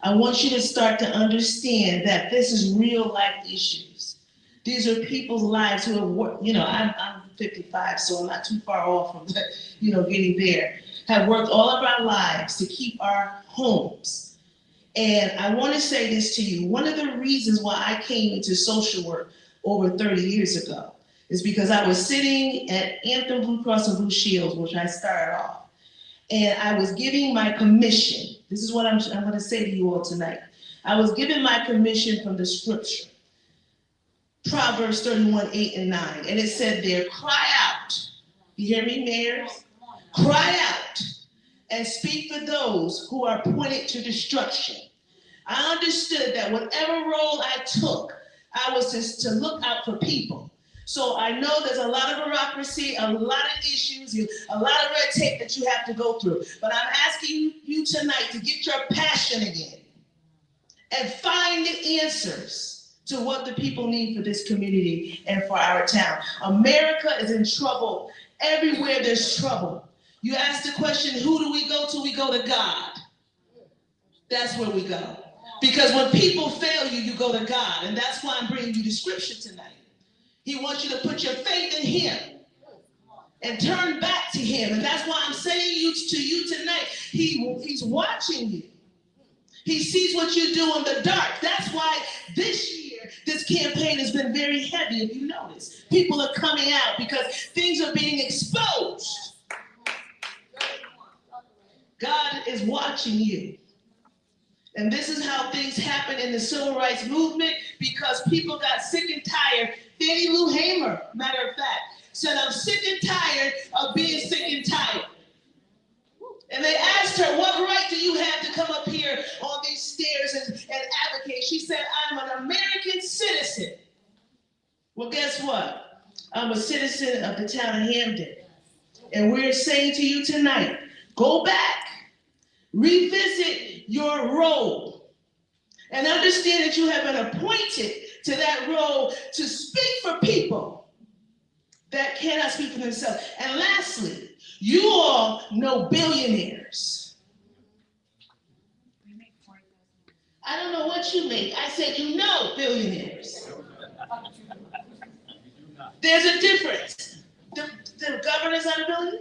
Speaker 18: I want you to start to understand that this is real life issues. These are people's lives who have worked, I'm 55, so I'm not too far off from getting there. Have worked all of our lives to keep our homes. And I want to say this to you. One of the reasons why I came into social work over 30 years ago is because I was sitting at Anthem Blue Cross and Blue Shields, which I started off, and I was giving my commission. This is what I'm going to say to you all tonight. I was given my commission from the scripture, Proverbs 31, 8 and 9, and it said there, cry out. You hear me, mayors? Cry out and speak for those who are pointed to destruction. I understood that whatever role I took, I was just to look out for people. So I know there's a lot of bureaucracy, a lot of issues, a lot of red tape that you have to go through. But I'm asking you tonight to get your passion again and find the answers to what the people need for this community and for our town. America is in trouble. Everywhere there's trouble. You ask the question, who do we go to? We go to God. That's where we go. Because when people fail you, you go to God. And that's why I'm bringing you the scripture tonight. He wants you to put your faith in him and turn back to him. And that's why I'm saying to you tonight, he's watching you. He sees what you do in the dark. That's why this year, this campaign has been very heavy, if you notice. People are coming out because things are being exposed. God is watching you. And this is how things happen in the civil rights movement, because people got sick and tired. Fannie Lou Hamer, matter of fact, said, I'm sick and tired of being sick and tired. And they asked her, what right do you have to come up here on these stairs and advocate? She said, I'm an American citizen. Well, guess what? I'm a citizen of the town of Hamden. And we're saying to you tonight, go back, revisit your role, and understand that you have been appointed to that role to speak for people that cannot speak for themselves. And lastly, you all know billionaires. I don't know what you make. I said you know billionaires. There's a difference. The governor's not a billionaire?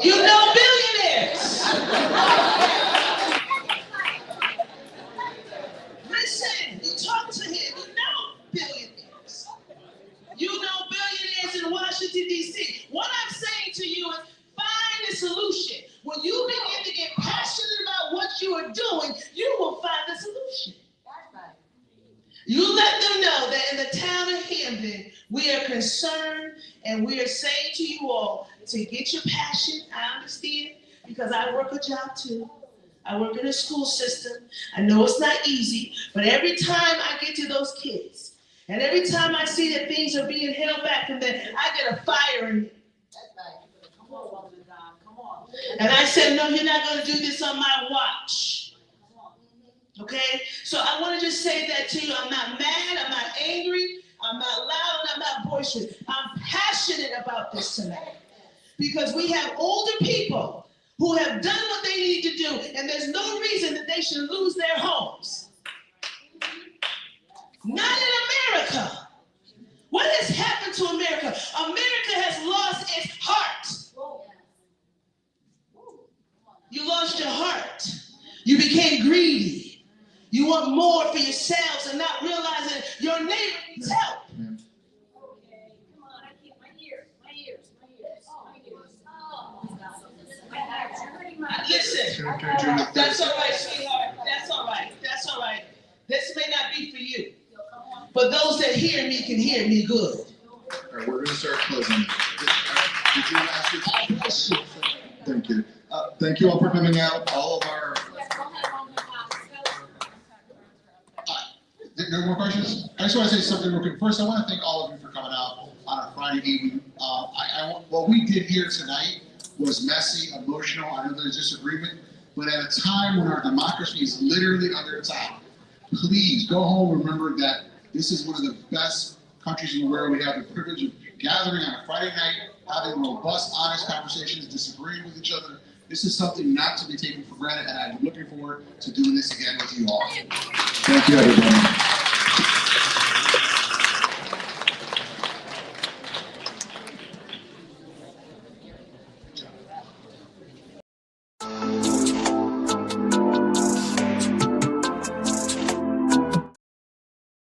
Speaker 18: You know billionaires. Listen, you talk to him, you know billionaires. You know billionaires in Washington, D.C. What I'm saying to you is find a solution. When you begin to get passionate about what you are doing, you will find the solution. You let them know that in the town of Hamden,
Speaker 11: We are concerned and we are saying to you all to get your passion. I understand because I work a job too. I work in a school system. I know it's not easy, but every time I get to those kids and every time I see that things are being held back from them, I get a fire in me. And I said, no, you're not going to do this on my watch. Okay? So I want to just say that to you. I'm not mad. I'm not angry. I'm not loud. And I'm not boisterous. I'm passionate about this tonight. Because we have older people who have done what they need to do, and there's no reason that they should lose their homes. Not in America. What has happened to America? America has lost its heart. You lost your heart. You became greedy. You want more for yourselves and not realizing your neighbor needs help. Listen, that's all right, sweetheart. That's all right. That's all right. This may not be for you, but those that hear me can hear me good.
Speaker 2: All right, we're going to start closing. Did you ask your question? Thank you. Thank you all for coming out. All of our. There are more questions? I just want to say something real quick. First, I want to thank all of you for coming out on a Friday evening. What we did here tonight was messy, emotional. I know there's disagreement, but at a time when our democracy is literally under attack, please go home and remember that this is one of the best countries in the world. We have the privilege of gathering on a Friday night, having robust, honest conversations, disagreeing with each other. This is something not to be taken for granted, and I'm looking forward to doing this again with you all. Thank you, everyone.